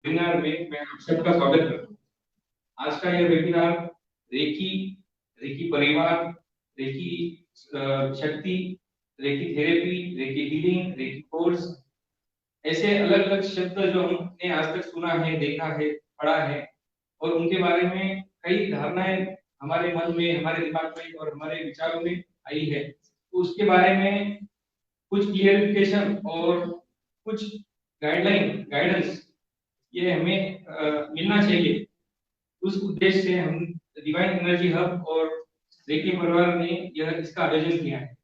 Webinar में मैं आप सबका स्वागत करता हूँ। आज का यह वेबिनार रेकी, रेकी परिवार, रेकी शक्ति, reiki therapy, reiki healing, reiki course, ऐसे अलग अलग शब्द जो हमने आज तक सुना है, देखा है, पढ़ा है और उनके बारे में कई धारणाएं हमारे मन में, हमारे दिमाग में और हमारे विचारों में आई है। तो उसके बारे में कुछ क्लियरिफिकेशन और कुछ गाइडेंस ये हमें मिलना चाहिए। उस उद्देश्य से हम डिवाइन एनर्जी हब और रेकी परिवार ने यह इसका आयोजन किया है।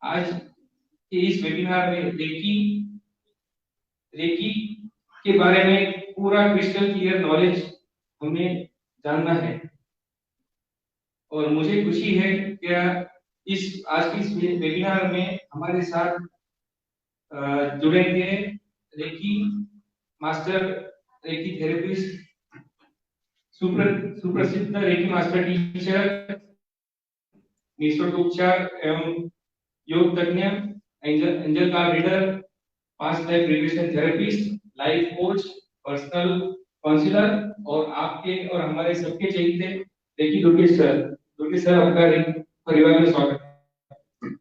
आज के इस वेबिनार में रेकी रेकी के बारे में पूरा क्रिस्टल क्लियर नॉलेज हमें जानना है और मुझे खुशी है कि इस आज की इस वेबिनार में हमारे साथ जुड़ेंगे रेकी मास्टर, रेकी थेरेपिस्ट, सुप्रसिद्ध रेकी मास्टर टीचर, निसर्गोपचार एवं योग तज्ञ, angel card reader, past life regression therapist, life coach, personal counsellor और आपके और हमारे सबके चहेते reiki Durgesh sir. Durgesh sir, आपका परिवार में स्वागत है।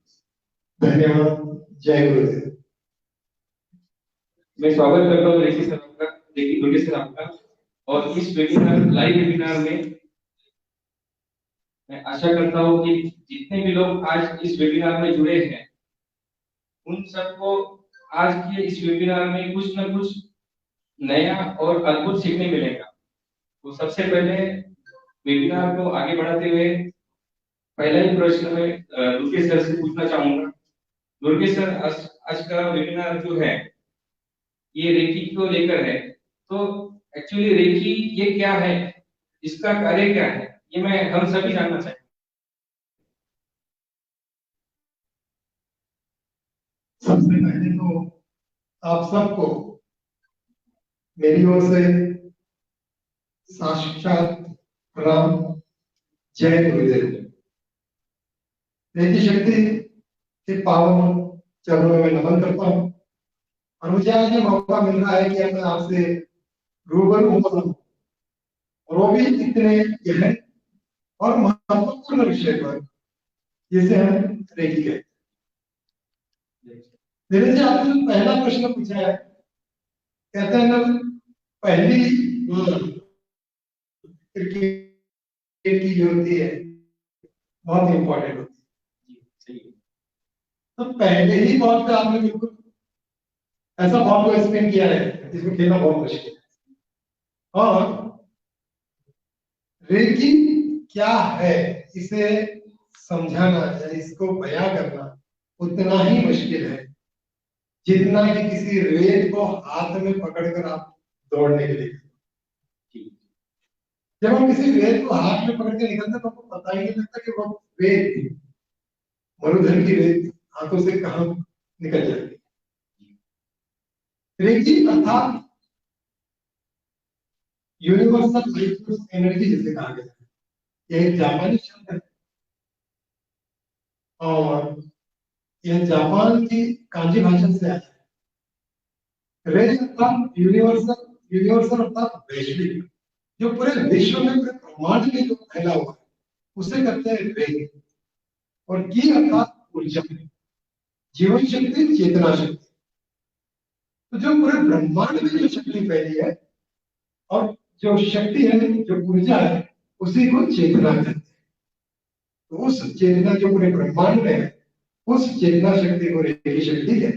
धन्यवाद। जय गुरुदेव। मैं स्वागत करता हूँ रेकी सर आपका, रेकी दुर्गेश सर आपका। और इस वेबिनार, लाइव वेबिनार में मैं आशा करता हूँ कि जितने भी लोग आज इस वेबिनार में जुड़े हैं उन सबको आज के इस वेबिनार में कुछ न कुछ नया और अद्भुत सीखने मिलेगा। तो सबसे पहले वेबिनार को आगे बढ़ाते हुए पहला ही प्रश्न मैं दुर्गेश सर से पूछना चाहूंगा। दुर्गेश सर, आज का वेबिनार जो है ये रेकी को लेकर है, तो एक्चुअली रेकी ये क्या है, इसका कार्य क्या है, ये मैं हम सभी जानना चाहेंगे। सबसे पहले तो आप सबको मेरी ओर से साक्षात प्रणाम। जय गुरुदेव। रेकी शक्ति के पावन चरणों में नमन करता हूँ और मुझे आज ये मौका मिल रहा है कि मैं आपसे रूबरू हो रहा हूँ और वो भी इतने गहन और महत्वपूर्ण विषय पर जिसे हम रेकी कहते हैं। मेरे से आपने पहला प्रश्न पूछा है, कहते हैं ना पहली क्रिकेट की जो होती है बहुत इंपॉर्टेंट होती है। तो पहले ही बॉल पे आपने बिल्कुल ऐसा बॉल को स्पिन किया है जिसमें खेलना बहुत मुश्किल है। और रेकी क्या है इसे समझाना या इसको बयां करना उतना ही मुश्किल है जितना कि किसी रेत को हाथ में पकड़कर आप दौड़ने के लिए। जब हम किसी रेत को हाथ में पकड़ के निकलते तो हमको पता ही नहीं लगता कि वो रेत थी, मरुधन की रेत हाथों से कहां निकल जाएगी। रेकी अर्थात यूनिवर्सल लाइफ फोर्स एनर्जी जिसे कहा गया है, यह एक जापानी शब्द है और यह जापान की कांजी भाषा से आया है। रे अर्थात यूनिवर्सल, यूनिवर्सल अर्थात वैश्विक, जो पूरे विश्व में, पूरे ब्रह्मांड में जो फैला हुआ है उसे कहते हैं रे। और की अर्थात ऊर्जा, जीवन शक्ति, चेतना शक्ति। तो जो पूरे ब्रह्मांड में जो शक्ति फैली है और जो शक्ति है, जो ऊर्जा है, उसी को चेतना कहते हैं। तो उस चेतना जो पूरे ब्रह्मांड में है, उस चेतना शक्ति को रेकी शक्ति है।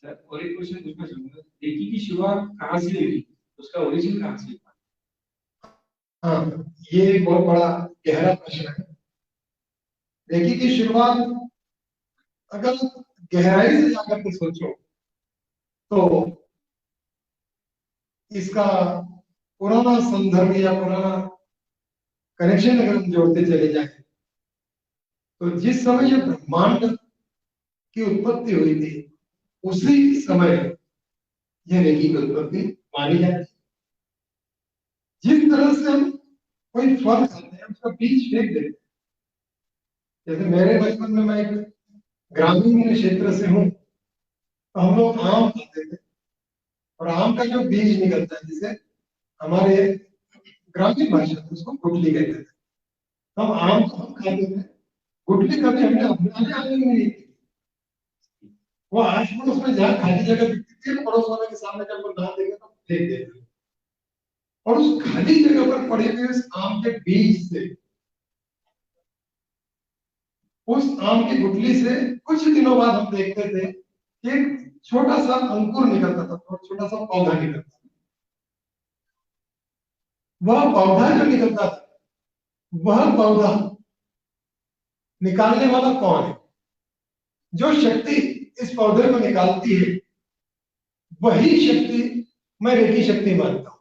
सर, और एक क्वेश्चन पूछना चाहूंगा, रेकी की शुरुआत कहाँ से हुई, उसका ओरिजिन कहाँ से हुआ? हाँ, ये एक बहुत बड़ा गहरा प्रश्न है। रेकी की शुरुआत अगर गहराई से जाकर के सोचो तो इसका पुराना संदर्भ या पुराना कनेक्शन अगर हम जोड़ते चले जाए तो जिस समय ये ब्रह्मांड की उत्पत्ति हुई थी उसी समय यह रेकी की उत्पत्ति मानी जाती है। जिस तरह से हम कोई फल खाते हैं उसका बीज फेंक देते हैं, जैसे मेरे बचपन में, मैं एक ग्रामीण क्षेत्र से हूँ, तो हम लोग आम खाते थे और आम का जो बीज निकलता है, जिसे हमारे ग्रामीण भाषा में उसको गुठली कहते थे। हम आम को हम खाते थे, गुठली कभी हमने अपनाने आने में नहीं की। वो आस पड़ोस में जहाँ खाली जगह दिखती थी, पड़ोस वाले के सामने जब वो ना देखे तो फेंक देते थे। और उस खाली जगह पर पड़े हुए उस आम के बीज से, उस आम की गुठली से कुछ दिनों बाद हम देखते थे कि एक छोटा सा अंकुर निकलता था और छोटा सा पौधा निकलता था। वह पौधा जो निकलता था, वह पौधा निकालने वाला कौन है? जो शक्ति इस पौधे को निकालती है, वही शक्ति मैं रेकी शक्ति मानता हूं।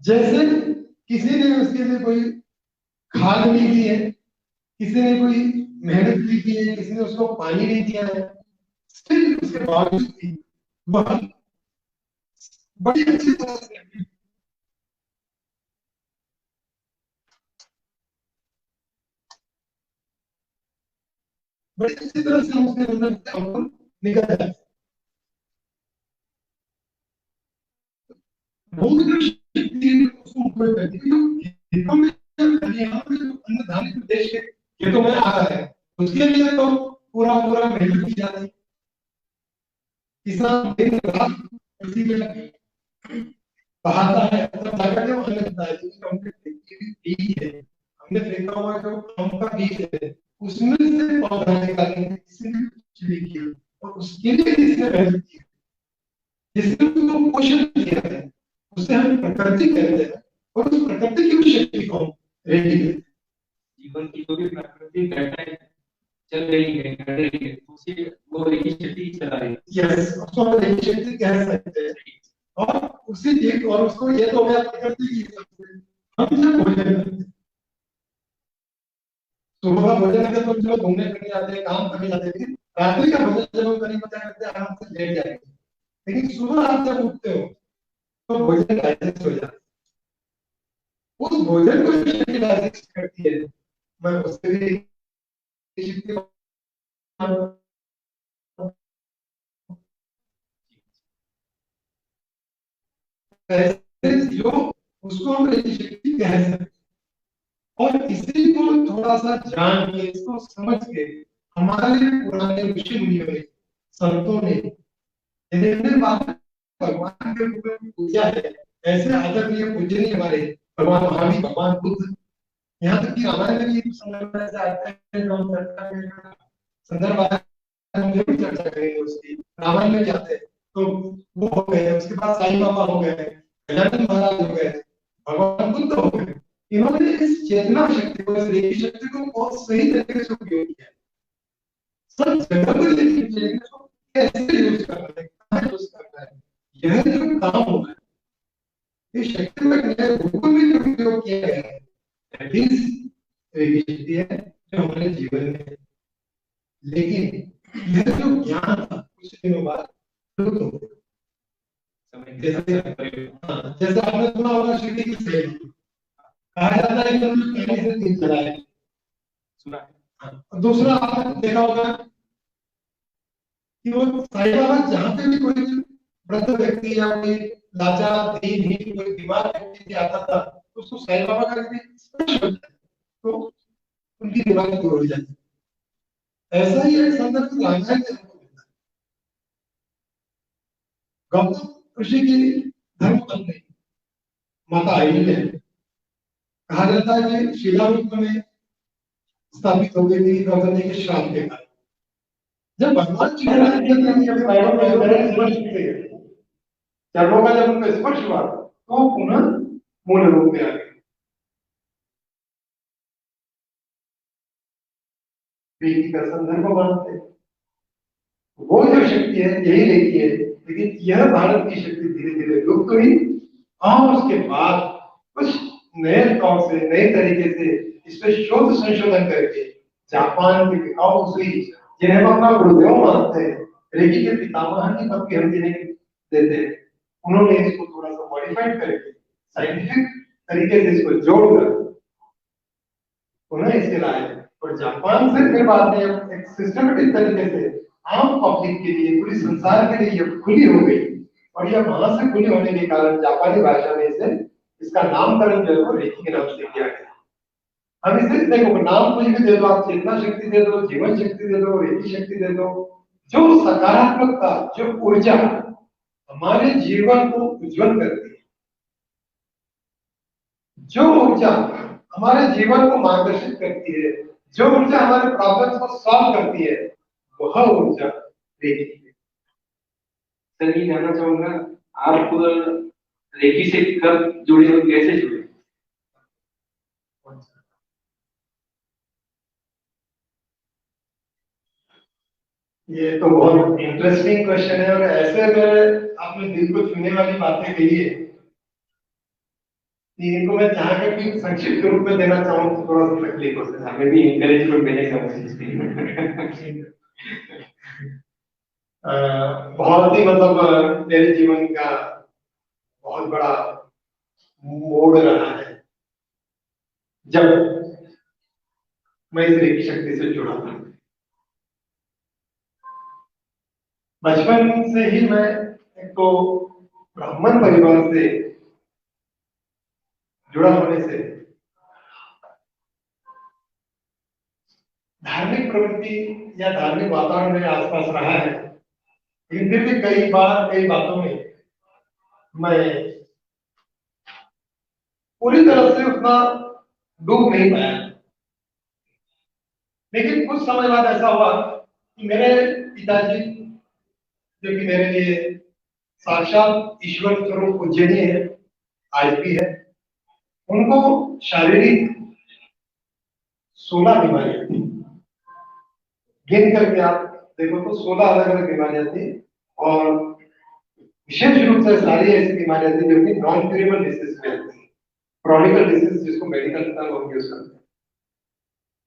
जैसे किसी ने उसके लिए कोई खाद नहीं दी है, किसी ने कोई मेहनत नहीं की है, किसी ने उसको पानी नहीं दिया है, स्टिल उसके बावजूद भी वह बड़ी अच्छी तरह से बड़ी अच्छी तरह से उसके अंदर से अंकुर निकल जाता है। वो जो शक्ति है उसको ऊपर करती है, जो खेतों में हरियाणा में जो अन्नदाता देश के खेतों में आ रहा है, उसके लिए तो पूरा पूरा मेहनत की जाती है। किसान दिन रात उसी में बहाता है, तब जाकर के वो अन्न देता है। क्योंकि हमने बीज है, हमने फेंका हुआ जो आम का बीज है, उसमें से पौधा निकालेंगे, किसी ने कुछ नहीं किया और उसके लिए इसने मेहनत की, जिसने उसको पोषण दिया है, उसे हम प्रकृति कहते हैं। और उस प्रकृति की शक्ति को हम रेडी कहते हैं। जीवन की जो भी प्राकृतिक घटनाएं चल रही है, घट रही है, उसे वो रेकी शक्ति चला रही है। यस, उसको हम रेकी शक्ति कह सकते हैं। और उसी एक और उसको ये तो मैं प्रकृति की हिसाब से हम जब भोजन करते हैं, सुबह का भोजन अगर तुम जो घूमने फिरने जाते हैं, काम करने जाते हैं, रात्रि का भोजन जब हम करीब क्या करते हैं, आराम से लेट जाएंगे। लेकिन सुबह आप जब उठते हो तो भोजन डाइजेस्ट हो जाता है। उस भोजन को शक्ति डाइजेस्ट करती है, मैं उसके लिए जो उसको हम शक्ति कह सकते हैं। और इसी को थोड़ा सा जान के, इसको समझ के, हमारे पुराने ऋषि मुनियों ने, संतों ने, जिन्होंने भगवान के रूप में पूजा है, ऐसे आदरणीय पूजनीय हमारे भगवान महावीर, भगवान बुद्ध, यहाँ तक कि रामायण में भी संदर्भ ऐसे आते हैं जो हम चर्चा में संदर्भ आया, हम जरूर चर्चा करेंगे उसकी। रामायण में जाते हैं तो वो हो गए, उसके बाद साईं बाबा हो गए, गजानन महाराज हो गए, भगवान बुद्ध हो गए। इन्होंने इस चेतना शक्ति को, इस रेकी शक्ति को बहुत सही तरीके से उपयोग किया है। सब जगह पर लेकिन कैसे यूज करना है, कहाँ यूज करना है, यह जो काम हो रहा है, इस शक्ति में नए रूपों में जो उपयोग किया गया है, दैट इज रेकी शक्ति है जो हमारे जीवन में है। लेकिन यह जो ज्ञान था कुछ दिनों बाद लुप्त हो गया। जैसे आपने सुना होगा शिरडी की सेल, कहा जाता है कि उन्होंने पहले से दिन चलाए, सुना है। दूसरा आपने देखा होगा कि वो साईं बाबा जहाँ पे भी कोई वृद्ध व्यक्ति या कोई लाचार दीनहीन कोई बीमार व्यक्ति आता था, तो उसको साईं बाबा का यदि स्पर्श हो जाए तो उनकी बीमारी दूर हो जाती है। ऐसा ही एक संदर्भ रामायण में हमको मिलता है। गौतम ऋषि की धर्म पत्नी माता अहिल्या कहा जाता है कि शिलारूप में स्थापित हो गई थी गौतम जी के श्राप के कारण। जब भगवान श्री चरणों का जब उनका स्पर्श हुआ तो पुनः मूल रूप में आ गए। का संदर्भ मानते हैं, वो जो शक्ति है यही रेकी है। लेकिन यह भारत की शक्ति धीरे धीरे लुप्त हुई और उसके बाद कुछ नए तौर से, नए तरीके से इस पर शोध संशोधन करके जापान की विकाऊ हुई, जिन्हें हम अपना गुरुदेव मानते हैं, रेकी के पितामह की पद भी हम जिन्हें देते हैं, उन्होंने इसको थोड़ा सा मॉडिफाइड करके साइंटिफिक तरीके से इसको जोड़कर उन्हें इसके लाए। और जापान से फिर बाद में एक सिस्टमेटिक तरीके से आम पब्लिक के लिए, पूरी संसार के लिए ये खुली हो गई। और ये वहां से खुली होने के कारण जापानी भाषा में इसे, इसका नामकरण जो है वो रेकी के नाम से किया गया। हम इसे देखो, नाम कुछ भी दे दो, आप चेतना शक्ति दे दो, जीवन शक्ति दे दो, रेकी शक्ति दे दो, जो सकारात्मकता, जो ऊर्जा हमारे जीवन को उज्जवल करती है, जो ऊर्जा हमारे जीवन को मार्गदर्शित करती है, जो ऊर्जा हमारे प्रॉब्लम्स को सॉल्व करती है, वह ऊर्जा रेकी है। सर ये जानना चाहूंगा, आप रेकी से कब जुड़े और कैसे जुड़े? ये तो बहुत इंटरेस्टिंग क्वेश्चन है, और ऐसे में आपने दिल को छूने वाली बातें कही है कि इनको मैं जहाँ के भी संक्षिप्त रूप में देना चाहूँ तो थोड़ा सा तकलीफ हो सकता है। हमें भी इंकरेजमेंट मिले का कोशिश बहुत ही मतलब मेरे जीवन का बहुत बड़ा मोड़ रहा है जब मैं इस रेकी शक्ति से जुड़ा था। बचपन से ही मैं एक तो ब्राह्मण परिवार से जुड़ा होने से धार्मिक प्रवृत्ति या धार्मिक वातावरण मेरे आसपास रहा है, लेकिन फिर भी कई बार कई बातों में मैं पूरी तरह से उतना डूब नहीं पाया। लेकिन कुछ समय बाद ऐसा हुआ कि मेरे पिताजी, जो कि मेरे लिए साक्षात ईश्वर स्वरूप पूजनीय है, आज भी है, उनको शारीरिक 16 बीमारियां थी। गिन करके आप देखो तो 16 अलग अलग बीमारियां थी, और विशेष रूप से सारी ऐसी बीमारियां थी जो कि नॉन क्यूरेबल डिसीज में आती है, क्रॉनिकल डिसीज जिसको मेडिकल टर्म हम यूज करते हैं।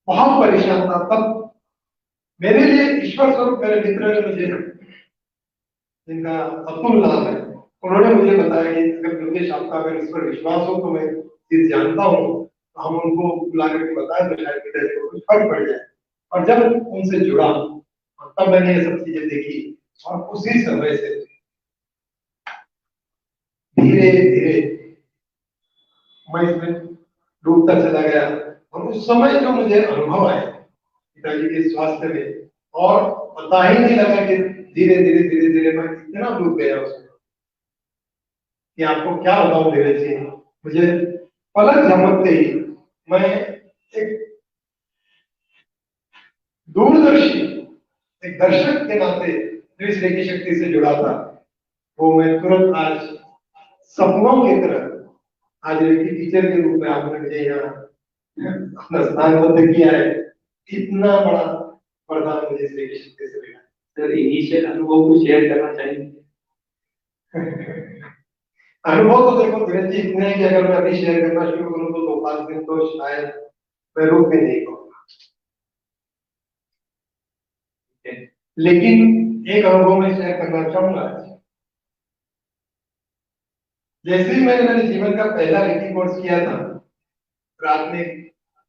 बहुत परेशान था तब। मेरे लिए ईश्वर स्वरूप मेरे मित्र ने मुझे, जिनका अतुल नाम है, उन्होंने मुझे बताया कि अगर योगेश आपका अगर इस पर विश्वास हो तो मैं चीज जानता हूँ, तो हम उनको बुला करके बताए तो शायद पिताजी को कुछ फर्क पड़ जाए। और जब उनसे जुड़ा और तब मैंने ये सब चीजें देखी, और उसी समय से धीरे धीरे मैं इसमें डूबता चला गया। और उस समय जो मुझे अनुभव आया पिताजी के स्वास्थ्य में, और पता ही नहीं लगा कि धीरे धीरे धीरे धीरे मैं इतना डूब गया उसमें कि आपको क्या बताऊं। धीरे से मुझे पलक झपकते ही मैं एक दूरदर्शी, एक दर्शक के नाते जो इस रेकी शक्ति से जुड़ा था, वो मैं तुरंत आज सपनों की तरह आज रेकी टीचर के रूप में आपने मुझे यहाँ अपना स्थानबद्ध किया है। इतना बड़ा वरदान मुझे इस रेकी शक्ति से मिला। सर इनिशियल अनुभव को शेयर करना चाहिए। अनुभव तो देखो धीरे जी इतने हैं कि अगर मैं अभी शेयर करना शुरू करूं तो 2-5 दिन तो शायद मैं रुक भी नहीं पाऊंगा। लेकिन एक अनुभव मैं शेयर करना चाहूंगा। जैसे ही मैंने मेरे जीवन का पहला रेकी कोर्स किया था, रात में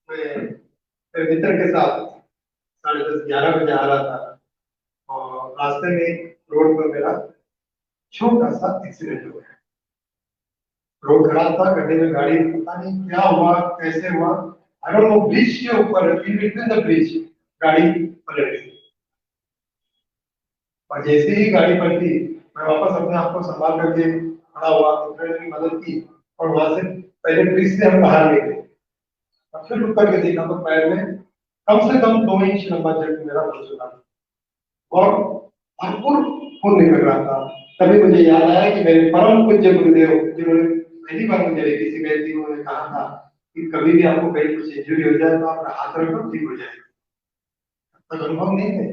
मैं मेरे मित्र के साथ 10:30-11 बजे आ रहा था, और रास्ते में रोड पर मेरा छोटा सा एक्सीडेंट हो गया। रोड खराब था, गड्ढे में गाड़ी, पता नहीं क्या हुआ, कैसे हुआ, आई डोंट नो, ब्रिज के ऊपर, इन बिटवीन द ब्रिज गाड़ी पलट गई। और जैसे ही गाड़ी पलटी, मैं वापस अपने आप को संभाल करके खड़ा हुआ, मित्र ने मदद की, और वहां से पहले ब्रिज से हम बाहर निकले। और फिर रुक करके देखा तो पैर में कम से कम 2 इंच लंबा जख्म मेरा बन चुका था, और भरपूर खून निकल रहा था। तभी मुझे याद आया कि मेरे परम पूज्य गुरुदेव, जिन्होंने पहली बार मुझे रेकी सिखाई थी, उन्होंने कहा था कि कभी भी आपको कहीं कुछ इंजरी हो जाए तो आप हाथ रखो, ठीक हो जाएगा। तब अनुभव नहीं थे,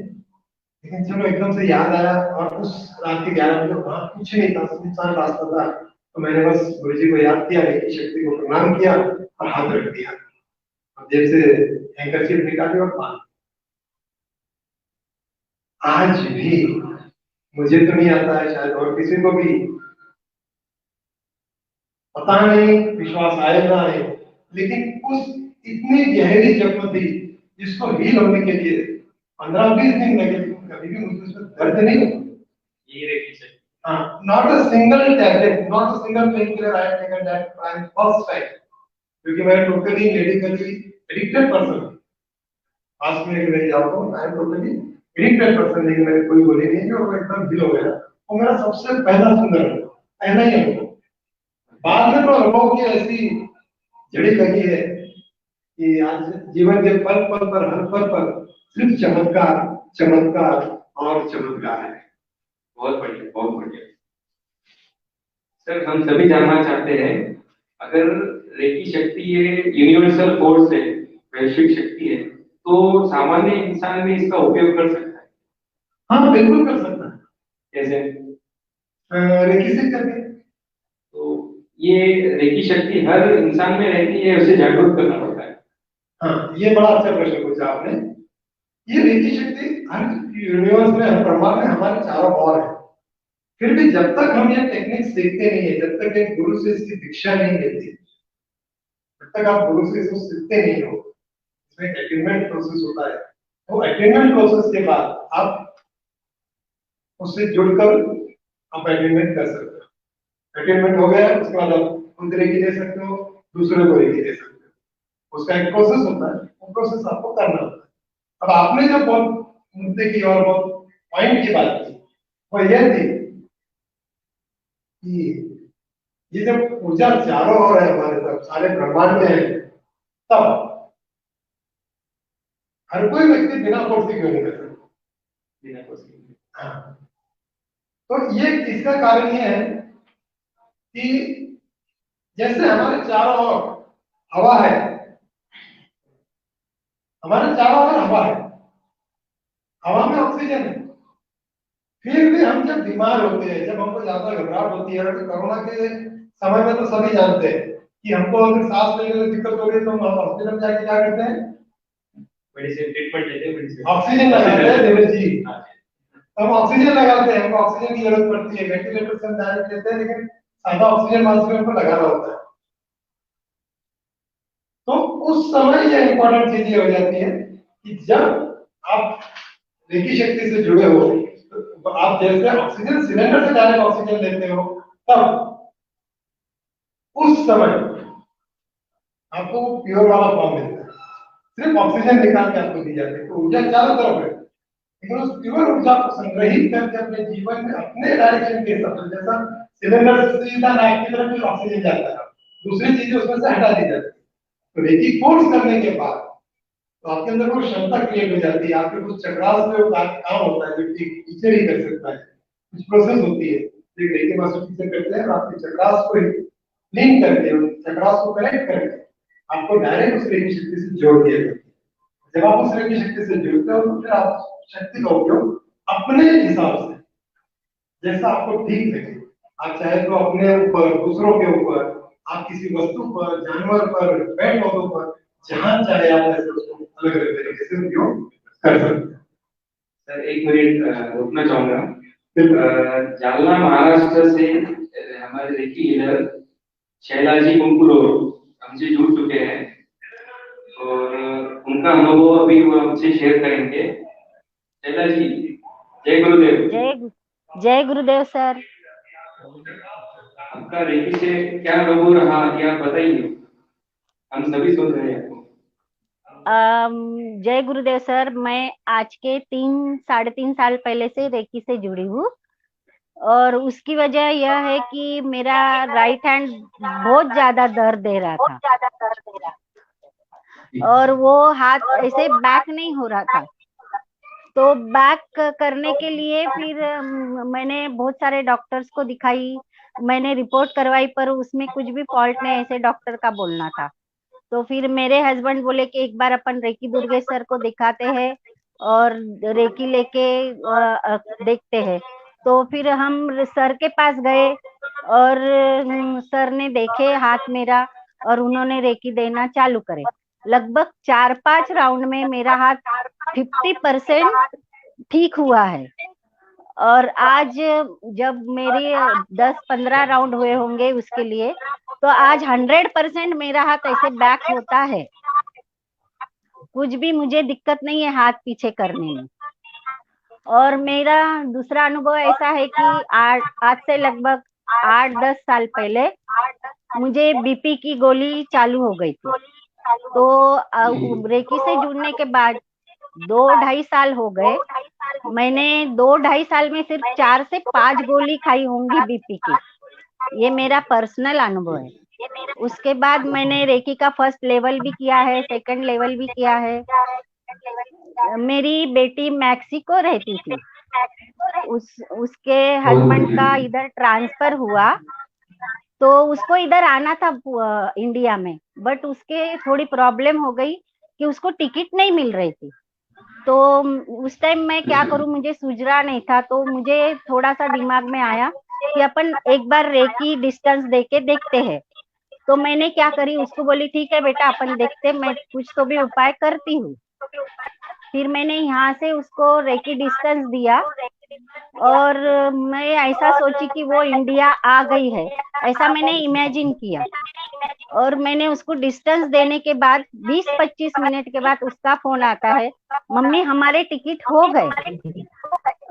लेकिन चलो एकदम से याद आया। और उस रात के 11 बजे वहां कुछ नहीं था, सुनसान रास्ता था, तो मैंने बस गुरुजी को याद किया, रेकी शक्ति को प्रणाम किया और हाथ रख दिया, और जेब से हैंकरचीफ निकाली और बांध। आज भी मुझे तो नहीं आता है, शायद और किसी को भी पता नहीं, विश्वास आए ना आए, लेकिन उस इतनी गहरी जख्म थी जिसको हील होने के लिए 15-20 दिन लगे, कभी भी मुझे उसमें दर्द नहीं होता। ये रेकी शक्ति। हाँ, not a single tablet, not a single painkiller I have taken that time first time, क्योंकि मैं totally medically addicted person हूँ। आज में लेके जाओ तो I am totally addicted person, लेकिन मैंने कोई गोली नहीं की और मैं एकदम हिल हो गया। वो मेरा सबसे पहला सुंदर अनुभव, पहला ही अनुभव। बाद में तो अनुभव की ऐसी जड़ी लगी है कि आज जीवन के पल पल पर, हर पल पर सिर्फ चमत्कार, चमत्कार और चमत्कार है। बहुत बढ़िया, बहुत बढ़िया। सर, हम सभी जानना चाहते हैं, अगर रेकी शक्ति ये यूनिवर्सल फोर्स है, वैश्विक शक्ति है, तो सामान्य इंसान भी इसका उपयोग कर सकता है? हाँ, बिल्कुल कर सकता है। कैसे? रेकी से करके। तो ये रेकी शक्ति हर इंसान में रहती है, उसे जागरूक करना पड़ता है। हाँ, ये बड़ा अच्छा प्रश्न पूछा आपने। ये रेकी शक्ति हर यूनिवर्स में, हर ब्रह्मांड में हमारे चारों ओर है। फिर भी जब तक हम ये टेक्निक सीखते नहीं है, जब तक एक गुरु से इसकी दीक्षा नहीं लेते, जब तक आप गुरु से इसको सीखते नहीं हो, इसमें अटेनमेंट प्रोसेस होता है। तो अटेनमेंट प्रोसेस के बाद आप उससे जुड़कर आप अटेनमेंट कर सकते हो। अटेनमेंट हो गया, उसके बाद आप खुद रेकी दे सकते हो, दूसरे को रेकी दे सकते हो। उसका एक प्रोसेस होता है, वो प्रोसेस आपको करना होता है। अब आपने जो बहुत मुद्दे की और बहुत पॉइंट की बात की, वो यह थी कि ये जब ऊर्जा चारों ओर है, हमारे तरफ सारे ब्रह्मांड में है, तब हर कोई व्यक्ति बिना फोर्स के क्यों नहीं कर सकता? बिना फोर्स के। हाँ, तो ये इसका कारण ये है कि जैसे हमारे चारों ओर हवा है, हमारे चारों ओर हवा है, हवा में ऑक्सीजन है, फिर भी हम जब बीमार होते हैं, जब हमको ज्यादा घबराहट होती है, तो कोरोना के समय में तो सभी जानते हैं कि हमको अगर सांस लेने में दिक्कत हो रही है तो हम हॉस्पिटल जाके क्या करते हैं? मेडिसिन ट्रीटमेंट लेते हैं, मेडिसिन ऑक्सीजन लगाते हैं। देवेश जी, हम ऑक्सीजन लगाते हैं, हमको ऑक्सीजन की जरूरत पड़ती है, वेंटिलेटर से हम डायरेक्ट लेते हैं, लेकिन सादा ऑक्सीजन मास्क में हमको लगाना होता है। तो उस समय ये इंपॉर्टेंट चीज ये हो जाती है कि जब आप रेकी शक्ति से जुड़े हो, तो आप जैसे ऑक्सीजन सिलेंडर से डायरेक्ट ऑक्सीजन लेते हो, तब उस समय आपको प्योर वाला फॉर्म मिलता है। सिर्फ ऑक्सीजन निकाल के आपको दी जाती है, तो ऊर्जा चारों तरफ है, लेकिन उस प्योर ऊर्जा को संग्रहित करके अपने जीवन में अपने डायरेक्शन के हिसाब से, जैसा सिलेंडर से सीधा नाक की तरफ ऑक्सीजन जाता है, दूसरी चीजें उसमें से हटा दी जाती है। तो रेकी कोर्स करने के बाद तो आपके अंदर वो क्षमता क्रिएट हो जाती है, आपके कुछ चक्रास में वो काम होता है जो टीचर ही कर सकता है, कुछ प्रोसेस होती है जो रेकी मास्टर टीचर करते हैं, और आपके चक्रास को लिंक करके, चक्रास को कनेक्ट करके आपको डायरेक्ट उस रेकी शक्ति से जोड़ दिया जाता है। जब आप उस रेकी शक्ति से जुड़ते हो, तो फिर आप शक्ति का उपयोग अपने हिसाब से, जैसा आपको ठीक लगे, आप चाहे तो अपने ऊपर, दूसरों के ऊपर, आप किसी वस्तु पर, जानवर पर, पेड़ पौधों पर, जहां चाहे आप ऐसे उसको अलग अलग तरीके से उपयोग कर सकते हैं। सर, एक मिनट रुकना चाहूंगा। जालना महाराष्ट्र से हमारे रेकी हीलर शैलाजी कुंकुरो हमसे जुड़ चुके हैं, और उनका अनुभव अभी वो हमसे शेयर करेंगे। शैलाजी, जय गुरुदेव। जय गुरुदेव सर। आपका रेकी से क्या अनुभव रहा, ये आप बताइए, हम सभी सुन रहे हैं आपको। जय गुरुदेव सर, मैं आज के 3-3.5 साल पहले से रेकी से जुड़ी हूँ, और उसकी वजह यह है कि मेरा राइट हैंड बहुत ज्यादा दर्द दे रहा था, और वो हाथ ऐसे बैक नहीं हो रहा था। तो बैक करने के लिए फिर मैंने बहुत सारे डॉक्टर्स को दिखाई, मैंने रिपोर्ट करवाई, पर उसमें कुछ भी फॉल्ट नहीं, ऐसे डॉक्टर का बोलना था। तो फिर मेरे हस्बैंड बोले कि एक बार अपन रेकी दुर्गेश सर को दिखाते हैं और रेकी लेके देखते हैं। तो फिर हम सर के पास गए, और सर ने देखे हाथ मेरा, और उन्होंने रेकी देना चालू करे। लगभग 4-5 राउंड में मेरा हाथ 50% ठीक हुआ है, और आज जब मेरे 10-15 राउंड हुए होंगे उसके लिए, तो आज 100% मेरा हाथ ऐसे बैक होता है, कुछ भी मुझे दिक्कत नहीं है हाथ पीछे करने में। और मेरा दूसरा अनुभव ऐसा है कि आज से लगभग 8-10 साल पहले मुझे बीपी की गोली चालू हो गई थी। तो रेकी से जुड़ने के बाद 2-2.5 साल हो गए। मैंने 2-2.5 साल में सिर्फ 4 से 5 गोली खाई होंगी बीपी की। ये मेरा पर्सनल अनुभव है। उसके बाद मैंने रेकी का फर्स्ट लेवल भी किया है, सेकंड लेवल भी किया है। मेरी बेटी मैक्सिको रहती थी, उसके हस्बैंड का इधर ट्रांसफर हुआ, तो उसको इधर आना था इंडिया में, बट उसके थोड़ी प्रॉब्लम हो गई कि उसको टिकट नहीं मिल रही थी। तो उस टाइम मैं क्या करूं, मुझे सूझ रहा नहीं था। तो मुझे थोड़ा सा दिमाग में आया कि अपन एक बार रेकी डिस्टेंस देके देखते हैं। तो मैंने क्या करी, उसको बोली ठीक है बेटा अपन देखते, मैं कुछ तो भी उपाय करती हूँ। फिर मैंने यहाँ से उसको रेकी डिस्टेंस दिया और मैं ऐसा सोची कि वो इंडिया आ गई है, ऐसा मैंने इमेजिन किया। और मैंने उसको डिस्टेंस देने के बाद 20-25 मिनट के बाद उसका फोन आता है, मम्मी हमारे टिकट हो गए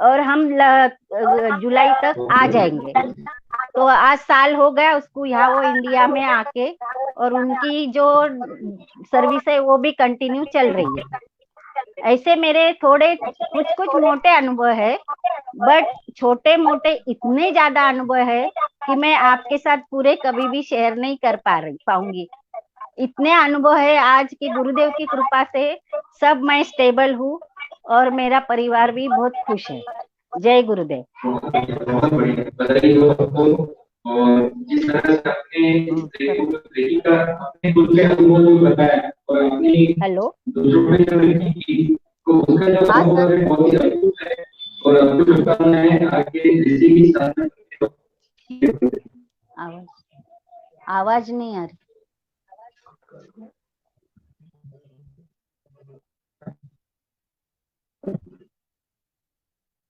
और हम जुलाई तक आ जाएंगे। तो आज साल हो गया उसको यहाँ, वो इंडिया में आके, और उनकी जो सर्विस है वो भी कंटिन्यू चल रही है। ऐसे मेरे थोड़े कुछ कुछ मोटे अनुभव है, बट छोटे मोटे इतने ज्यादा अनुभव है कि मैं आपके साथ पूरे कभी भी शेयर नहीं कर पाऊंगी। इतने अनुभव है आज की गुरुदेव की कृपा से सब मैं स्टेबल हूँ और मेरा परिवार भी बहुत खुश है। जय गुरुदेव। बहुत बढ़िया, बधाई हो आपको। और जिस तरह से आपने रेकी का अपने खुद के अनुभव बताया और अपनी हेलो, दूसरों में जो रेकी की, तो उसका जो हाँ अनुभव सर, है बहुत ही अद्भुत है। और आपको शुभकामनाएं आगे रेकी की साधना करते हो। आवाज आवाज नहीं आ रही।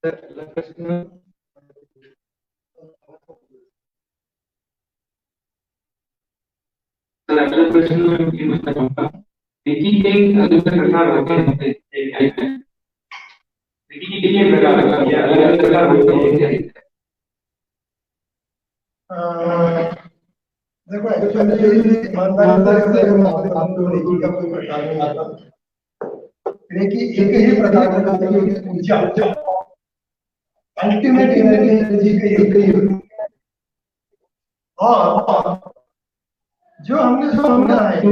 अगला प्रश्न, अगला प्रश्न मैं ये पूछना चाहूंगा, रेकी के अलग-अलग प्रकार होते हैं, रेकी के कितने प्रकार होते हैं, अलग-अलग प्रकार होते हैं? देखो एक्चुअली ईमानदारी से अगर मैं आपसे बात करूं, रेकी का कोई प्रकार नहीं आता। रेकी एक ही प्रकार का होता है कि ऊर्जा, अल्टीमेट एनर्जी का एक ही होता है। और जो हमने सुना है कई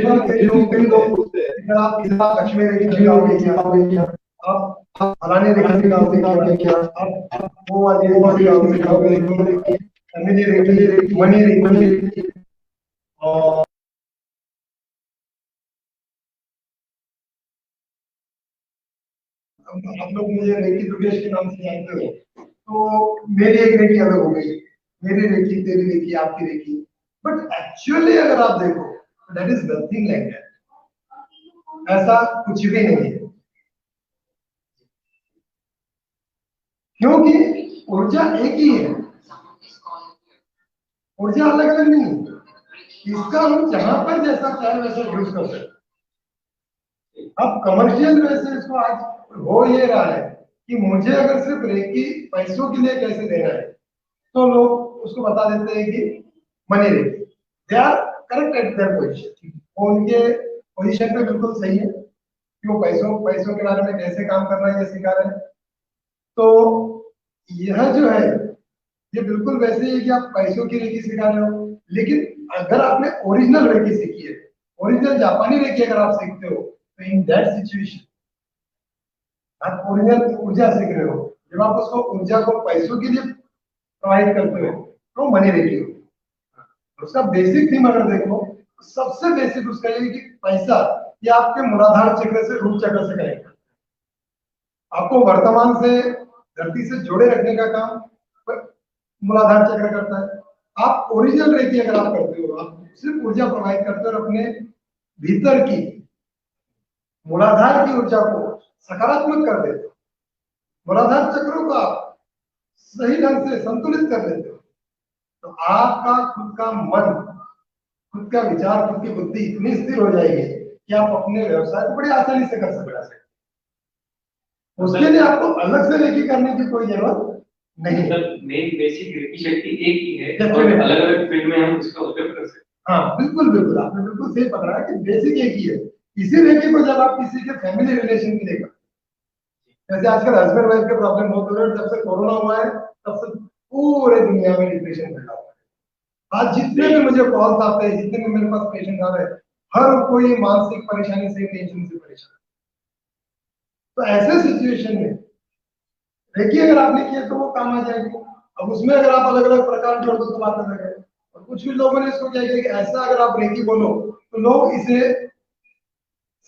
बार कई लोग पूछते हैं कि आप लक्ष्मी रेखी लगाओगे क्या, आप फलाने रेखी लगाओगे क्या, आप वो वाली रेखी लगाओगे, फैमिली रेखी, मनी रेखी। और आप लोग मुझे रेखी दुर्गेश के नाम से जानते हो, तो मेरी एक रेखी अलग हो गई, मेरी रेखी, तेरी रेखी, आपकी रेखी। बट एक्चुअली अगर आप देखो, that is nothing like that, ऐसा कुछ भी नहीं है। क्योंकि ऊर्जा एक ही है, ऊर्जा अलग अलग नहीं है। इसका हम जहां पर जैसा चाहे वैसा यूज कर सकते हैं। अब कमर्शियल वैसे इसको आज हो ये रहा है कि मुझे अगर सिर्फ रेकी पैसों के लिए कैसे देना है, तो लोग उसको बता देते हैं कि money reiki. They are correct at their position, वो उनके पोजीशन पे बिल्कुल सही है कि वो पैसों पैसों के बारे में कैसे काम करना है ये सिखा रहे हैं। तो यह जो है, ये बिल्कुल वैसे ही है कि आप पैसों की रेकी सिखा रहे हो, लेकिन अगर आपने ओरिजिनल रेकी सीखी है, ओरिजिनल जापानी रेकी अगर आप सीखते हो, तो इन दैट सिचुएशन आप ओरिजिनल ऊर्जा सीख रहे हो। जब आप उसको ऊर्जा को पैसों के लिए प्रोवाइड करते हो, तो मनी रेकी हो। उसका बेसिक थीम अगर देखो, सबसे बेसिक उसका ये कि पैसा ये आपके मूलाधार चक्र से रूट चक्र से कनेक्ट, आपको वर्तमान से धरती से जोड़े रखने का काम मूलाधार चक्र करता है। आप ओरिजिनल रेकी अगर आप करते हो, आप सिर्फ ऊर्जा प्रोवाइड करते हो और अपने भीतर की मूलाधार की ऊर्जा को सकारात्मक कर देते हो, मूलाधार चक्रों को आप सही ढंग से संतुलित कर देते हो, तो आपका खुद का मन, खुद का विचार, खुद की बुद्धि इतनी स्थिर हो जाएगी कि आप अपने व्यवसाय को बड़ी आसानी से कर सकते हैं। उसके लिए आपको अलग से रेकी करने की कोई जरूरत नहीं है। मतलब मेन बेसिक रेकी शक्ति एक ही है और Definitely. अलग अलग फील्ड में हम उसका उपयोग कर सकते हाँ बिल्कुल बिल्कुल, आपने बिल्कुल सही पकड़ा कि बेसिक एक ही है। इसी रेकी को जब आप किसी के फैमिली रिलेशन के लिए करते हैं, जैसे आजकल हस्बैंड वाइफ के प्रॉब्लम बहुत हो रहे हैं, जब से कोरोना हुआ है तब से पूरे दुनिया में डिप्रेशन फैला हुआ है। आज जितने भी मुझे कॉल्स आते हैं, जितने भी मेरे पास पेशेंट आ रहे हैं, हर कोई मानसिक परेशानी से, टेंशन से परेशान है। तो ऐसे सिचुएशन में रेकी अगर आपने किया तो वो काम आ जाएगी। अब उसमें अगर आप अलग अलग प्रकार जोड़ दो तो बात अलग है। और कुछ भी लोगों ने इसको क्या किया कि ऐसा अगर आप रेकी बोलो तो लोग इसे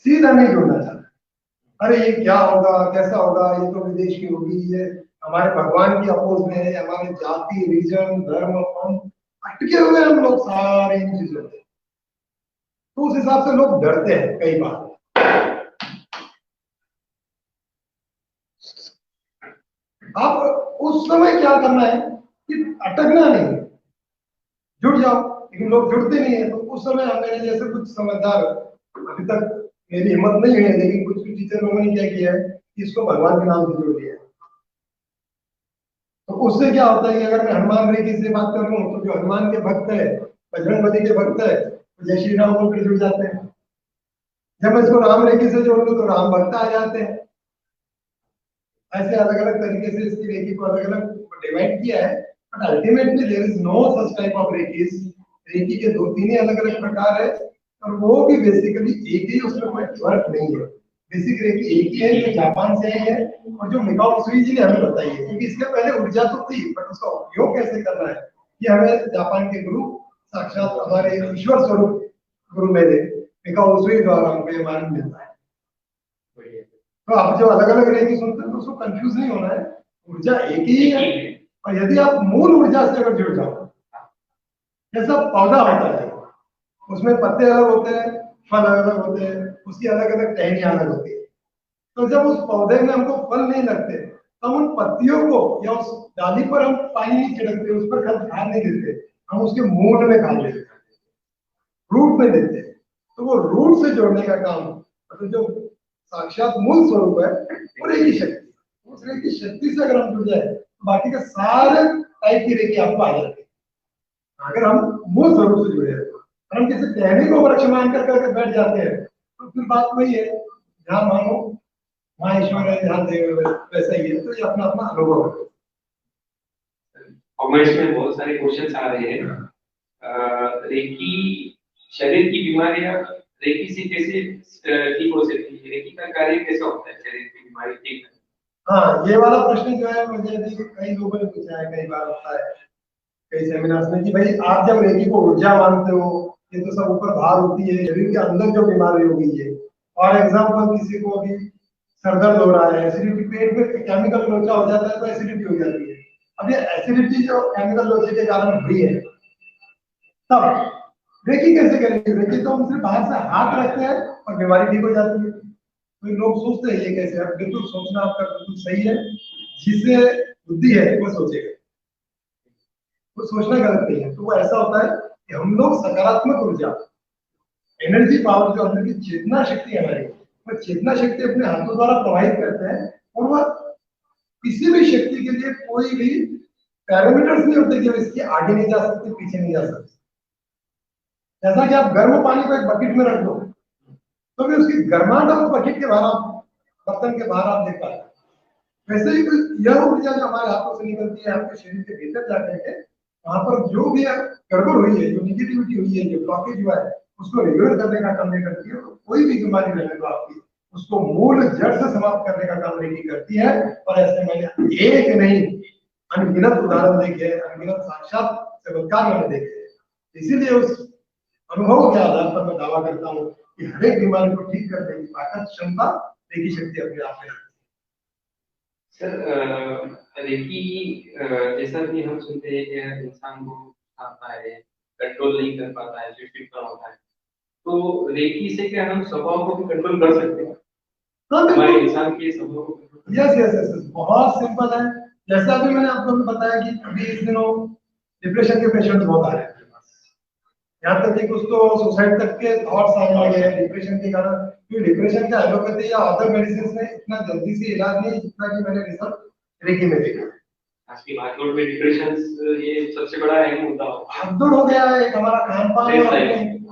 सीधा नहीं जोड़ना चाहते। अरे ये क्या होगा, कैसा होगा, ये तो विदेश की होगी, ये हमारे भगवान की अपोज में है, हमारे जाति, रीजन, धर्म, कौम, अटके हुए हम लोग सारे इन चीजों में। तो उस हिसाब से लोग डरते हैं कई बार। आप उस समय क्या करना है कि अटकना नहीं, जुड़ जाओ। लेकिन लोग जुड़ते नहीं है। तो उस समय हम मेरे जैसे कुछ समझदार, अभी तक मेरी हिम्मत नहीं है, लेकिन कुछ कुछ टीचर लोगों ने क्या किया है कि इसको भगवान के नाम से जोड़ दिया है। तो उससे क्या होता है कि अगर मैं हनुमान रेखी से बात कर लूं तो जो हनुमान के भक्त है, बजरंगबली के भक्त है, तो जय श्री राम बोल के जुड़ जाते हैं। जब मैं इसको राम रेखी से जोड़ लूं तो राम भक्त आ जाते हैं। ऐसे अलग अलग तरीके से इसकी रेखी को अलग अलग डिवाइड किया है। But ultimately there is no such type of reikis. Reiki के दो तीन ही अलग अलग प्रकार है, और वो भी बेसिकली एक ही, उसमें कोई फर्क नहीं है। बेसिक रेखी एक ही है, जो जापान से आई है और जो मिकाओ उसूई जी ने हमें बताई है। क्योंकि इसके पहले ऊर्जा तो थी, बट उसका उपयोग कैसे करना है ये हमें जापान के गुरु, साक्षात हमारे ईश्वर स्वरूप गुरु मेरे मिकाओ उसूई द्वारा हमको ये मालूम मिलता है। तो आप जो अलग अलग रेखी सुनते हैं तो उसको कंफ्यूज नहीं होना है, ऊर्जा एक ही है। और यदि आप मूल ऊर्जा से अगर जुड़ जाओ, जैसा पौधा होता है उसमें पत्ते अलग होते हैं, फल अलग अलग होते हैं, उसकी अलग अलग टहनियां अलग होती है। तो जब उस पौधे में हमको फल नहीं लगते तो हम उन पत्तियों को या उस डाली पर हम पानी नहीं छिड़कते, उस पर खाद नहीं देते, हम उसके मूल में खाद देते, रूट में देते हैं। तो वो रूट से जोड़ने का काम, मतलब जो साक्षात मूल स्वरूप है वो रेखी शक्ति, उस रेखी शक्ति से अगर हम जुड़ जाए तो बाकी के सारे टाइप की रेखी आपको आ जाती है। अगर हम मूल स्वरूप से जुड़े तो हम किसी टहनी को वृक्ष मान कर करके बैठ जाते हैं तो फिर बात वही है, जहाँ मानो वहाँ ईश्वर है, जहाँ देव है, वैसा ही है। तो ये अपना अपना अनुभव है। कमेंट्स में बहुत सारे क्वेश्चंस आ रहे हैं। रेकी शरीर की बीमारियां रेकी से कैसे ठीक हो सकती है? रेकी का कार्य कैसा होता है शरीर की बीमारी ठीक है? हाँ, ये वाला प्रश्न जो है मुझे भी कई लोगों ने पूछा है, कई बार होता है कई सेमिनार्स में कि भाई आप जब रेकी को ऊर्जा मानते हो, ये तो सब ऊपर बाहर होती है, शरीर के अंदर जो बीमारी हो गई है। फॉर एग्जाम्पल किसी को अभी सर दर्द हो रहा है, एसिडिटी, पेट में केमिकल लोचा हो जाता है तो एसिडिटी हो जाती है। अब ये एसिडिटी जो केमिकल लोचे के कारण हुई है, तब रेकी कैसे करेंगे? रेकी तो हम सिर्फ बाहर से हाथ रखते हैं और बीमारी ठीक हो जाती है। तो लोग सोचते हैं ये कैसे? अब बिल्कुल सोचना आपका बिल्कुल सही है, जिससे बुद्धि है वो सोचेगा, वो सोचना गलत नहीं है। तो वो ऐसा होता है कि हम लोग सकारात्मक ऊर्जा, एनर्जी पावर, जो अंदर की चेतना शक्ति हमारी, वो चेतना शक्ति अपने हाथों द्वारा प्रवाहित करते हैं। और वह किसी भी शक्ति के लिए कोई भी पैरामीटर्स नहीं होते कि इसकी आगे नहीं जा सकती, पीछे नहीं जा सकती। जैसा कि आप गर्म पानी को एक बकेट में रख दो तो भी उसकी गर्माहट उस बकेट के बाहर, आप बर्तन के बाहर आप देख पाते हैं। वैसे ही यह ऊर्जा जो हमारे हाथों से निकलती है आपके शरीर के भीतर जाकर के, वहां पर जो भी गड़बड़ हुई है, जो निगेटिविटी हुई है, जो ब्लॉकेज हुआ है, उसको रिव्यू करने का काम नहीं करती है। कोई भी बीमारी रहने दो आपकी, उसको मूल जड़ से समाप्त करने का काम रेकी करती है। और ऐसे मैंने एक नहीं अनगिनत उदाहरण देखे, अनगिनत साक्षात चमत्कार मैंने देखे। इसीलिए उस अनुभव के आधार पर मैं दावा करता हूँ कि हर एक बीमारी को ठीक करने की ताकत, क्षमता रेकी शक्ति अपने आप में रखती है। सर रेकी जैसा कि हम सुनते हैं कि इंसान को आता है, कंट्रोल नहीं कर पाता है, चिड़चिड़ापन होता है, तो रेकी से क्या हम स्वभाव को भी कंट्रोल कर सकते हैं? हमारे इंसान के स्वभाव को? यस यस यस, बहुत सिंपल है। जैसा अभी मैंने आपको भी बताया कि अभी इस दिनों डिप्रेशन के पेशेंट बहुत आ रहे हैं। यहाँ तक कि कुछ तो सुसाइड तक के थॉट्स आने लगे हैं डिप्रेशन के कारण। क्योंकि डिप्रेशन का एलोपैथी या अदर मेडिसिन में इतना जल्दी से इलाज नहीं जितना कि मैंने रिसर्च रेकी में देखा। आज की भागदौड़ में डिप्रेशन ये सबसे बड़ा अहम मुद्दा होता है। भागदौड़ हो गया है एक हमारा खान पान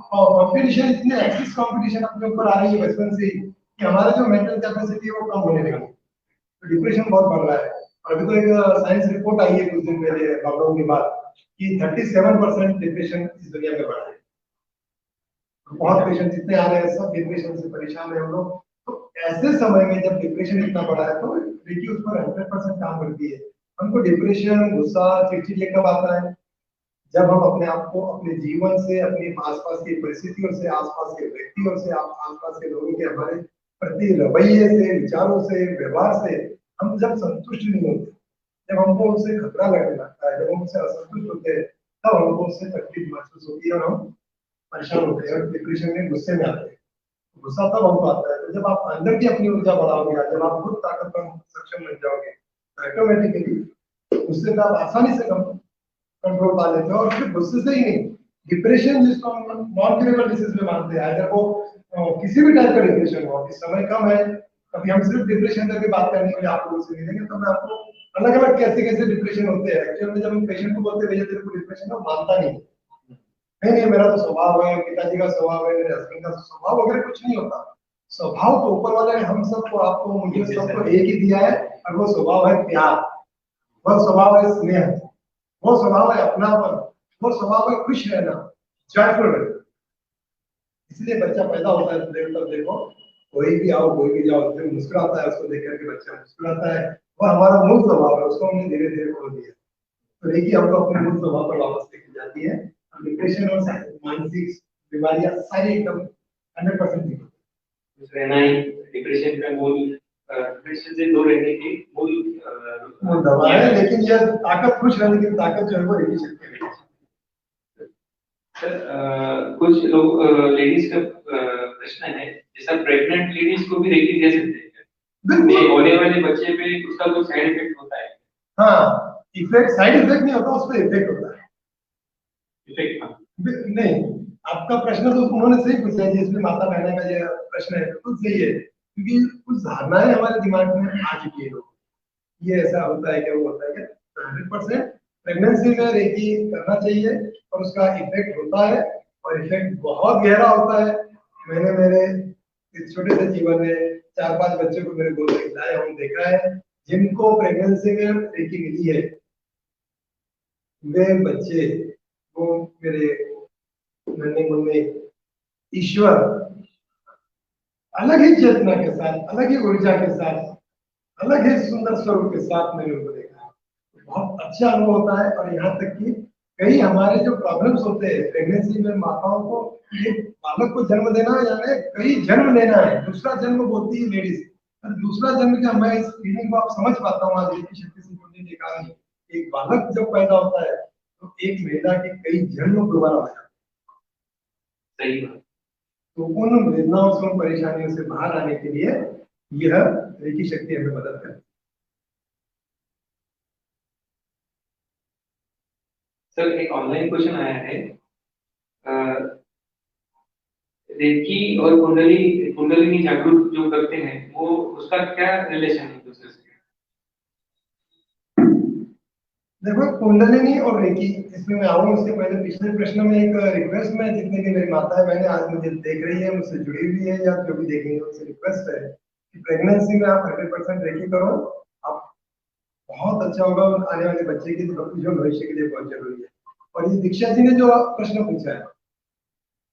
और कंपटीशन, इतने एक्सिस कंपटीशन अपने ऊपर आ रही है बचपन से ही कि हमारा जो मेंटल कैपेसिटी है वो कम होने लगा। तो डिप्रेशन बहुत बढ़ रहा है। और अभी तो एक साइंस रिपोर्ट आई है कुछ दिन पहले लॉकडाउन के बाद कि 37% डिप्रेशन इस दुनिया में बढ़ा है। बहुत पेशेंट जितने आ रहे हैं सब डिप्रेशन से परेशान है हम लोग। तो ऐसे समय में जब डिप्रेशन इतना बड़ा है तो देखिए उस पर 100% काम करती है। हमको डिप्रेशन, गुस्सा, चिड़चिड़े कब आता है? जब हम अपने आप को अपने जीवन से, अपने आसपास की परिस्थितियों से, आसपास के व्यक्तियों से, आसपास के लोगों के हमारे प्रति रवैये से, विचारों से, व्यवहार से हम जब संतुष्ट नहीं होते, जब हमको उनसे खतरा लगने लगता है, जब हम उनसे असंतुष्ट होते हैं, तब हमको उससे तकलीफ महसूस होती है और हम परेशान होते हैं और डिप्रेशन में, गुस्से में आते हैं। गुस्सा तब हमको आता है तो जब आप अंदर की अपनी ऊर्जा बढ़ाओगे, जब आप खुद ताकतवर सक्षम बन जाओगे, तो ऑटोमेटिकली गुस्से पे आप आसानी से कंट्रोल पा लेते हो। और सिर्फ गुस्से से ही नहीं, डिप्रेशन जिसको हम नॉन क्यूरेबल डिसीज में मानते हैं, अगर वो किसी भी टाइप का डिप्रेशन हो, अभी समय कम है, अभी हम सिर्फ डिप्रेशन करके बात करने के लिए आप लोगों से मिलेंगे तो मैं आपको अलग अलग कैसे कैसे डिप्रेशन होते हैं। एक्चुअली में जब हम पेशेंट को बोलते हैं भैया तेरे को डिप्रेशन है, मानता नहीं, नहीं मेरा तो स्वभाव है, पिताजी का स्वभाव है, मेरे हस्बैंड का स्वभाव वगैरह कुछ नहीं होता। स्वभाव तो ऊपर वाले ने हम सबको, आपको, मुझे सबको एक ही दिया है और वो स्वभाव है प्यार, वो स्वभाव है स्नेह, वो स्वभाव है अपनापन, वो स्वभाव है खुश रहना, जॉयफुल रहना। इसलिए बच्चा पैदा होता है तो देखो कोई भी आओ कोई भी जाओ, जो मुस्कुराता है उसको देख करके बच्चा मुस्कुराता है, वो हमारा मूल स्वभाव है, उसको हमने धीरे धीरे खो दिया। तो देखिए हमको अपने मूल स्वभाव पर वापस लेके जाती है। डिप्रेशन और मानसिक बीमारियां सारी एकदम 100% ठीक होती है। रहना ही डिप्रेशन का मूल, डिप्रेशन से दूर रहने की मूल दवा है। लेकिन यह ताकत, खुश रहने की ताकत जो है वो रेकी शक्ति है। सर कुछ लोग लेडीज का प्रश्न है, जैसा प्रेग्नेंट लेडीज को भी रेकी दे सकते हैं क्या? होने वाले बच्चे पे उसका कोई साइड इफेक्ट होता है? हाँ, इफेक्ट, साइड इफेक्ट नहीं होता, उस पर इफेक्ट होता है। इफेक्ट नहीं, आपका प्रश्न तो उन्होंने सही पूछा है, जिसमें माता बहना का जो प्रश्न है तो सही है, क्योंकि कुछ धारणाएं हमारे दिमाग में आ चुकी है लोग, ये ऐसा होता है क्या, वो होता है क्या। 100% प्रेगनेंसी में रेकी करना चाहिए और उसका इफेक्ट होता है, और इफेक्ट बहुत गहरा होता है। मैंने मेरे इस छोटे से जीवन में 4-5 बच्चों को मेरे गोद में खिलाया हूँ, देखा है जिनको प्रेगनेंसी में रेकी मिली है, वे बच्चे, वो मेरे नन्हे मुन्ने ईश्वर अलग ही चेतना के साथ, अलग ही ऊर्जा के साथ, अलग ही सुंदर स्वरूप के साथ मैंने उनको देखा है। बहुत अच्छा अनुभव होता है। और यहाँ तक कि कई हमारे जो प्रॉब्लम्स होते हैं प्रेगनेंसी में, माताओं को एक बालक को जन्म देना यानी कई जन्म लेना है, दूसरा जन्म बोलती है लेडीज, और दूसरा जन्म का मैं इस फीलिंग को आप समझ पाता हूँ आज की शक्ति से जुड़ने के कारण। एक बालक जब पैदा होता है तो एक महिला के कई जन्म दोबारा हो जाते हैं। सही बात। तो उन वेदनाओं से, उन परेशानियों से बाहर आने के लिए यह रेकी शक्ति हमें मदद करती है। सर एक ऑनलाइन क्वेश्चन आया है, रेकी और कुंडलिनी जागरूक जो करते हैं वो, उसका क्या रिलेशन है दूसरे से? देखो कुंडलिनी और रेकी, इसमें मैं आऊँ उसके पहले पिछले प्रश्न में एक रिक्वेस्ट में, जितने भी मेरी माता है बहनें आज मुझे देख रही है, मुझसे जुड़ी हुई है या जो भी देखेंगे, उनसे रिक्वेस्ट है कि प्रेगनेंसी में आप 100% रेकी करो, आप बहुत अच्छा होगा आने वाले बच्चे के जो भविष्य के लिए बहुत जरूरी है। और ये दीक्षा जी ने जो प्रश्न पूछा है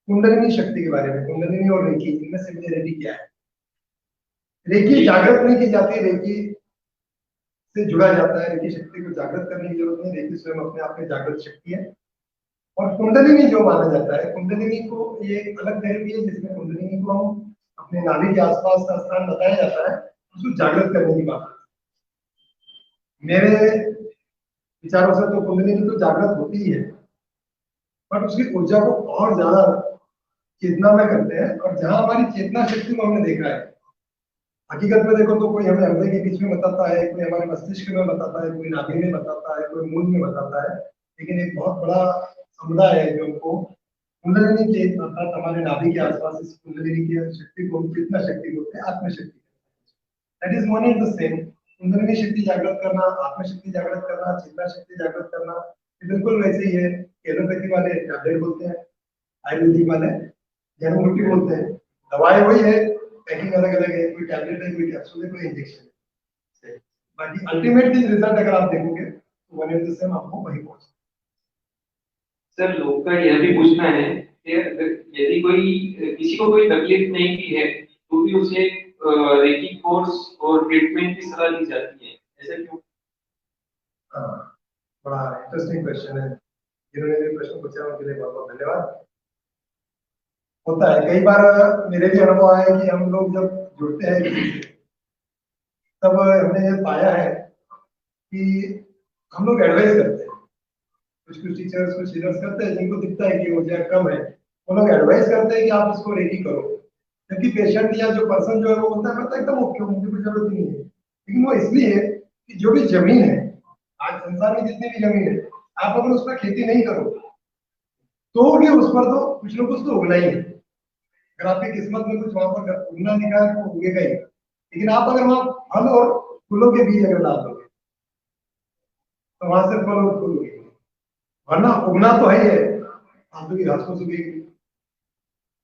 कुंडलिनी शक्ति के बारे में, कुंडलिनी और रेकी, इनमें से मुझे रेकी क्या है? रेकी जागृत नहीं की जाती, रेकी से जुड़ा जाता है। रेकी शक्ति को जागृत करने की जरूरत नहीं, रेकी स्वयं अपने आप में जागृत शक्ति है। और कुंडलिनी जो माना जाता है, कुंडलिनी को ये अलग थेरेपी है जिसमें कुंडलिनी को हम अपने नाभि के आसपास का स्थान बताया जाता है, उसको जागृत करने की बात है। मेरे विचारों से तो कुंडलिनी तो जागृत होती ही है, पर उसकी ऊर्जा को और ज्यादा चेतना में करते हैं। और जहां हमारी चेतना शक्ति को हमने देखा है, हकीकत में देखो तो कोई हमें हृदय के बीच में बताता है, कोई हमारे मस्तिष्क में बताता है, कोई नाभि में बताता है, कोई मूल में बताता है, लेकिन एक बहुत बड़ा समुदाय है जो हमको कुंडलिनी के अर्थात हमारे नाभि के आसपास इस कुंडलिनी की शक्ति को कितना शक्ति बोलते हैं, आत्मशक्ति। That is one and the same. कुंडलिनी शक्ति जागृत करना, आत्मशक्ति जागृत करना, चेतना शक्ति जागृत करना, ये बिल्कुल वैसे ही है। एलोपैथी वाले टैबलेट बोलते हैं, आयुर्वेदिक वाले जड़ी बूटी बोलते हैं। दवाई वही है, पैकिंग अलग अलग है, कोई टैबलेट है, कोई कैप्सूल है, कोई इंजेक्शन है। बाकी अल्टीमेटली रिजल्ट अगर आप देखोगे तो वन एंड द सेम आपको वही पहुंचेगा। सर लोग का यह भी पूछना है कि यदि कोई किसी को कोई तकलीफ नहीं की है तो भी उसे रेकी कोर्स और ट्रीटमेंट की सलाह दी जाती है, ऐसा क्यों? बड़ा इंटरेस्टिंग क्वेश्चन है, जिन्होंने भी प्रश्न पूछा उनके लिए बहुत बहुत धन्यवाद। होता है कई बार, मेरे भी अनुभव है कि हम लोग जब जुड़ते हैं किसी से तब हमने ये पाया है कि हम लोग एडवाइस करते हैं। कुछ टीचर्स, कुछ लीडर्स करते हैं जिनको दिखता है कि ऊर्जा कम है, वो लोग एडवाइस करते हैं कि आप इसको रेकी करो, क्योंकि पेशेंट या जो पर्सन जो है वो बोलता है मैं तो एकदम ओके हूँ, मुझे कोई जरूरत नहीं है। लेकिन वो इसलिए कि जो भी जमीन है आज संसार में, जितनी भी जमीन है, आप अगर उस पर खेती नहीं करो तो भी उस पर तो कुछ ना कुछ तो उगना ही है। अगर आपकी किस्मत में कुछ वहां पर उगना लिखा है तो उगेगा ही। लेकिन आप अगर वहां फल और फूलों के बीज अगर डाल दोगे तो वहां से फल और फूल उगेंगे, वरना उगना तो है ही है, फालतू की घास फूस उगेगी।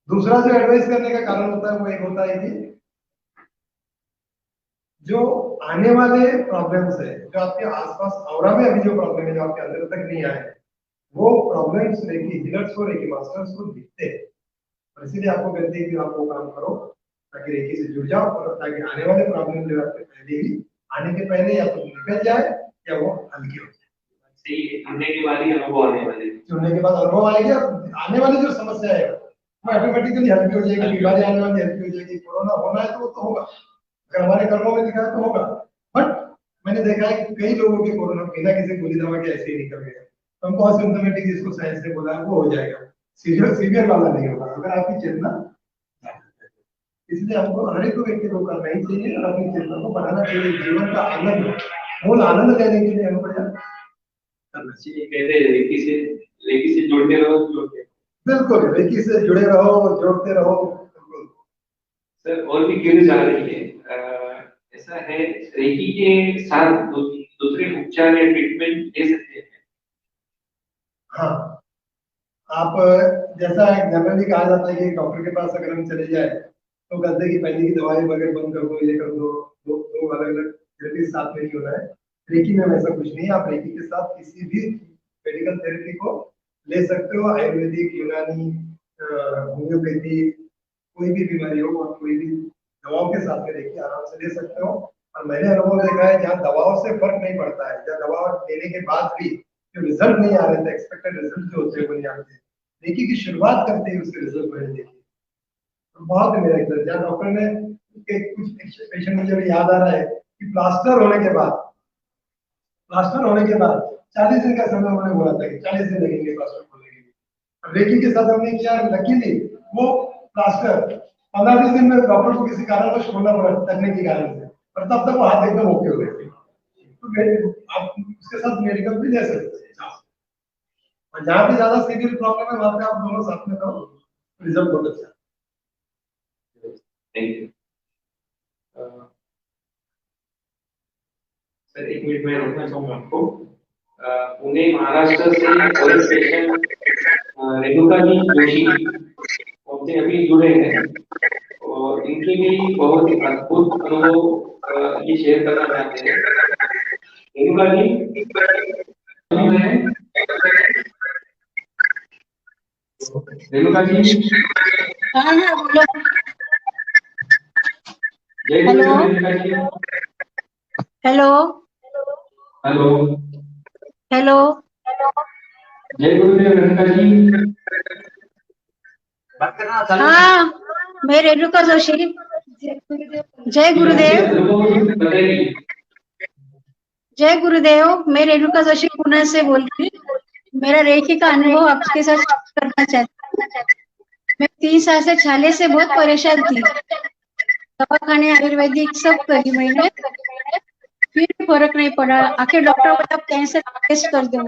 दूसरा जो एडवाइस करने का कारण होता है वो एक होता है कि जो आने वाले प्रॉब्लम्स है, जो आपके आसपास ऑरा में अभी जो प्रॉब्लम है, जो आपके अंदर तक नहीं आए, वो प्रॉब्लम्स रेकी हीलर्स को, रेकी मास्टर्स को दिखते हैं, और इसीलिए आपको कहते हैं कि आप वो काम करो ताकि रेकी से जुड़ जाओ, और ताकि आने वाले प्रॉब्लम जो आपके पहले ही आने के पहले या तो निकल जाए या वो हल्की हो जाए। सही है, जुड़ने के बाद ही अनुभव आने वाले, जुड़ने के बाद अनुभव आएगा, आने वाली जो समस्या है वो ऑटोमेटिकली हल्की हो जाएगी। बीमारी आने वाली हल्की हो जाएगी, कोरोना होना है तो वो तो होगा, अगर हमारे कर्मों में लिखा है तो होगा। बट मैंने देखा है कि कई लोगों के कोरोना बिना किसी गोली दवा के ऐसे ही निकल गए। तो हमको असिम्प्टोमेटिक जिसको साइंस ने बोला है वो हो जाएगा, सीवियर वाला नहीं होगा अगर आपकी चेतना। इसलिए हमको हर एक व्यक्ति को करना ही चाहिए और अपनी चेतना को बढ़ाना चाहिए। जीवन का आनंद, मूल आनंद लेने के लिए हमको करना चाहिए। कहते हैं रेकी से जुड़ते रहो, जुड़ते। बिल्कुल, रेकी से जुड़े रहो, जोड़ते रहो। सर और भी क्वेरी आ रही है, ऐसा है रेकी के साथ दूसरे उपचार या ट्रीटमेंट ले सकते हैं? हाँ, आप जैसा जनरली कहा जाता है कि डॉक्टर के पास अगर हम चले जाए तो कहते हैं कि पहले की दवाई वगैरह बंद कर दो, ये कर दो, दो अलग अलग थेरेपी साथ में नहीं होना है। रेकी में वैसा कुछ नहीं है, आप रेकी के साथ किसी भी मेडिकल थेरेपी को ले सकते हो, आयुर्वेदिक, यूनानी, होम्योपैथी, कोई भी बीमारी हो आप कोई भी दवाओं के साथ में रेकी आराम से ले सकते हो। और मैंने अनुभव देखा है जहाँ दवाओं से फर्क नहीं पड़ता है, जहाँ दवा लेने के बाद भी जो रिजल्ट नहीं आ रहे थे, एक्सपेक्टेड रिजल्ट जो होते हैं वो नहीं आते, रेकी की शुरुआत करते ही उसके रिजल्ट मैंने देखे। तो बहुत मेरा इधर जहाँ डॉक्टर ने कुछ पेशेंट मुझे अभी याद आ रहा है कि प्लास्टर होने के बाद 40 दिन का समय उन्होंने बोला था कि 40 दिन लगेंगे प्लास्टर खोलने के लिए। रेकी के साथ हमने किया, लकीली वो प्लास्टर 15-20 दिन में डॉक्टर को किसी कारणवश खोलना पड़ा तकनीकी कारण से, और तब तक वो हाथ एकदम ओके हो गए। तो आप उसके साथ मेडिकल भी ले सकते हैं, और जहाँ भी ज्यादा सीवियर प्रॉब्लम है वहां पे आप दोनों साथ में करो, रिजल्ट बहुत अच्छा। थैंक यू सर, 1 मिनट में रोकना चाहूंगा आपको। पुणे महाराष्ट्र से और पेशेंट रेणुका जी जोशी उनसे अभी जुड़े हैं और इनके भी बहुत ही अद्भुत अनुभव ये शेयर करना चाहते हैं। रेणुका जी रेणुका जी, हाँ बोलो। जय गुरुदेव Renuka ji. Hello hello hello, जय गुरुदेव रेणुका जी। हाँ मैं रेणुका जोशी। जय गुरुदेव। जय गुरुदेव, मैं रेणुका जोशी पुणे से बोल रही हूँ। मेरा रेकी का अनुभव आपके साथ करना चाहती हूँ। मैं 3 साल से छाले से बहुत परेशान थी, दवाखाने आयुर्वेदिक सब करी मैंने, फिर भी फर्क नहीं पड़ा। आखिर डॉक्टर बोला कैंसर टेस्ट कर दो।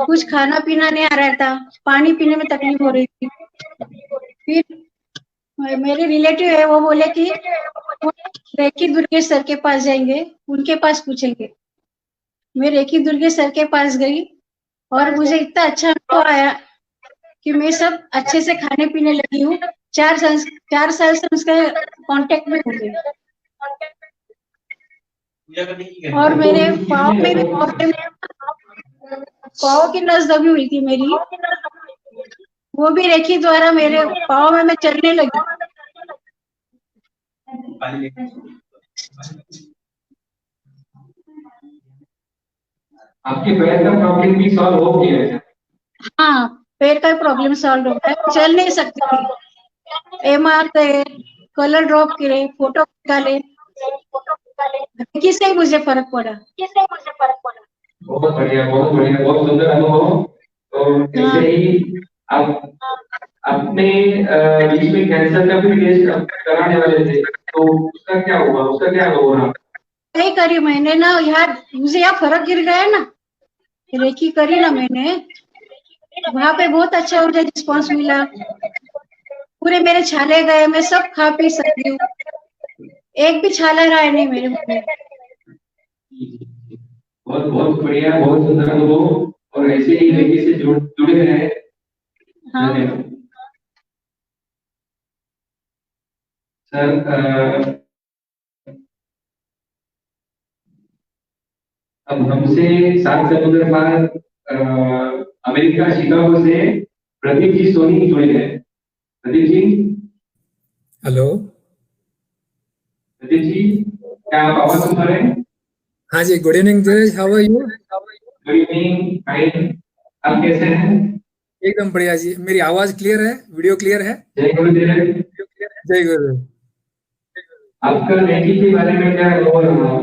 कुछ खाना पीना नहीं आ रहा था, पानी पीने में तकलीफ हो रही थी। फिर मेरे रिलेटिव है, वो बोले कि वो रेखी दुर्गेश सर के पास जाएंगे, उनके पास पूछेंगे। मैं रेखी दुर्गेश सर के पास गई और मुझे इतना अच्छा अनुभव आया कि मैं सब अच्छे से खाने पीने लगी हूँ। 4 साल से उसके कांटेक्ट में हो गई। और मेरे पाँव में भी पाँव की नस दबी हुई थी मेरी, वो भी रेखी द्वारा मेरे पाँव में मैं चलने लगी। आपके पैर का प्रॉब्लम भी सॉल्व हो गया है? हाँ, पैर का प्रॉब्लम सॉल्व हो गया, चल नहीं सकती थी। एमआर थे, कलर ड्रॉप करे, फोटो निकाले, किससे मुझे फर्क पड़ा। बहुत बढ़िया, बहुत बढ़िया, बहुत सुंदर अनुभव। तो ऐसे ही आप अपने बीच में कैंसर का भी टेस्ट कराने वाले थे, तो उसका क्या हुआ, उसका क्या हुआ? नहीं करी मैंने ना यार, मुझे यहाँ फर्क गिर गया ना, रेखी करी ना मैंने, वहां पे बहुत अच्छा मुझे रिस्पॉन्स मिला। पूरे मेरे छाले गए, मैं सब खा पी सकती हूँ, एक भी छाला रहा नहीं मेरे मुंह में। बहुत बहुत बढ़िया, बहुत सुंदर अनुभव, और ऐसे ही रेखी से जुड़े रहे। हाँ सर, अब हमसे 7 समुद्र पार अमेरिका शिकागो से प्रदीप जी सोनी जुड़े हैं। प्रदीप जी, हेलो। प्रदीप जी, क्या आप आवाज सुन रहे हैं? हाँ जी, good evening Dheeraj, how are you? Good evening, fine. आप कैसे हैं? एकदम बढ़िया जी। मेरी आवाज क्लियर है, वीडियो क्लियर है? जय गुरुदेव। जय गुरु। आपका रेकी के बारे में क्या अनुभव रहा?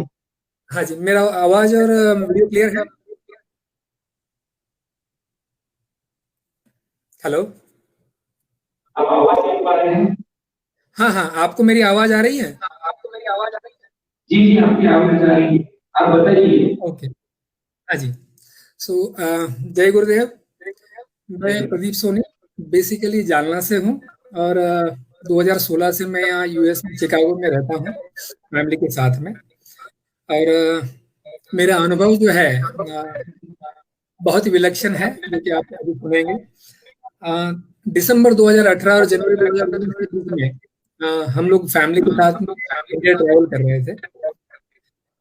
हाँ जी, मेरा आवाज और वीडियो क्लियर है? हेलो। आप आवाज सुन पा रहे हैं? हाँ हाँ, आपको मेरी आवाज आ रही है? जी जी, आपकी आवाज आ रही है, आप बताइए। ओके। हाँ जी। सो जय गुरुदेव। मैं प्रदीप सोनी, बेसिकली जालना से हूँ, और 2016 से मैं यहाँ यूएस में शिकागो में रहता हूँ फैमिली के साथ में। और मेरा अनुभव जो है बहुत ही विलक्षण है, जो कि आप अभी सुनेंगे। दिसंबर 2018 और जनवरी 2019 के बीच में हम लोग फैमिली के साथ में इंडिया ट्रैवल कर रहे थे।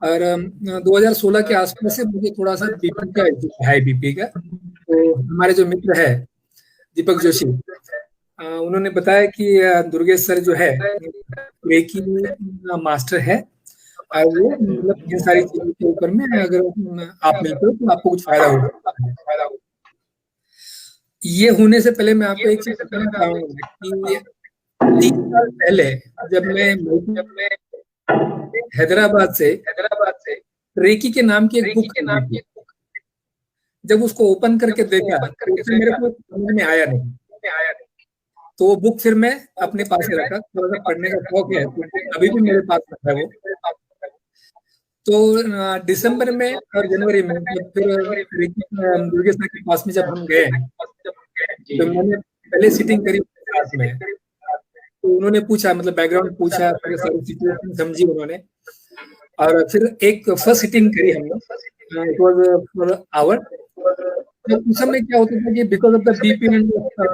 और 2016 के आसपास से मुझे थोड़ा सा बीपी का इशू, हाई बीपी का। तो हमारे जो मित्र है दीपक जोशी, उन्होंने बताया कि दुर्गेश सर जो है रेकी मास्टर है, और वो मतलब इन सारी चीजों के ऊपर में अगर आप मिलते हो तो आपको कुछ फायदा होगा। ये होने से पहले मैं आपको एक चीज बताना चाहूंगा कि 3 साल पहले जब मैं हैदराबाद से रेकी के नाम की एक बुक खरीदी थी, जब उसको ओपन करके देखा तो उसमें मेरे को समझ में आया नहीं, तो वो बुक फिर मैं अपने पास ही रखा। थोड़ा सा पढ़ने का शौक है तो अभी भी मेरे पास रखा है वो। तो दिसंबर में और जनवरी में जब फिर दुर्गेश सर के पास में जब हम गए, तो मैंने पहले सीटिंग करी साथ में, तो उन्होंने पूछा, मतलब बैकग्राउंड पूछा, फिर सारी सिचुएशन समझी उन्होंने, और फिर एक फर्स्ट सीटिंग करी हम लोग। It was for hour. तो उस समय क्या होता था कि because of the BP and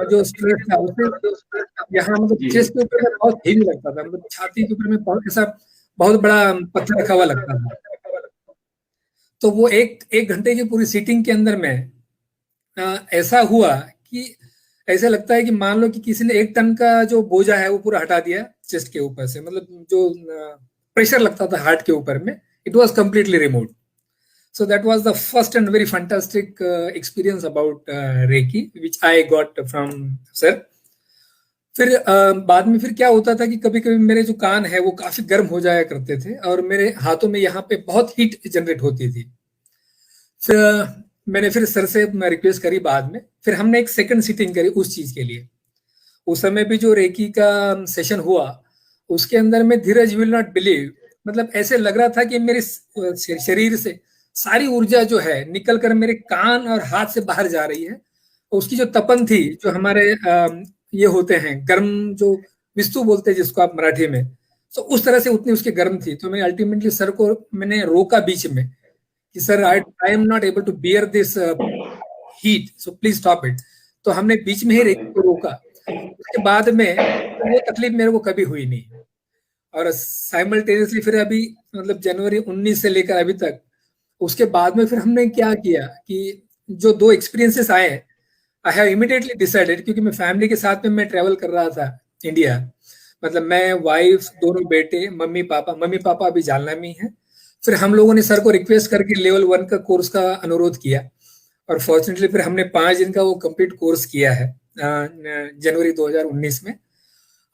जो स्ट्रेस था उससे यहाँ मतलब चेस्ट के ऊपर बहुत हेवी लगता था, मतलब छाती के ऊपर में बहुत ऐसा बहुत बड़ा पत्थर रखा हुआ लगता था। तो वो एक घंटे की पूरी सीटिंग के अंदर में ऐसा हुआ कि ऐसा लगता है कि मान लो कि किसी ने 1 टन का जो बोझा है वो पूरा हटा दिया चेस्ट के ऊपर से, मतलब जो प्रेशर लगता था हार्ट के ऊपर में, it was completely removed. So that was the first and very fantastic experience about Reiki, which I got from sir. फिर बाद में फिर क्या होता था कि कभी कभी मेरे जो कान है वो काफी गर्म हो जाया करते थे, और मेरे हाथों में यहाँ पे बहुत हीट जनरेट होती थी। फिर मैंने फिर सर से रिक्वेस्ट करी बाद में, फिर हमने एक सेकंड सीटिंग करी उस चीज के लिए। उस समय भी जो रेकी का सेशन हुआ उसके अंदर में, धीरज विल नॉट बिलीव, मतलब ऐसे लग रहा था कि मेरे शरीर से सारी ऊर्जा जो है निकल कर मेरे कान और हाथ से बाहर जा रही है। उसकी जो तपन थी, जो हमारे ये होते हैं गर्म, जो विस्तु बोलते हैं जिसको आप मराठी में, तो उस तरह से उतनी उसकी गर्म थी। तो मैं अल्टीमेटली सर को मैंने रोका बीच में कि sir I am not able to bear this heat, so please stop it. तो हमने बीच में ही रेकी को रोका। उसके बाद में वो तकलीफ मेरे को कभी हुई नहीं। और साइमल्टेनियसली फिर अभी मतलब जनवरी 19 से लेकर अभी तक, उसके बाद में फिर हमने क्या किया कि जो 2 एक्सपीरियंसेस आए, आई हैव इमीडिएटली डिसाइडेड, क्योंकि मैं फैमिली के साथ में मैं ट्रेवल कर रहा था इंडिया, मतलब मैं, वाइफ, दोनों बेटे, मम्मी पापा अभी जालना में है। फिर हम लोगों ने सर को रिक्वेस्ट करके लेवल 1 का कोर्स का अनुरोध किया, और फॉर्चुनेटली फिर हमने 5 दिन का वो कंप्लीट कोर्स किया है जनवरी 2019 में।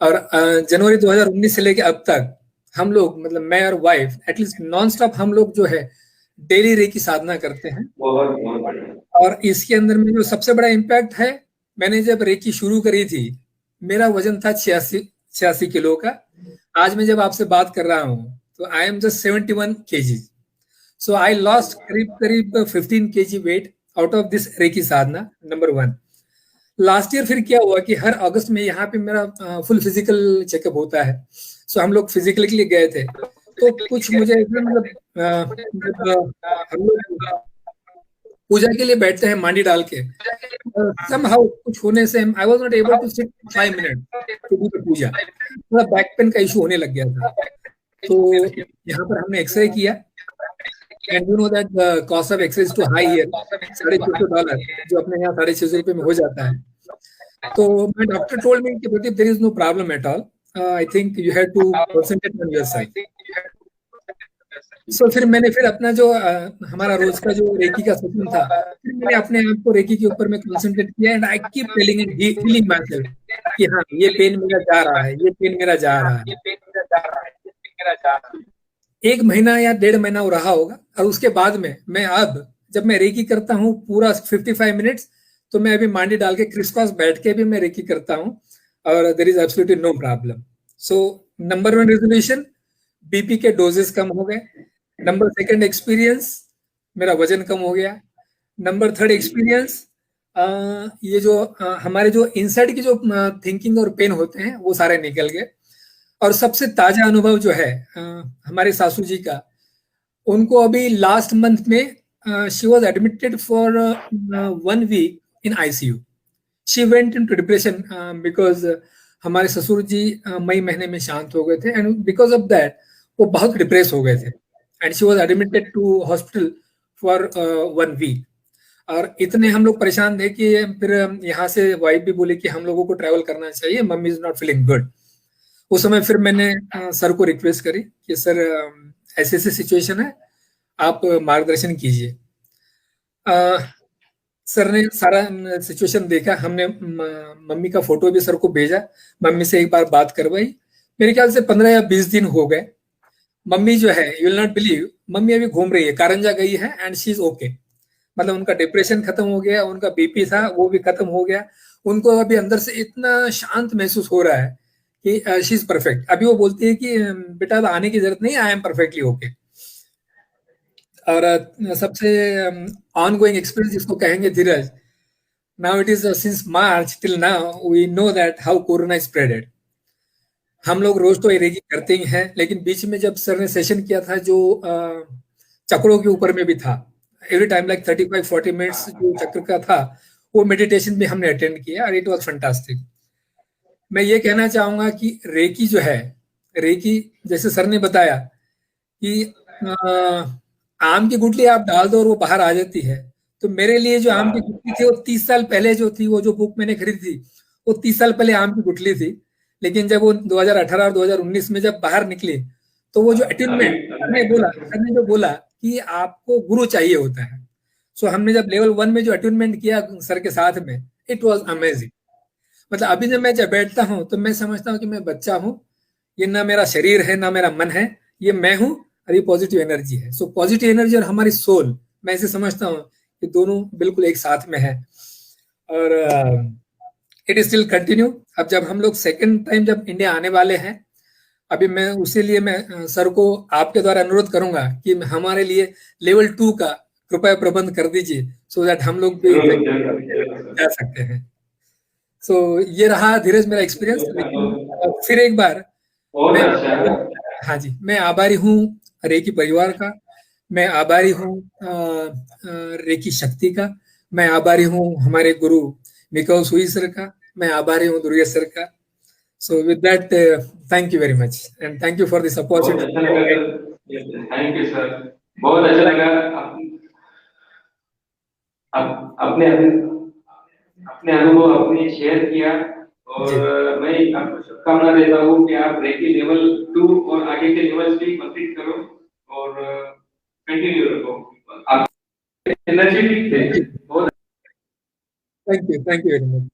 और जनवरी 2019 से लेके अब तक हम लोग, मतलब मैं और वाइफ, एटलीस्ट नॉन स्टॉप हम लोग जो है डेली रेकी साधना करते हैं। और इसके अंदर में जो सबसे बड़ा इम्पैक्ट है, मैंने जब रेकी शुरू करी थी मेरा वजन था 86 किलो का। आज मैं जब आपसे बात कर रहा हूँ तो I am just 71 kg। So I lost करीब 15 kg weight out of this reiki साधना, नंबर 1। लास्ट ईयर फिर क्या हुआ कि हर अगस्त में यहाँ पे मेरा फुल फिजिकल चेकअप होता है। सो हम लोग फिजिकल के लिए गए थे, तो कुछ मुझे मतलब हम लोग पूजा के लिए बैठते हैं मांडी डाल के, somehow कुछ होने से I was not able to sit 5 minute to do the puja. थोड़ा बैक पेन का इशू होने लग गया था। तो यहाँ पर हमने एक्सरे किया, and you know that the cost of x-ray is too high here, $650, जो अपने यहाँ $650 में हो जाता है। तो माय डॉक्टर टोल्ड मी कि Pradeep there is no problem at all, I think you have to concentrate on yourself. So फिर मैंने फिर अपना जो हमारा रोज का जो रेकी का सेशन था, फिर मैंने अपने आप को रेकी के ऊपर में कंसंट्रेट किया, and I keep telling and feeling my self कि हाँ ये पेन मेरा जा रहा है, ये पेन मेरा जा रहा है। 1 महीना या 1.5 महीना हो रहा होगा। और उसके बाद में मैं अब जब मैं रेकी करता हूँ पूरा 55 मिनट्स, तो मैं अभी मांडी डाल के क्रिस क्रॉस बैठ के भी मैं रेकी करता हूँ, और there is absolutely no problem. So number 1 resolution, BP के डोजेस कम हो गए। नंबर 2 एक्सपीरियंस, मेरा वजन कम हो गया। नंबर 3 एक्सपीरियंस, ये जो हमारे जो इनसाइड की जो थिंकिंग और पेन होते हैं वो सारे निकल गए। और सबसे ताजा अनुभव जो है हमारे सासू जी का, उनको अभी लास्ट मंथ में she was admitted for 1 week in ICU. She went into depression because हमारे ससुर जी मई महीने में शांत हो गए थे, एंड बिकॉज ऑफ दैट वो बहुत डिप्रेस हो गए थे, and she was admitted to hospital for 1 week. और इतने हम लोग परेशान थे कि फिर यहाँ से वाइफ भी बोली कि हम लोगों को ट्रैवल करना चाहिए, mummy is not feeling good. उस समय फिर मैंने सर को रिक्वेस्ट करी कि सर ऐसे ऐसे सिचुएशन है, आप मार्गदर्शन कीजिए। सर ने सारा सिचुएशन देखा, हमने मम्मी का फोटो भी सर को भेजा, मम्मी से एक बार बात करवाई। मेरे ख्याल से 15 या 20 दिन हो गए। मम्मी जो है, you will not believe, mummy अभी घूम रही है, कारंजा गई है, एंड शी इज ओके। मतलब उनका डिप्रेशन खत्म हो गया, उनका बीपी था वो भी खत्म हो गया, उनको अभी अंदर से इतना शांत महसूस हो रहा है कि शी इज परफेक्ट। अभी वो बोलती है कि बेटा आने की जरूरत नहीं, आई एम परफेक्टली ओके। और सबसे ऑन गोइंग एक्सपीरियंस जिसको कहेंगे Dheeraj, now it is since March till now we know that how corona spreaded. हम लोग रोज तो रेकी करते ही हैं, लेकिन बीच में जब सर ने सेशन किया था जो चक्रों के ऊपर में भी था, एवरी टाइम लाइक 35-40 मिनट्स जो चक्र का था, वो मेडिटेशन भी हमने अटेंड किया, और इट वाज फैंटास्टिक। मैं ये कहना चाहूंगा कि रेकी जो है, रेकी जैसे सर ने बताया कि आम की गुठली आप डाल दो और वो बाहर आ जाती है, तो मेरे लिए जो आम की गुठली थी वो 30 साल पहले जो थी, वो जो बुक मैंने खरीदी थी वो 30 साल पहले आम की गुठली थी। लेकिन जब वो 2018 और 2019 में जब बाहर निकली, तो वो जो अटेनमेंट सर ने जो बोला कि आपको गुरु चाहिए होता है। सो हमने जब लेवल 1 में जो अटेनमेंट किया सर के साथ में, इट वाज अमेजिंग। मतलब अभी जब बैठता हूँ तो मैं समझता हूँ कि मैं बच्चा हूँ, ये ना मेरा शरीर है ना मेरा मन है, ये मैं हूँ और ये पॉजिटिव एनर्जी है। सो पॉजिटिव एनर्जी और हमारी सोल, मैं ऐसे समझता हूँ कि दोनों बिल्कुल एक साथ में है। और इट इज स्टिल कंटिन्यू। अब जब हम लोग सेकंड टाइम जब इंडिया आने वाले हैं, अभी मैं उसी लिए मैं सर को आपके द्वारा अनुरोध करूंगा कि हमारे लिए लेवल 2 का कृपया प्रबंध कर दीजिए, सो दैट हम लोग भी जा सकते हैं। सो ये रहा धीरज मेरा एक्सपीरियंस। लेकिन फिर एक बार बहुत मैं, अच्छा। हाँ जी, मैं आभारी हूँ रेकी परिवार का, मैं आभारी हूँ रेकी शक्ति का, मैं आभारी हूँ हमारे गुरु मिकाओ सुई सर का, मैं आभारी हूँ दुर्गे सर का। So with that, thank you very much and thank you for this बहुत अच्छा लगा opportunity. Sir, thank you sir, बहुत अच्छा लगा। अपने अपने अनुभव अपने शेयर किया, और मैं आपको शुभकामना देता हूँ कि आप रेकी लेवल 2 और आगे के लेवल्स भी कंप्लीट करो और कंटिन्यू रखो। आप एनर्जेटिक थे, बहुत थैंक यू वेरी मच।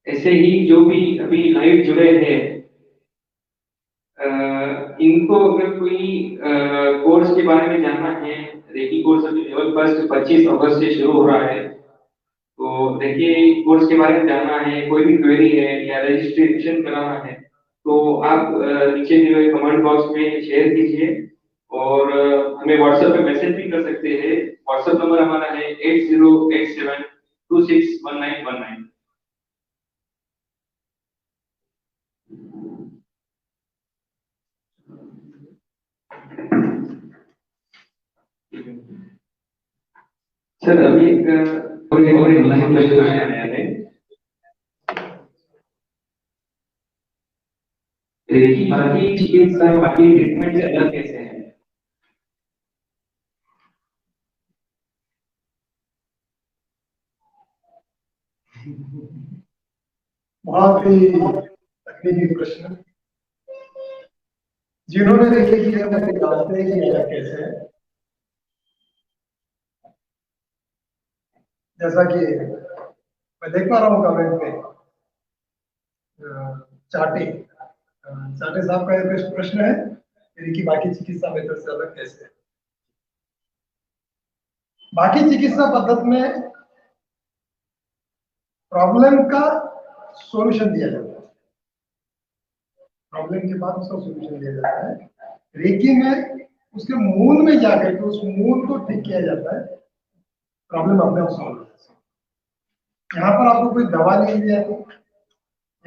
ऐसे ही जो भी अभी लाइव जुड़े हैं, इनको अगर कोई कोर्स के बारे में जानना है, रेकी कोर्स अभी लेवल फर्स्ट 25 अगस्त से शुरू हो रहा है, तो देखिए कोर्स के बारे में जानना है, कोई भी क्वेरी है या रजिस्ट्रेशन कराना है, तो आप नीचे दिए हुए कमेंट बॉक्स में शेयर कीजिए, और हमें व्हाट्सएप पे मैसेज भी कर सकते हैं। व्हाट्सएप नंबर हमारा है 8087261919। सर अभी एक और लाइव क्वेश्चन आया है, रेकी बाकी चिकित्सा बाकी ट्रीटमेंट से अलग कैसे है? बहुत ही तकनीकी प्रश्न। जिन्होंने रेकी किया वो जानते हैं कि अलग कैसे है। जैसा कि मैं देख पा रहा हूँ कमेंट पे चाटे चाटे साहब का ये प्रश्न है कि बाकी चिकित्सा मेथड से अलग कैसे है। बाकी चिकित्सा पद्धति में प्रॉब्लम का सॉल्यूशन दिया जाता है, प्रॉब्लम के बाद उसका सॉल्यूशन दिया जाता है। रेकी में उसके मूल में जाकर के उस मूल को ठीक किया जाता है, प्रॉब्लम अपने आप सॉल्व हो जाती है। यहाँ पर आपको कोई दवा नहीं दी जाती,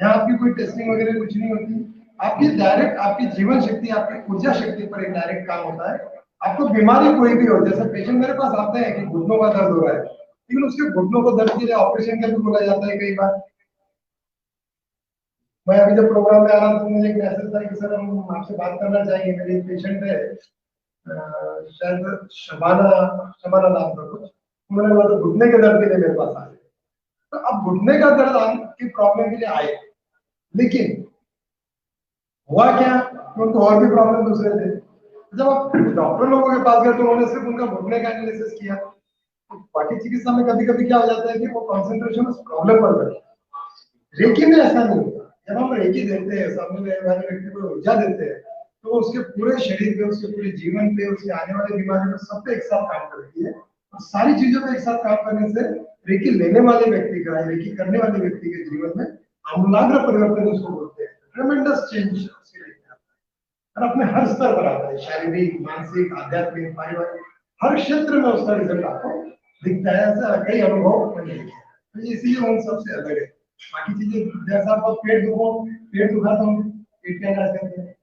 यहाँ आपकी कोई टेस्टिंग वगैरह कुछ नहीं होती, आपकी डायरेक्ट आपकी जीवन शक्ति आपकी ऊर्जा शक्ति पर एक डायरेक्ट काम होता है। आपको बीमारी कोई भी हो, जैसे पेशेंट मेरे पास आते हैं कि घुटनों का दर्द हो रहा है, लेकिन उसके घुटनों को दर्द के लिए ऑपरेशन का भी बोला जाता है कई बार। मैं अभी जब प्रोग्राम में आ रहा था तो मुझे एक मैसेज था कि सर हम आपसे बात करना चाहेंगे, मेरी पेशेंट है शायद शबाना शबाना नाम का कुछ, उन्होंने बोला तो घुटने के दर्द के लिए मेरे पास आए। तो अब घुटने का दर्द की प्रॉब्लम के लिए आए, लेकिन हुआ क्या, उनको और भी प्रॉब्लम दूसरे थे। जब आप डॉक्टर लोगों के पास गए तो उन्होंने सिर्फ उनका घुटने का एनालिसिस किया। तो बाकी चिकित्सा में कभी कभी क्या हो जाता है कि वो कंसंट्रेशन उस प्रॉब्लम पर बैठे, रेकी में ऐसा नहीं होता। जब हम रेकी देते हैं, सामने वाले व्यक्ति को ऊर्जा देते हैं, तो उसके पूरे शरीर पे, उसके पूरे जीवन पे, उसके आने वाले बीमारी पे, सब पे एक साथ काम करती है। और सारी चीजों पे एक साथ काम करने से रेकी लेने वाले व्यक्ति का, रेकी करने वाले व्यक्ति के जीवन में आमूलाग्र परिवर्तन उसको बोलते हैं, ट्रेमेंडस चेंज उसके लिए आता है। और अपने हर स्तर पर आता है, शारीरिक, मानसिक, आध्यात्मिक, पारिवारिक, हर क्षेत्र में उसका रिजल्ट आपको दिखता है। ऐसा कई अनुभव मैंने देखे, तो इसीलिए उन सबसे अलग है। बाकी चीजें जैसा आपको पेट दुखा तो हम पेट का इलाज करते हैं,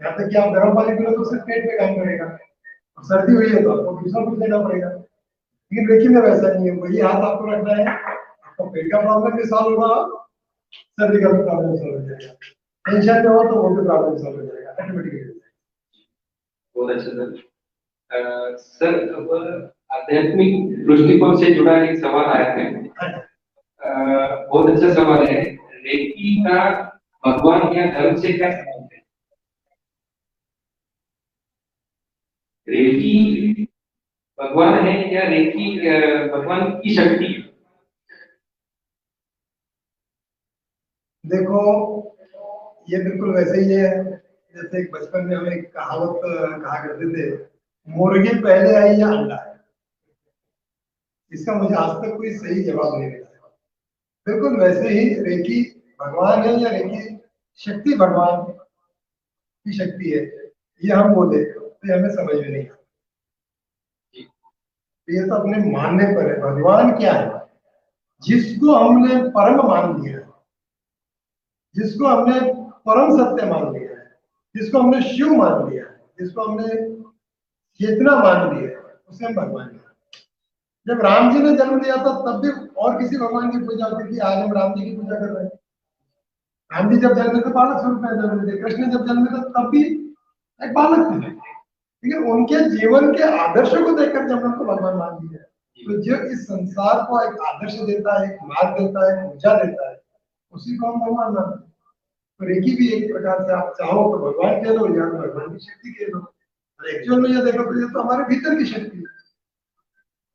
यहाँ तक कि आप गर्म पानी पी लो तो सिर्फ पेट पे काम करेगा, और सर्दी हुई है तो आपको दूसरा कुछ लेना पड़ेगा। लेकिन रेकी में वैसा नहीं है, वही हाथ आपको रखना है, आपका पेट का प्रॉब्लम भी सॉल्व होगा, सर्दी का भी प्रॉब्लम सॉल्व हो जाएगा, टेंशन में हो तो वो भी प्रॉब्लम सॉल्व हो जाएगा ऑटोमेटिकली। बहुत अच्छा सर। सर अब आध्यात्मिक दृष्टिकोण से जुड़ा एक सवाल आया है, बहुत अच्छा सवाल है। रेकी का भगवान या धर्म से क्या संबंध है? रेकी भगवान है या रेकी भगवान की शक्ति है? देखो ये बिल्कुल वैसे ही है जैसे एक बचपन में हमें एक कहावत कहा करते थे, मुर्गी पहले आई या अंडा है। इसका मुझे आज तक कोई सही जवाब नहीं मिला। बिल्कुल वैसे ही रेकी भगवान है या रेकी शक्ति भगवान की शक्ति है, ये हम बोले तो ये हमें समझ में नहीं आता। ये तो अपने मानने पर है। भगवान क्या है? जिसको हमने परम मान लिया है, जिसको हमने परम सत्य मान लिया है, जिसको हमने शिव मान लिया है, जिसको हमने चेतना मान लिया है, उसे हम भगवान है। जब राम जी ने जन्म लिया था तब भी और किसी भगवान की पूजा होती थी, आज हम राम जी की पूजा कर रहे हैं। राम जी जब जन्मे थे बालक स्वरूप में जन्म थे, कृष्ण जब जन्मे थे तब भी एक बालक थे, लेकिन उनके जीवन के आदर्शों को देखकर जब उनको भगवान मान लिया, तो जो इस संसार को एक आदर्श देता है, एक मार्ग देता है, ऊर्जा देता है, उसी को हम भगवान मानते हैं। तो रेकी भी एक प्रकार से आप चाहो तो भगवान कह लो या भगवान की शक्ति कह लो। एक्चुअल में ये देखो तो ये तो हमारे भीतर की शक्ति है,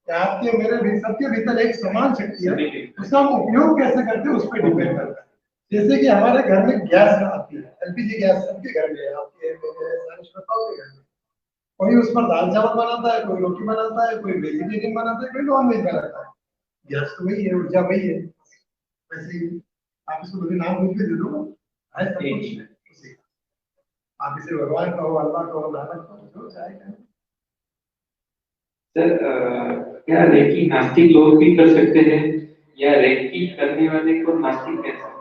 आपके मेरे भी सबके भीतर एक समान शक्ति है। उसका हम उपयोग कैसे करते हैं उस पर डिपेंड करता है। जैसे कि हमारे घर में गैस आती है, एलपीजी गैस सबके घर में है, आपके मेरे सारे श्रोताओं के घर में। कोई उस पर दाल चावल बनाता है, कोई रोटी बनाता है, कोई वेजिटेरियन बनाता है, कोई नॉन वेज बनाता है। गैस तो वही है, ऊर्जा वही है। वैसे ही आप इसको कभी नाम भूल के दे दो, सब कुछ आप इसे भगवान कहो, अल्लाह कहो, नानक कहो, जो चाहे। सर क्या रेकी नास्तिक लोग भी कर सकते हैं या रेकी करने वाले को नास्तिक कह सकते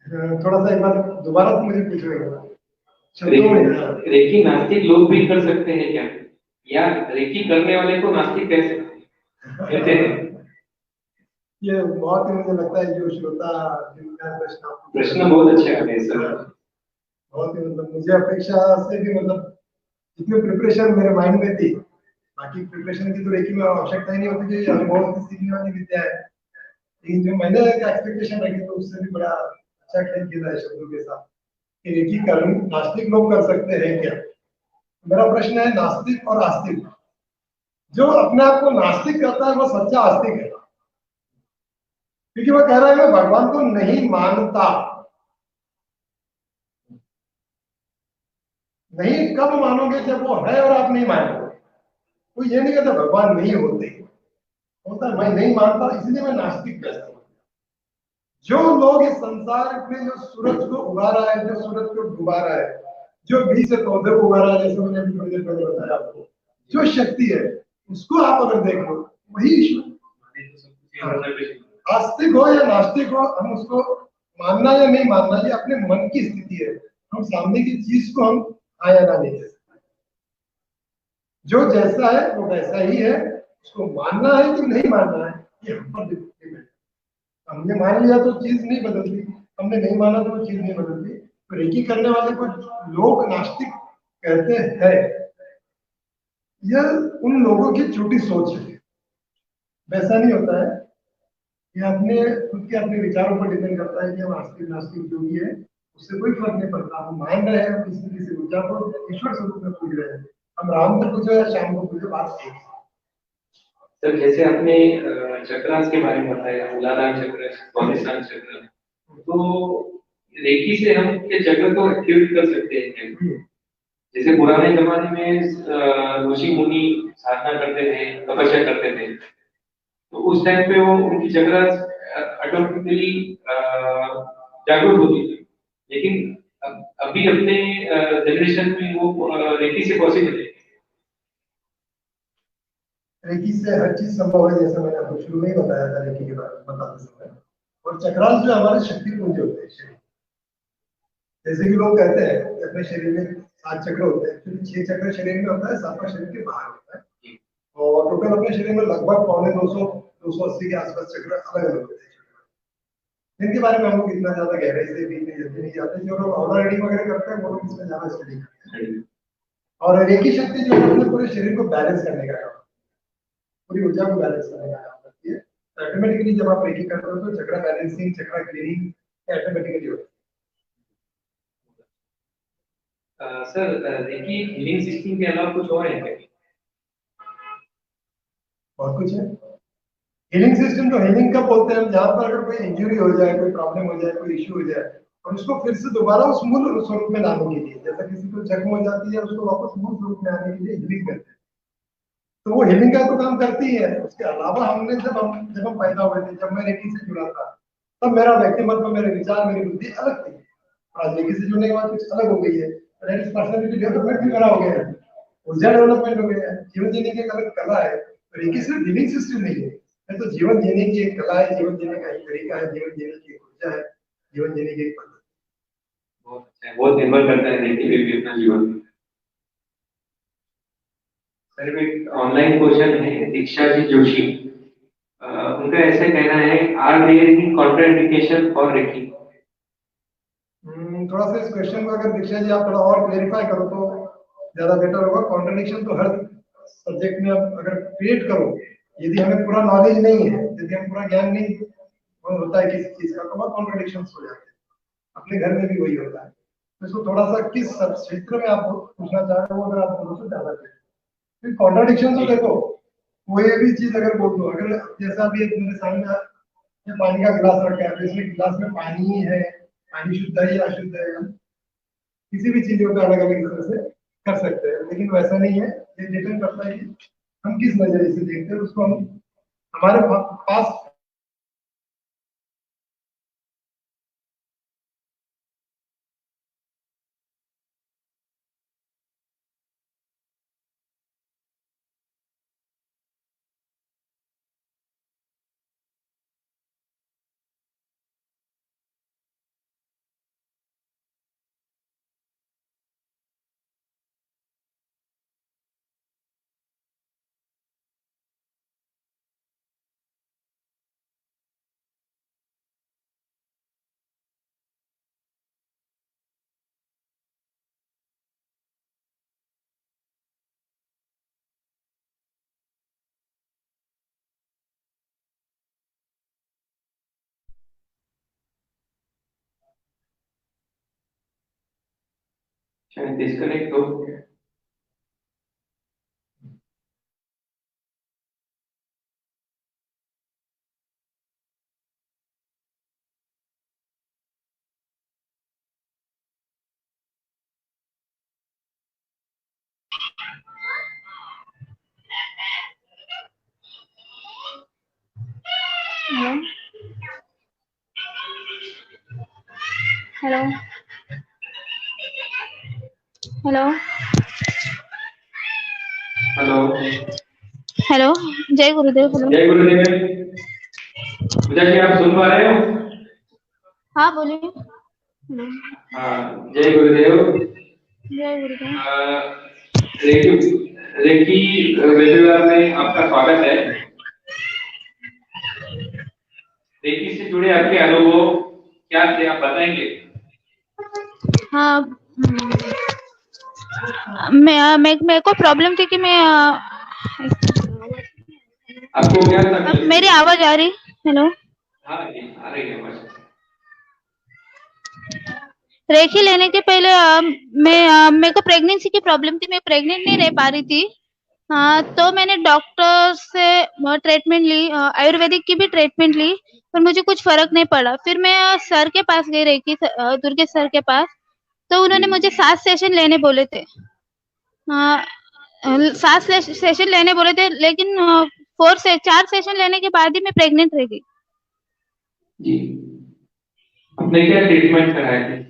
हैं? थोड़ा सा एक बार दोबारा तो मुझे पूछिएगा। रेकी नास्तिक लोग भी कर सकते हैं क्या, या रेकी करने वाले को नास्तिक कह सकते हैं? ये बहुत ही मुझे लगता है जो श्रोता जिनका प्रश्न बहुत अच्छा है सर। बहुत ही मतलब मुझे अपेक्षा से भी मतलब जितनी प्रिपरेशन मेरे माइंड में थी, बाकी प्रिपरेशन की तो रेकी में आवश्यकता ही नहीं होती, जो अनुभव से सीखने वाली विद्या है। लेकिन जो मैंने एक्सपेक्टेशन रखी तो उससे भी बड़ा अच्छा खेल खेला है शब्दों के साथ कि रेकी कर्म नास्तिक लोग कर सकते हैं क्या। मेरा प्रश्न है नास्तिक और आस्तिक। जो अपने आप को नास्तिक करता है वो सच्चा आस्तिक है, क्योंकि वो कह रहा है मैं भगवान को नहीं मानता। नहीं कब मानोगे, जब वो है और आप नहीं मानोगे। वो ये नहीं कहता भगवान नहीं होते, होता है मैं नहीं मानता इसलिए मैं नास्तिक कहता हूं। जो लोग इस संसार में जो सूरज को उगा रहा है, जो सूरज को डुबा रहा है, जो बीज से पौधे को उगा रहा है, जैसे मैंने अभी थोड़ी देर पहले बताया आपको, जो शक्ति है उसको आप अगर देख लो वही ईश्वर। आस्तिक हो या नास्तिक हो, हम उसको मानना या नहीं मानना ये अपने मन की स्थिति है। हम सामने की चीज को हम आया ना नहीं दे सकते। जो जैसा है वो वैसा ही है, उसको मानना है कि नहीं मानना है ये हम पर डिपेंड है। हमने मान लिया तो चीज नहीं बदलती, हमने नहीं माना तो वो चीज नहीं बदलती। तो रेकी करने वाले को लोग नास्तिक कहते हैं, यह उन लोगों की छोटी सोच है। वैसा नहीं होता है, ये अपने खुद के अपने विचारों पर डिपेंड करता है कि हम आस्तिक नास्तिक जो भी है उससे कोई फर्क नहीं पड़ता। हम मान रहे हैं किसी किसी ऊर्जा को ईश्वर स्वरूप में पूज रहे हैं, हम राम को पूछो या श्याम को पूछो, बात एक। सर जैसे आपने चक्रास के बारे में बताया, मूलाधार चक्र, स्वादिष्ठान चक्र, तो रेकी से हम के चक्र को एक्टिवेट कर सकते हैं। जैसे पुराने जमाने में ऋषि मुनि साधना करते थे, तपस्या करते थे, तो उस टाइम पे वो उनकी चक्रास ऑटोमेटिकली जागरूक होती थी। लेकिन अभी अपने जनरेशन में वो रेकी से पॉसिबल है। रेकी से हर चीज संभव है, जैसे मैंने आपको शुरू में ही बताया था रेकी के बारे में बताते समय। और चक्रास जो हमारे शक्ति पुंज होते हैं शरीर, जैसे कि लोग कहते हैं कि अपने शरीर में 7 चक्र होते हैं, क्योंकि 6 चक्र शरीर में होता है, 7वां शरीर के बाहर होता है। और टोटल अपने शरीर में लगभग 280 के आसपास चक्र अलग अलग होते हैं, जिनके बारे में हम लोग इतना ज्यादा गहराई से भी नहीं जाते। जो लोग ऑर्डर रीडिंग वगैरह करते हैं वो लोग इसमें ज्यादा स्टडी करते हैं। और रेकी शक्ति जो है अपने पूरे शरीर को बैलेंस करने का काम, पूरी ऊर्जा को बैलेंस करने का काम करती है। ऑटोमेटिकली जब आप रेकी करते हो तो चक्र बैलेंसिंग, चक्र क्लीनिंग ऑटोमेटिकली होती है। सर रेकी हीलिंग सिस्टम के अलावा कुछ और है क्या? बहुत कुछ है। हीलिंग सिस्टम तो हीलिंग कब बोलते हैं हम, जहां पर अगर कोई इंजरी हो जाए, कोई प्रॉब्लम हो जाए, कोई इश्यू हो जाए, और उसको फिर से दोबारा उस मूल स्वरूप में लाने के लिए, जैसा किसी को जख्म हो जाती है उसको वापस मूल स्वरूप में आने के लिए हीलिंग करते हैं। तो वो हीलिंग का तो काम करती ही है। उसके अलावा हमने जब हम पैदा हुए थे, जब मैं रेकी से जुड़ा था, तब मेरा व्यक्तिमत्व, मेरे विचार, मेरी बुद्धि अलग थी। आज रेकी से जुड़ने के बाद कुछ अलग हो गई है। पर्सनालिटी डेवलपमेंट भी बड़ा हो गया है, ऊर्जा डेवलपमेंट हो गया है, जीवन जीने की एक अलग कला है। रेकी सिर्फ लिविंग सिस्टम नहीं है, ये तो जीवन जीने की एक कला है, जीवन जीने का एक तरीका है, जीवन जीने की एक ऊर्जा है, जीवन जीने की एक पद्धति। बहुत अच्छा है, बहुत निर्भर करता है रेकी पे भी अपना जीवन। सर एक ऑनलाइन क्वेश्चन है दीक्षा जी जोशी, उनका ऐसे कहना है, are there any contraindication for reiki? थोड़ा सा इस क्वेश्चन को अगर दीक्षा जी आप थोड़ा और क्लेरिफाई करो तो ज्यादा बेटर होगा। कॉन्ट्रडिक्शन तो हर सब्जेक्ट में आप अगर क्रिएट करो, यदि हमें पूरा नॉलेज नहीं है, यदि हम पूरा ज्ञान नहीं होता है किसी चीज का, तो वह कॉन्ट्रडिक्शन हो जाते हैं। अपने घर में भी वही होता है। तो इसको थोड़ा सा किस क्षेत्र में आप पूछना चाह रहे हो, अगर आप बोलो तो ज्यादा करें। कॉन्ट्रडिक्शन तो देखो, कोई भी चीज अगर बोल दो, अगर जैसा भी एक मेरे सामने ये पानी का गिलास रखा है, तो इसमें गिलास में पानी ही है, पानी शुद्ध है या अशुद्ध है, हम किसी भी चीजों को अलग अलग तरह से कर सकते हैं, लेकिन वैसा नहीं है। ये डिपेंड करता है कि हम किस नजरिए से देखते हैं उसको। हम हमारे पास शायद डिस्कनेक्ट हो गया। हेलो हेलो हेलो, हेलो, जय गुरुदेव। हेलो, जय गुरुदेव। पूजा जी आप सुन पा रहे हो? हाँ बोलिए। हाँ, जय गुरुदेव। जय गुरुदेव। रेकी रेकी वेबिनार में आपका स्वागत है। रेकी से जुड़े आपके अनुभव क्या थे, आप बताएंगे? हाँ, मेरे को प्रॉब्लम थी कि मैं आपको क्या अब तकलीफ? मेरी आवाज आ रही? हेलो, हाँ जी, आ रही है आवाज। रेखी लेने के पहले मेरे को प्रेगनेंसी की प्रॉब्लम थी, मैं प्रेग्नेंट नहीं रह पा रही थी। तो मैंने डॉक्टर से ट्रीटमेंट ली, आयुर्वेदिक की भी ट्रीटमेंट ली, पर मुझे कुछ फर्क नहीं पड़ा। फिर मैं सर के पास गई, रेखी दुर्गे सर के पास, तो उन्होंने मुझे 7 सेशन लेने बोले थे। 7 सेशन लेने बोले थे, लेकिन 4 सेशन लेने के बाद ही मैं प्रेग्नेंट रह गई। जी, आपने क्या ट्रीटमेंट कराया थे?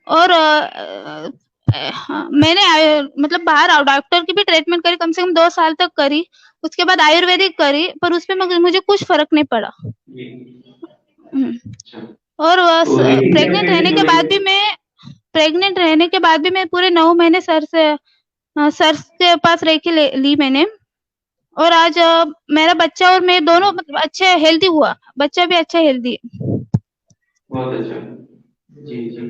और मैंने मतलब बाहर डॉक्टर की भी ट्रीटमेंट करी, कम से कम 2 साल तक करी। उसके बाद आयुर्वेदिक करी, पर उसमें मुझे कुछ फर्क नहीं पड़ा। अच्छा। और तो रेकी प्रेग्नेंट रहने के बाद भी मैं पूरे 9 महीने सर के पास रेखी ली मैंने। और आज मेरा बच्चा और मैं दोनों मतलब अच्छे हेल्दी हुआ, बच्चा भी अच्छा हेल्दी है। बहुत अच्छा। जी जी।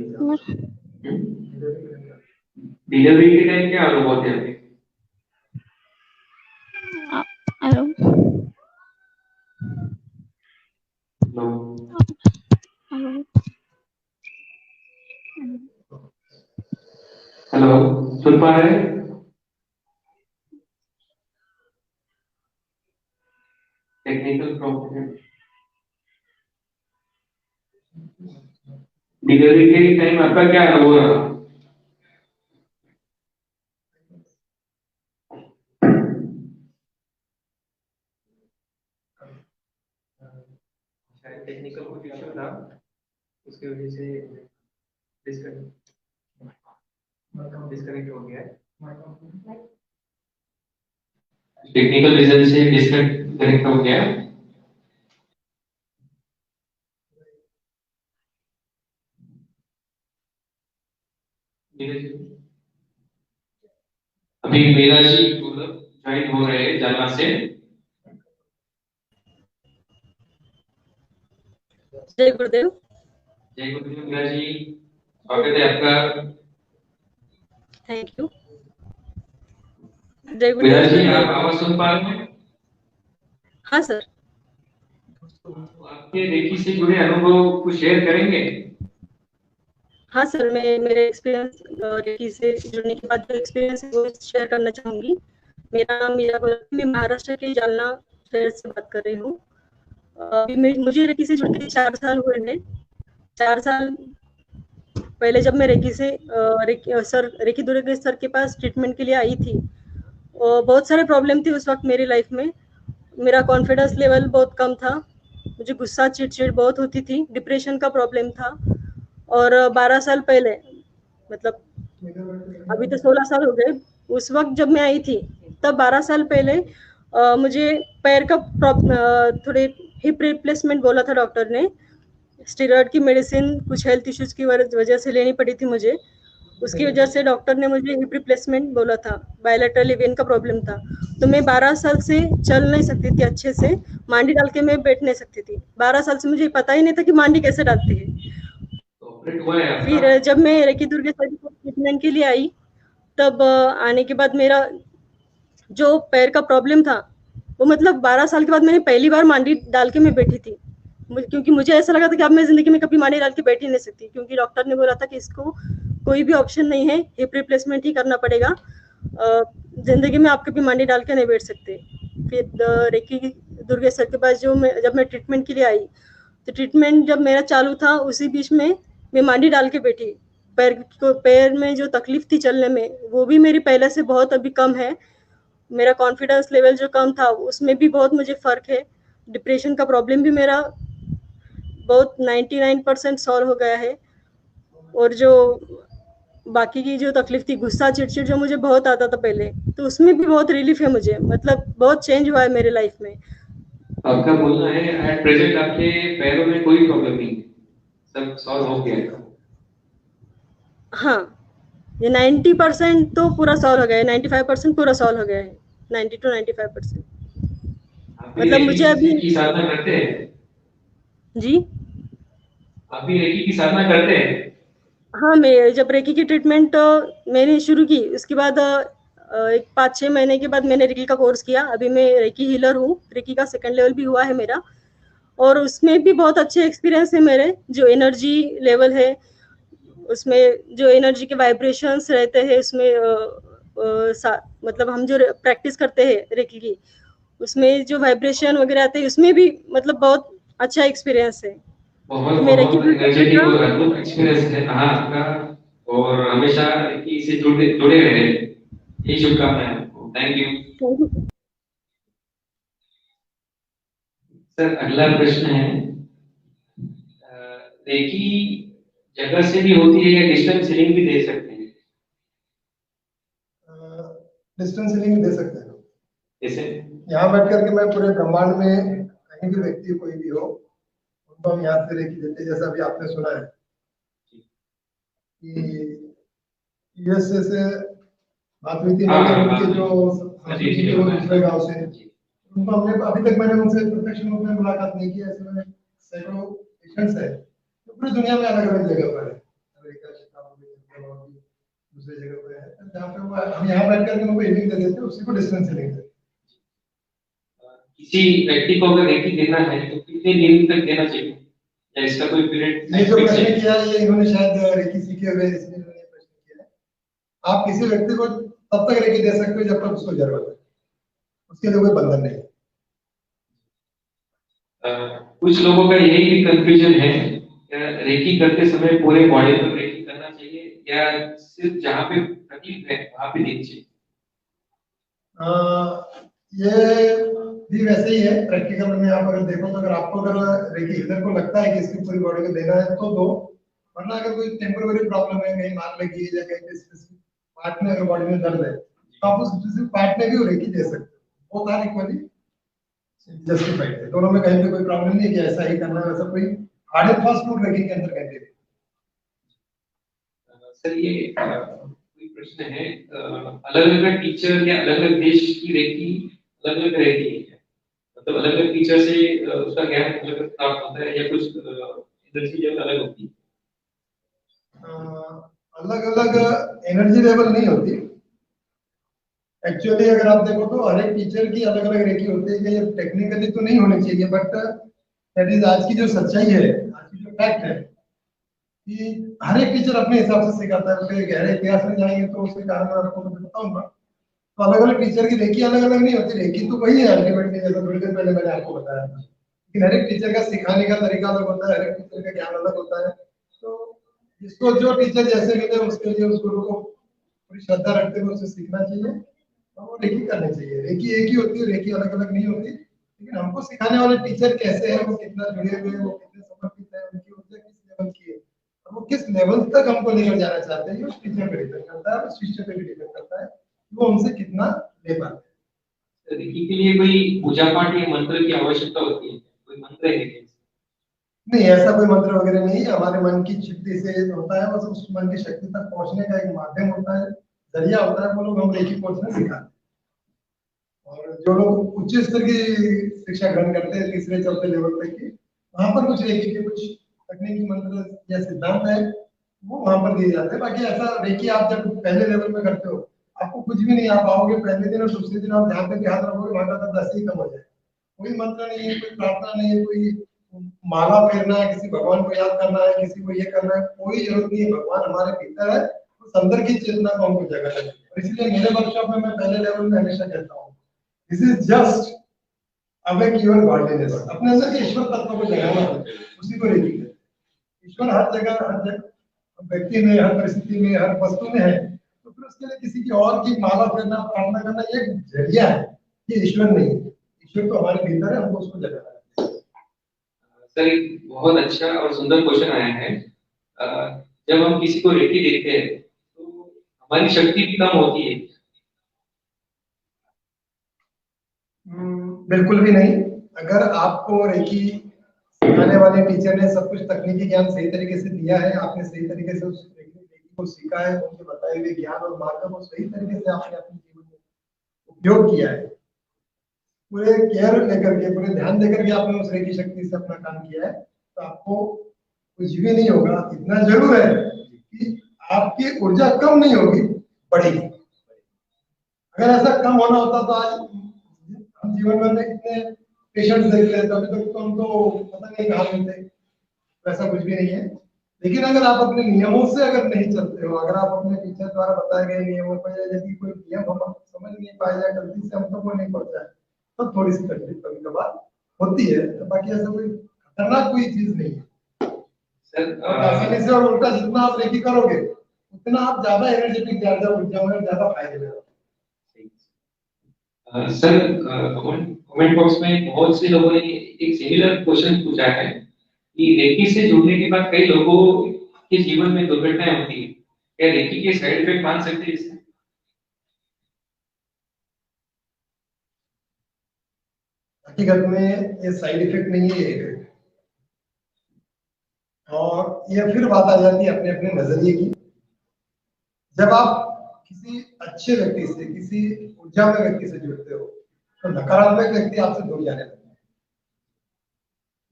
डिलीवरी के टाइम क्या अनुभव थे आपके? हेलो हेलो, सुन पा रहे हैं? Technical problem. डिलीवरी के टाइम आपका क्या अनुभव रहा? टेक्निकल कुछ इशू था, उसकी वजह से डिस्कनेक्ट हो गया है। टेक्निकल रीजन से डिस्कनेक्ट हो गया। अभी मीरा जी ज्वाइन हो रहे हैं जालना से। जय गुरुदेव। जय गुरुदेव मीरा जी, स्वागत है आपका। Thank you. जय मीरा जी, गुरुदेव। आप आवाज सुन पा रहे हैं? हाँ सर। आपके रेकी से जुड़े अनुभव कुछ शेयर करेंगे? हाँ सर, मैं मेरे एक्सपीरियंस रेकी से जुड़ने के बाद जो एक्सपीरियंस है वो शेयर करना चाहूंगी। मेरा नाम मीरा गुलाटी, मैं महाराष्ट्र के जालना शहर से बात कर रही हूँ। अभी मुझे रेकी से जुड़े 4 साल हुए हैं। 4 साल पहले जब मैं रेकी से रेकी दुर्गेश सर के पास ट्रीटमेंट के लिए आई थी, बहुत सारे प्रॉब्लम थे उस वक्त मेरी लाइफ में। मेरा कॉन्फिडेंस लेवल बहुत कम था, मुझे गुस्सा चिड़चिड़ बहुत होती थी, डिप्रेशन का प्रॉब्लम था। और 12 साल पहले, मतलब अभी तो 16 साल हो गए, उस वक्त जब मैं आई थी तब 12 साल पहले मुझे पैर का थोड़े हिप रिप्लेसमेंट बोला था डॉक्टर ने। स्टेरॉइड की मेडिसिन कुछ हेल्थ इश्यूज की वजह से लेनी पड़ी थी मुझे, उसकी वजह से डॉक्टर ने मुझे हिप रिप्लेसमेंट बोला था। बायलैटरल वेन का प्रॉब्लम था, तो मैं 12 साल से चल नहीं सकती थी अच्छे से, मांडी डाल के मैं बैठ नहीं सकती थी। 12 साल से मुझे पता ही नहीं था कि मांडी कैसे डालती है। फिर जब मैं रेकी दुर्गे सर को ट्रीटमेंट के लिए आई, तब आने के बाद मेरा जो पैर का प्रॉब्लम था वो, मतलब 12 साल के बाद मैंने पहली बार मांडी डाल के मैं बैठी थी, क्योंकि मुझे ऐसा लगा था कि अब मैं जिंदगी में कभी मांडी डाल के बैठ ही नहीं सकती, क्योंकि डॉक्टर ने बोला था कि इसको कोई भी ऑप्शन नहीं है, हिप रिप्लेसमेंट ही करना पड़ेगा, जिंदगी में आप कभी मांडी डाल के नहीं बैठ सकते। फिर रेकी दुर्गे सर के पास जब मैं ट्रीटमेंट के लिए आई, तो ट्रीटमेंट जब मेरा चालू था उसी बीच में मैं मांडी डाल के बैठी। पैर में जो तकलीफ थी चलने में, वो भी मेरी पहले से बहुत अभी कम है। मेरा कॉन्फिडेंस लेवल जो कम था उसमें भी बहुत मुझे फर्क है। डिप्रेशन का प्रॉब्लम भी मेरा बहुत 99% सॉल्व हो गया है। और जो बाकी की जो तकलीफ थी, गुस्सा चिड़चिड़ जो मुझे बहुत आता था पहले, तो उसमें भी बहुत रिलीफ है मुझे, मतलब बहुत चेंज हुआ है मेरे लाइफ में। आपका बोलना है एट प्रेजेंट आपके पैरों में कोई प्रॉब्लम नहीं, सब सॉल्व हो गया है? हाँ, ये 90% तो पूरा सॉल्व हो गया है, 95% पूरा सॉल्व हो गया है, 90 to 95%। मतलब मुझे अभी की साधना करते हैं जी, आप भी रेकी की साधना करते हैं? हाँ, मैं जब रेकी की ट्रीटमेंट मैंने शुरू की, उसके बाद एक 5-6 महीने के बाद मैंने रेकी का कोर्स किया। अभी मैं रेकी हीलर हूँ, रेकी का 2nd लेवल भी हुआ है मेरा, और उसमें भी बहुत अच्छे एक्सपीरियंस है मेरे। जो एनर्जी लेवल है उसमें, जो एनर्जी के वाइब्रेशंस रहते हैं उसमें, मतलब हम जो प्रैक्टिस करते हैं रेकी की, उसमें जो वाइब्रेशन वगैरह आते हैं उसमें भी मतलब बहुत अच्छा एक्सपीरियंस है। बहुत मेरे बहुत एनर्जेटिक और अद्भुत एक्सपीरियंस है आपका, और हमेशा रेकी से जुड़े रहे, यही शुभकामनाएं आपको। Thank you sir. अगला प्रश्न है, रेकी जगह से भी होती है या डिस्टेंस हीलिंग भी दे सकते हैं? डिस्टेंस हीलिंग दे सकते हैं। जैसे यहाँ बैठ करके मैं पूरे ब्रह्मांड में कहीं भी व्यक्ति कोई भी हो, उनको हम यहाँ से रेकी देते हैं। जैसा अभी आपने सुना है कि यूएसए से बात हुई थी, उनके जो दूसरे गांव से, उनको हमने अभी तक मैंने उनसे प्रोफेशनल रूप में मुलाकात नहीं की। ऐसे में सैकड़ों पेशेंट्स है तो पूरी दुनिया में अलग अलग जगह पर है, अमेरिका, शिकागो और भी दूसरी जगह पर है, जहाँ पे वो हम यहाँ बैठ करके उनको हीलिंग दे देते हैं, उसी को डिस्टेंस हीलिंग देते हैं। किसी व्यक्ति को अगर रेकी देना है तो कितने दिन तक देना चाहिए, या इसका कोई पीरियड? ये जो प्रश्न किया है, ये इन्होंने शायद रेकी सीखे हुए इसलिए इन्होंने ये प्रश्न किया है। आप किसी व्यक्ति को तब तक रेकी दे सकते हो जब तक उसको जरूरत है, उसके लिए कोई बंधन नहीं है। कुछ लोगों का यही भी कंफ्यूजन है, रेकी करते समय पूरे बॉडी पर रेकी करना चाहिए या सिर्फ जहाँ पे तकलीफ है वहां पे देनी चाहिए? ये भी वैसे ही है। प्रैक्टिकल में आप अगर देखो तो अगर आपको अगर रेकी हीलर को लगता है कि इसकी पूरी बॉडी को देना है तो दो, वरना अगर कोई टेम्पररी प्रॉब्लम है, कहीं मार लगी है या कहीं स्पेसिफिक पार्ट में अगर बॉडी में दर्द है तो आप उस स्पेसिफिक पार्ट में भी वो रेकी दे सकते हो। वो था इक्वली जस्टिफाइड है, दोनों में कहीं पे कोई प्रॉब्लम नहीं है कि ऐसा ही करना है, वैसा कोई hard and fast rule reiki के अंदर कहीं। सर ये कोई प्रश्न है, अलग अलग टीचर या अलग अलग देश की रेकी अलग अलग रहती है, मतलब अलग अलग टीचर से उसका ज्ञान अलग अलग प्राप्त होता है या कुछ एनर्जी लेवल अलग होती है? अलग अलग एनर्जी लेवल नहीं होती एक्चुअली। अगर आप देखो तो हर एक टीचर की अलग अलग रेकी होती है कि ये टेक्निकली तो नहीं होनी चाहिए, बट दैट इज आज की जो सच्चाई है, आज की जो फैक्ट है कि हर एक टीचर अपने हिसाब से सिखाता है। उसके गहरे इतिहास में जाएंगे तो उसके कारण मैं आपको बताऊंगा। तो अलग अलग टीचर की रेकी अलग अलग नहीं होती, रेकी तो वही है अल्टीमेटली, जैसा थोड़ी देर पहले मैंने आपको बताया था। लेकिन हर एक टीचर का सिखाने का तरीका अलग होता है, हर एक टीचर का ज्ञान अलग होता है। तो जिसको जो टीचर जैसे मिले उसके लिए उस गुरु को पूरी श्रद्धा रखते हुए उससे सीखना चाहिए और वो रेकी करनी चाहिए। रेकी एक ही होती है, रेकी अलग अलग नहीं होती। लेकिन हमको सिखाने वाले टीचर कैसे हैं, वो कितना जुड़े हुए हैं, वो कितने समर्पित है, उनकी ऊर्जा किस लेवल की है, वो किस लेवल तक हमको लेकर जाना चाहते हैं, ये उस टीचर पे डिपेंड करता है, उस शिष्य पे भी डिपेंड करता है वो हमसे कितना ले पाते हैं। रेकी के लिए कोई पूजा पाठ या मंत्र की आवश्यकता होती है? कोई मंत्र है क्या? नहीं, ऐसा कोई मंत्र वगैरह नहीं है। हमारे मन की शक्ति से होता है, बस उस मन की शक्ति तक पहुंचने का एक माध्यम होता है, जरिया होता है, वो लोग हम रेकी कोर्स में सिखाते हैं। और जो लोग उच्च स्तर की शिक्षा ग्रहण करते हैं, तीसरे चौथे लेवल तक की, वहां पर कुछ रेकी के कुछ तकनीकी मंत्र या सिद्धांत है वो वहां पर दिए जाते हैं। बाकी ऐसा रेकी आप जब पहले लेवल में करते हो आपको कुछ भी नहीं, आप आओगे पहले दिन और दूसरे दिन आप जहाँ पे भी हाथ रखोगे वहां का दर्द ऐसे ही कम हो जाए। कोई मंत्र नहीं है, कोई प्रार्थना नहीं है, कोई माला फेरना है, किसी भगवान को याद करना है, किसी को ये करना है, कोई जरूरत नहीं है। भगवान हमारे भीतर है, उस अंदर की चेतना को हमको जगाना है। इसलिए मेरे वर्कशॉप में मैं पहले लेवल में हमेशा कहता हूँ this is just awake your goodness, अपने अंदर के ईश्वर तत्व को जगाना है, उसी को रेकी कहते हैं। ईश्वर हर जगह व्यक्ति में, हर परिस्थिति में, हर वस्तु में है। तो फिर उसके लिए किसी की और की माला फेरना, प्रार्थना करना ये एक जरिया है, ये ईश्वर नहीं है। ईश्वर तो हमारे भीतर है, हमको उसको जगाना है। सर एक बहुत अच्छा और सुंदर क्वेश्चन आया है, जब हम किसी को रेकी देते हैं तो हमारी शक्ति भी कम होती है? बिल्कुल भी नहीं। अगर आपको रेकी सिखाने वाले टीचर ने सब कुछ तकनीकी ज्ञान सही तरीके से दिया है, आपने सही तरीके से उस रेकी को सीखा है, उनके बताए हुए ज्ञान और मार्ग को सही तरीके से आपने अपने जीवन में उपयोग किया है, पूरे केयर लेकर के, पूरे ध्यान देकर के आपने उस रेकी शक्ति से अपना काम किया है, तो आपको कुछ भी नहीं होगा। इतना जरूर है कि आपकी ऊर्जा कम नहीं होगी, बढ़ेगी। अगर ऐसा कम होना होता तो आज हम जीवन भर में कितने पेशेंट्स देख लेते, अभी तक तो हम तो पता नहीं कहाँ मिलते। वैसा कुछ भी नहीं है। लेकिन अगर आप अपने नियमों से अगर नहीं चलते हो, अगर आप अपने टीचर द्वारा बताए गए नियमों पर यदि कोई नियम हम समझ नहीं पाए या गलती से हम तक वो नहीं पहुंचा, तो थोड़ी सी तकलीफ कभी कभार होती है। तो बाकी ऐसा कोई खतरनाक कोई चीज नहीं है सर। आसानी से, और उल्टा जितना आप रेकी करोगे उतना आप ज्यादा एनर्जेटिक, ज्यादा ऊर्जा में, ज्यादा फायदे में। सर कमेंट बॉक्स में बहुत से लोगों ने एक सिमिलर क्वेश्चन पूछा है कि रेकी से जुड़ने के बाद कई लोगों के जीवन में दुर्घटनाएं होती है, क्या रेकी के साइड इफेक्ट मान सकते हैं इससे? हकीकत में ये साइड इफेक्ट नहीं है, ये इफेक्ट। और ये फिर बात आ जाती है अपने अपने नजरिए की। जब आप किसी अच्छे व्यक्ति से, किसी ऊर्जा में व्यक्ति से जुड़ते हो तो नकारात्मक व्यक्ति आपसे दूर जाने लगता है।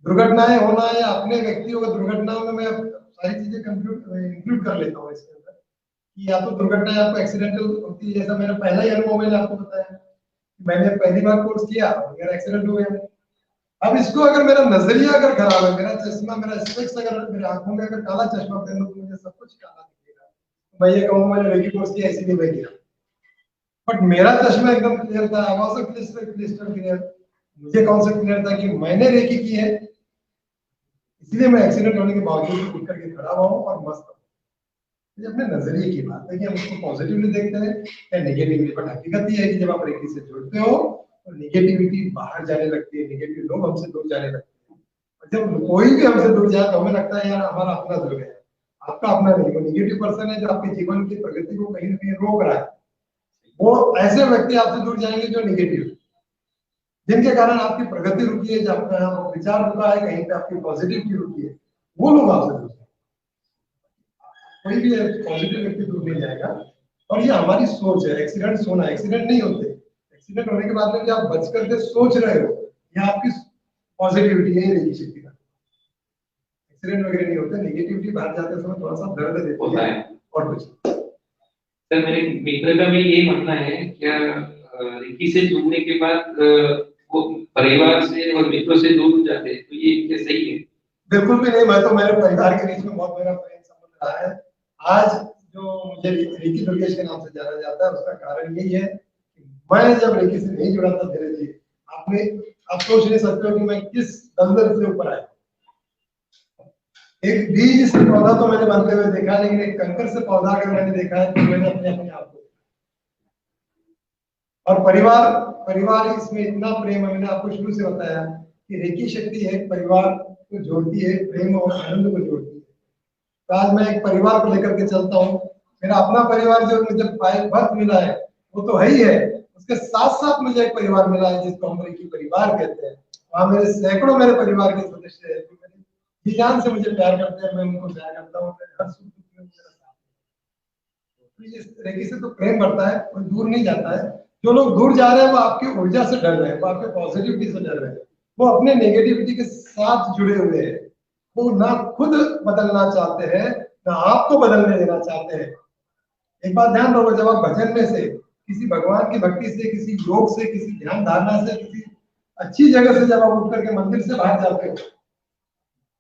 दुर्घटनाएं होना या अपने व्यक्तियों को दुर्घटनाओं में मैं सारी चीजें इंक्लूड कर लेता हूँ इसके अंदर कि या तो दुर्घटना आपको एक्सीडेंटल होती है, जैसा मेरा पहला ही अनुभव मैंने आपको बताया, मैंने पहली बार कोर्स किया, मेरा एक्सीडेंट हो गया। अब इसको अगर मेरा नजरिया अगर खराब है, मेरा चश्मा, मेरा स्पेक्स अगर मेरे आंखों में अगर काला चश्मा पहन तो मुझे सब कुछ काला दिखेगा, मैं ये कहूँ मैंने रेकी कोर्स किया इसीलिए मैं किया। बट मेरा चश्मा एकदम क्लियर था, आवाज क्लिस्टर क्लियर। मुझे कॉन्सेप्ट क्लियर था कि मैंने रेकी की है, इसलिए मैं एक्सीडेंट होने के बावजूद उठ करके खड़ा हुआ हूँ और मस्त हूँ। ये अपने नजरिए की बात है कि हम उसको पॉजिटिवली देखते हैं या नेगेटिवली। बट हकीकत ये है कि जब आप रेकी से जुड़ते हो और निगेटिविटी बाहर जाने लगती है, निगेटिव लोग हमसे दूर जाने लगते हैं। और जब कोई भी हमसे दूर जाए तो हमें लगता है यार हमारा अपना दूर है, आपका अपना नहीं। वो निगेटिव पर्सन है जो आपके जीवन की प्रगति को कहीं ना कहीं रोक रहा है। वो ऐसे व्यक्ति आपसे दूर जाएंगे जो निगेटिव, जिनके कारण आपकी प्रगति रुकी है, जब आपका विचार रुका है, कहीं पे आपकी पॉजिटिविटी रुकी है, वो लोग आपसे दूर जाएंगे। कोई भी पॉजिटिव व्यक्ति दूर नहीं जाएगा। और ये हमारी सोच है। एक्सीडेंट होना, एक्सीडेंट नहीं होते, एक्सीडेंट होने के बाद में जो आप बच करके सोच रहे हो, ये आपकी पॉजिटिविटी है, रेकी शक्ति का। एक्सीडेंट वगैरह नहीं होते, नेगेटिविटी बाहर जाते समय थोड़ा सा दर्द देती है और कुछ। सर मेरे मित्र का भी ये मानना है, क्या रेकी से जुड़ने के बाद वो परिवार से और मित्रों से दूर हो जाते हैं, तो ये क्या सही है? बिल्कुल भी नहीं। मैं तो मेरे परिवार के बीच में बहुत मेरा प्रेम संबंध रहा है। आज जो मुझे रेकी दुर्गेश के नाम से जाना जाता है, उसका कारण यही है कि मैं जब रेकी से नहीं जुड़ा था धीरे धीरे, आप सोच नहीं सकते हो कि मैं किस दलदल से ऊपर आया। एक बीज से पौधा तो मैंने बनते हुए देखा, लेकिन एक कंकर से पौधा अगर मैंने देखा है तो मैंने अपने आप को। और परिवार इसमें इतना प्रेम है। मैंने आपको शुरू से बताया कि रेकी शक्ति है, परिवार को जोड़ती है, प्रेम और आनंद को जोड़ती है। तो आज मैं एक परिवार को लेकर के चलता हूँ। मेरा अपना परिवार जो मुझे वक्त मिला है वो तो है ही है, उसके साथ साथ मुझे एक परिवार मिला है जिसको हम रेकी परिवार कहते हैं। वहाँ मेरे सैकड़ों मेरे परिवार के सदस्य है जो मेरी जी जान से मुझे प्यार करते हैं, मैं उनको प्यार करता हूँ, हर सुख दुख में मेरा साथ है। इस रेकी से तो प्रेम बढ़ता है, कोई दूर नहीं जाता है। जो लोग दूर जा रहे हैं वो आपकी ऊर्जा से डर रहे हैं, वो आपके पॉजिटिविटी से डर रहे हैं, वो अपने नेगेटिविटी के साथ जुड़े हुए हैं। वो ना खुद बदलना चाहते हैं, ना आपको बदलने देना चाहते हैं। एक बात ध्यान रखो, जब आप भजन में से, किसी भगवान की भक्ति से, किसी योग से, किसी ध्यान धारणा से, किसी अच्छी जगह से जब आप उठ करके मंदिर से बाहर जाते हो,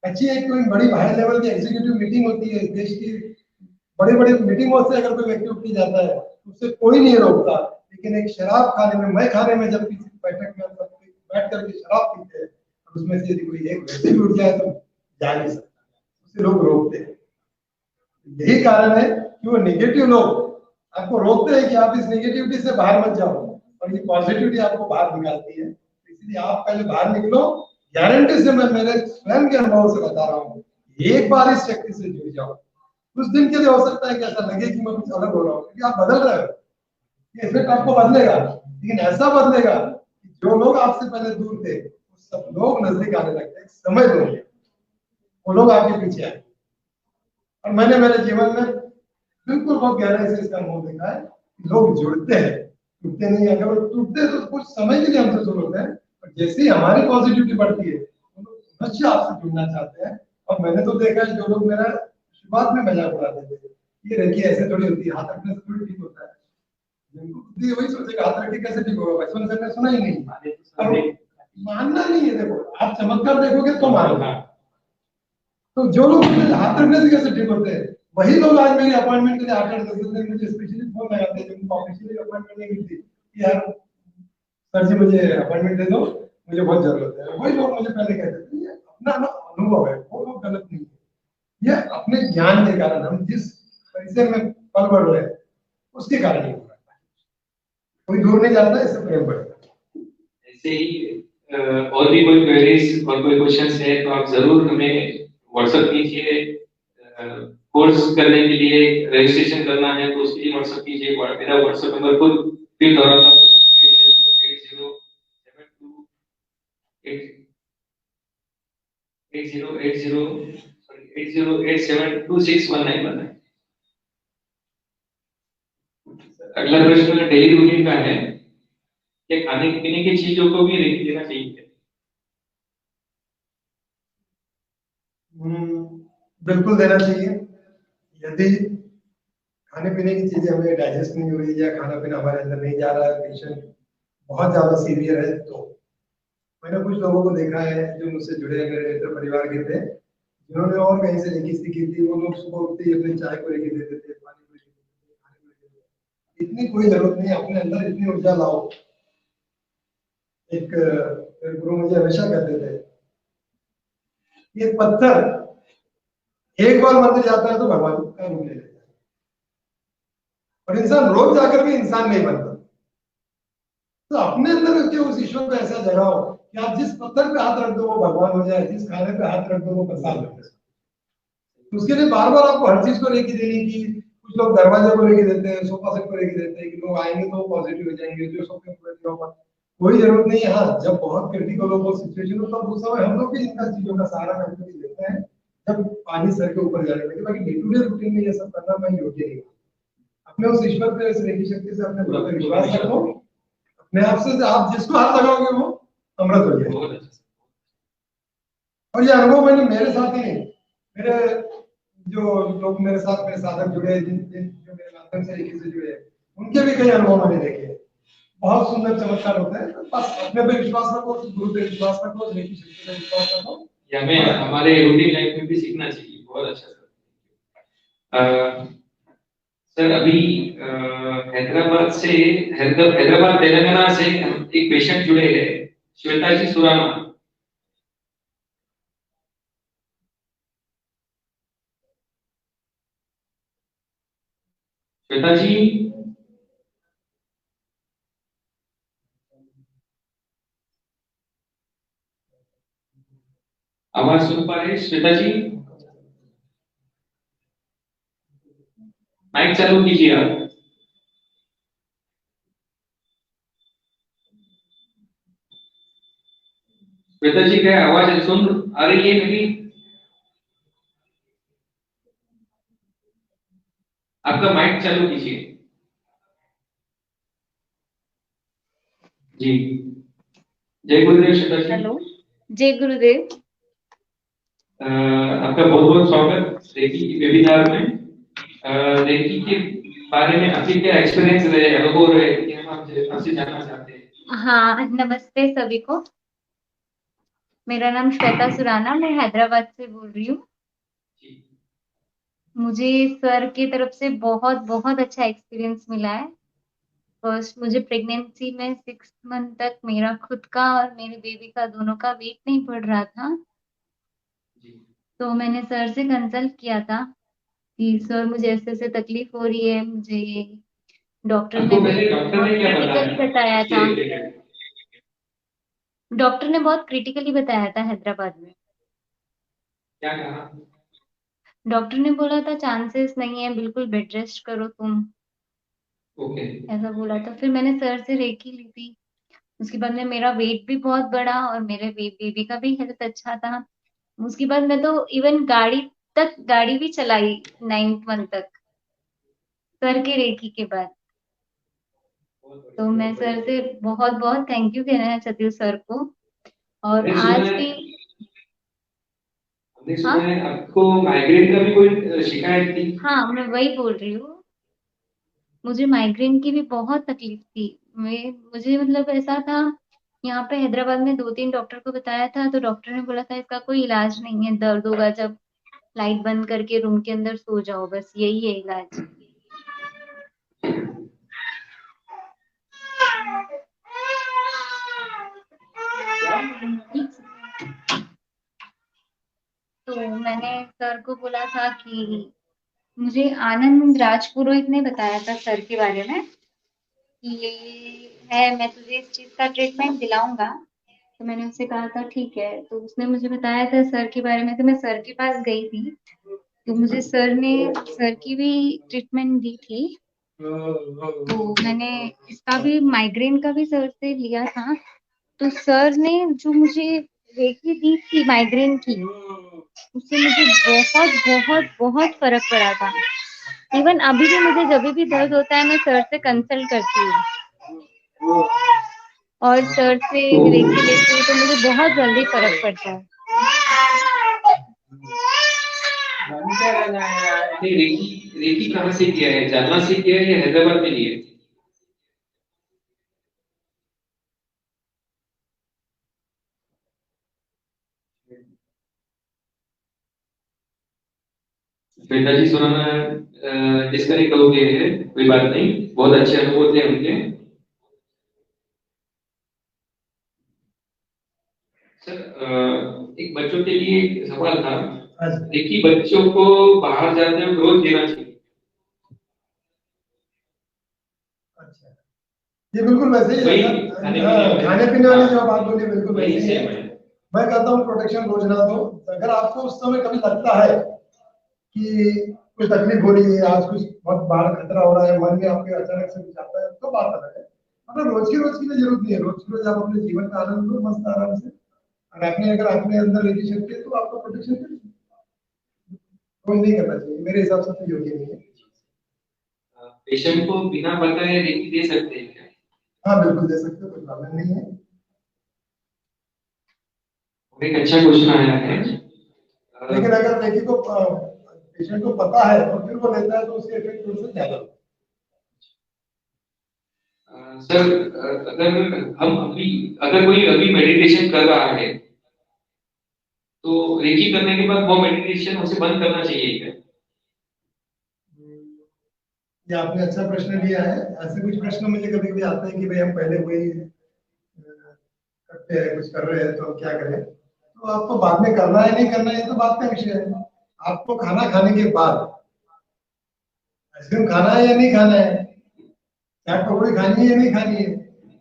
अच्छी एक कोई बड़ी हाई लेवल की एग्जीक्यूटिव मीटिंग होती है, देश की बड़ी बड़ी मीटिंगों से अगर कोई व्यक्ति उठ जाता है उससे कोई नहीं रोकता। लेकिन एक शराब खाने में, मैं खाने में, जब किसी बैठक में बैठ करके शराब पीते हैं और उसमें से यदि कोई एक व्यक्ति भी उठ जाए तो जा नहीं सकता, उसे लोग रोकते हैं। यही कारण है कि वो नेगेटिव लोग आपको रोकते हैं कि आप इस नेगेटिविटी से बाहर मत जाओ, और ये पॉजिटिविटी आपको बाहर निकालती है। इसलिए आप पहले बाहर निकलो। गारंटी से मैं मेरे स्वयं के अनुभव से बता रहा हूँ, एक बार इस शक्ति से जुड़ जाओ, कुछ दिन के लिए हो सकता है कि ऐसा लगे कि मैं कुछ अलग हो रहा हूँ, क्योंकि आप बदल रहे हो, ये इफेक्ट आपको बदलेगा। लेकिन ऐसा बदलेगा कि जो लोग आपसे पहले दूर थे वो सब लोग नजदीक आने लगते हैं, समय दोगे वो लोग आपके पीछे आए। और मैंने मेरे जीवन में बिल्कुल बहुत गहराई से इसका अनुभव देखा है कि लोग जुड़ते हैं, टूटते नहीं। अगर वो टूटते तो कुछ समय के लिए हमसे दूर होते हैं, और जैसे ही हमारी पॉजिटिविटी बढ़ती है वो लोग अवश्य आपसे जुड़ना चाहते हैं। और मैंने तो देखा है जो लोग मेरा शुरुआत में मजाक उड़ाते थे, ये रेकी ऐसे थोड़ी होती है, हाथ रखने से थोड़ी ठीक होता है, वही सोचेगा हाथ रखी कैसे ठीक होगा, बचपन से मैंने सुना ही नहीं। मानना नहीं है, देखो आप चमत्कार देखोगे तो मानना। तो जो लोग हाथ रखने से कैसे ठीक होते हैं, वही लोग आज मेरी अपॉइंटमेंट के लिए 8-10 दिन मुझे स्पेशली फोन लगाते हैं, जिनको ऑफिशियली अपॉइंटमेंट नहीं मिलती कि यार सर जी मुझे अपॉइंटमेंट दे दो, मुझे बहुत जरूरत है। वही लोग मुझे पहले कहते थे, ये अपना अनुभव है, वो लोग गलत नहीं है। ये अपने ज्ञान के कारण, हम जिस परिसर में पल बढ़ रहे हैं उसके कारण ही हो रहा है। कोई दूर नहीं जाता, इससे प्रेम बढ़ता है। ऐसे ही और भी कोई क्वेरीज और कोई क्वेश्चंस है तो आप जरूर हमें व्हाट्सएप कीजिए। कोर्स करने के लिए रजिस्ट्रेशन करना है तो उसके लिए व्हाट्सएप कीजिए। मेरा व्हाट्सएप नंबर खुद फिर दोहराता हूँ, 80872619 है। अगला प्रश्न डेली रूटीन का है कि खाने पीने की चीजों को भी रेकी देना चाहिए। बिल्कुल देना चाहिए। यदि खाने पीने की चीजें हमें डाइजेस्ट नहीं हो रही या खाना पीना हमारे अंदर नहीं जा रहा है, पेशेंट बहुत ज्यादा सीवियर है, तो मैंने कुछ लोगों को देखा है जो मुझसे जुड़े हैं, मेरे मित्र परिवार के थे, जिन्होंने और कहीं से रेकी सीखी थी। वो लोग सुबह उठते ही अपने चाय को रेकी देते थे, पानी को रेकी देते थे, खाने को रेकी देते थे। इतनी कोई जरूरत नहीं, अपने अंदर इतनी ऊर्जा लाओ। एक गुरु मुझे हमेशा कहते थे, ये पत्थर एक बार मंदिर जाता है तो भगवान का रूप ले लेता है, और इंसान रोज जाकर भी इंसान नहीं बनता। तो अपने अंदर के उस ईश्वर को ऐसा जगाओ कि आप जिस पत्थर पे हाथ रख दो वो भगवान हो जाए, जिस खाने पे हाथ रख दो वो प्रसाद हो जाए। तो उसके लिए बार बार आपको हर चीज को लेके देने की, कुछ लोग दरवाजे को लेके देते हैं, सोफा सेट को लेके देते हैं कि लोग आएंगे तो पॉजिटिव हो जाएंगे, जो सोफे पूरे दिनों पर कोई जरूरत नहीं है। हाँ, जब बहुत क्रिटिकल हो वो सिचुएशन हो तब उस समय हम लोग भी इन चीजों का सहारा करके भी लेते हैं, जब पानी सर के ऊपर जाने लगे। बाकी डे टू डे रूटीन में ये सब करना मैं योग्य नहीं हूँ। अपने उस ईश्वर पे, इस रेखी शक्ति से अपने पूरा विश्वास रखो, अपने आप से आप जिसको हाथ लगाओगे वो अमृत हो जाएगा। और ये अनुभव मैंने मेरे साथ ही नहीं, मेरे जो लोग मेरे साथ, मेरे साधक जुड़े, जो मेरे माध्यम से रेखी से जुड़े, उनके भी कई अनुभव मैंने देखे। बहुत सुंदर चमत्कार होता है। तो बस अपने पे विश्वास रखो, गुरु पे विश्वास रखो, रेखी शक्ति पे विश्वास रखो। ये हमें हमारे रूटीन लाइफ में भी सीखना चाहिए। बहुत अच्छा सर। सर अभी हैदराबाद से, हैदराबाद तेलंगाना से एक पेशेंट जुड़े हैं, श्वेता जी सुराना। श्वेता जी, आवाज सुन पा रहे श्वेता जी? माइक चालू कीजिए आप। श्वेता जी क्या आवाज सुन आ रही है मेरी? आपका माइक चालू कीजिए जी। जय गुरुदेव श्वेता जी। हेलो, जय गुरुदेव। आपका बहुत बहुत स्वागत रेकी की वेबिनार में। रेकी के बारे में आपके क्या एक्सपीरियंस रहे, अनुभव रहे, ये हम आपसे जानना चाहते हैं। हाँ, नमस्ते सभी को। मेरा नाम श्वेता सुराना, मैं हैदराबाद से बोल रही हूँ। मुझे सर की तरफ से बहुत बहुत अच्छा एक्सपीरियंस मिला है। फर्स्ट, मुझे प्रेगनेंसी में 6 मंथ तक मेरा खुद का और मेरे बेबी का दोनों का वेट नहीं बढ़ रहा था। तो मैंने सर से कंसल्ट किया था कि सर मुझे ऐसे ऐसे तकलीफ हो रही है। मुझे डॉक्टर ने भी डॉक्टर ने क्या क्रिटिकली बताया था। डॉक्टर ने बहुत क्रिटिकली बताया था हैदराबाद में। क्या कहा? डॉक्टर ने बोला था चांसेस नहीं है, बिल्कुल बेड रेस्ट करो तुम। ओके। ऐसा बोला था। फिर मैंने सर से रेकी ली थी। उसके बाद में मेरा वेट भी बहुत बढ़ा और मेरे बेबी का भी हेल्थ अच्छा था। उसके बाद मैं तो इवन गाड़ी भी चलाई 9th मंथ तक, सर के रेकी के बाद। तो मैं सर से बहुत बहुत थैंक यू कहना चाहती हूँ सर को। और आज भी हमने सुना है आपको माइग्रेन का भी कोई शिकायत थी? हाँ, मैं वही बोल रही हूँ। मुझे माइग्रेन की भी बहुत तकलीफ थी। मुझे मतलब ऐसा था, यहाँ पे हैदराबाद में 2-3 डॉक्टर को बताया था तो डॉक्टर ने बोला था इसका कोई इलाज नहीं है, दर्द होगा जब लाइट बंद करके रूम के अंदर सो जाओ, बस यही है इलाज। तो मैंने सर को बोला था कि मुझे आनंद राजपुरोहित ने बताया था सर के बारे में कि ये है, मैं तुझे इस चीज का ट्रीटमेंट दिलाऊंगा। तो मैंने उससे कहा था ठीक है। तो उसने मुझे बताया था सर के बारे में। तो मैं सर के पास गई थी तो मुझे सर की भी ट्रीटमेंट दी थी। तो मैंने इसका भी, माइग्रेन का भी सर से लिया था। तो सर ने जो मुझे रेकी दी थी माइग्रेन की, उससे मुझे बहुत बहुत बहुत फर्क पड़ा था। इवन अभी भी मुझे जब भी दर्द होता है मैं सर से कंसल्ट करती हूँ और सर से रेकी लेती हूँ तो मुझे बहुत जल्दी फर्क पड़ता है। नहीं, रेकी कहाँ से किया है? जालना से किया है या हैदराबाद में लिया है? श्वेता जी सुनाना डिस्कनेक्ट हो गए हैं, कोई बात नहीं, बहुत अच्छे अनुभव थे उनके। सर एक बच्चों के लिए एक सवाल था। देखिए बच्चों को बाहर जाते हुए रोज देना चाहिए। अच्छा। ये बिल्कुल वैसे ही वही है। खाने खाने पीने वाली जो बात बोली बिल्कुल वही वैसे ही सेम है। है। मैं कहता हूँ प्रोटेक्शन रोज ना दो। अगर आपको उस समय कभी लगता है कि कुछ तकलीफ हो रही है, आज कुछ बहुत बाहर खतरा हो रहा है, मन में आपके अचानक से कुछ आता है, तो बात अलग है। मतलब रोज की लिए जरूरत नहीं है। रोज की रोज आप अपने जीवन का आनंद लो मस्त आराम से। और आपने अगर अपने अंदर लेके शक्ति है तो आपको प्रोटेक्शन रोज नहीं करना चाहिए, मेरे हिसाब से तो योग्य नहीं है। पेशेंट को बिना बताए रेकी दे सकते हैं क्या? हाँ बिल्कुल दे सकते हो, कोई प्रॉब्लम नहीं है। एक अच्छा क्वेश्चन आया है। लेकिन अगर रेकी को पेशेंट को पता है और फिर वो लेता है तो उसके इफेक्ट उससे ज्यादा होता सर, अगर हम अभी अगर कोई अभी मेडिटेशन कर रहा है तो रेकी करने के बाद वो मेडिटेशन उसे बंद करना चाहिए क्या? है। ये आपने अच्छा प्रश्न लिया है। ऐसे कुछ प्रश्न मुझे कभी कभी आते हैं कि भाई हम पहले वही करते हैं, कुछ कर रहे हैं तो हम क्या करें। तो आपको बाद में करना है नहीं करना है ये तो बात का विषय है। आपको खाना खाने के बाद आइसक्रीम खाना है या नहीं खाना है, चाट पकौड़ी खानी है या नहीं खानी है,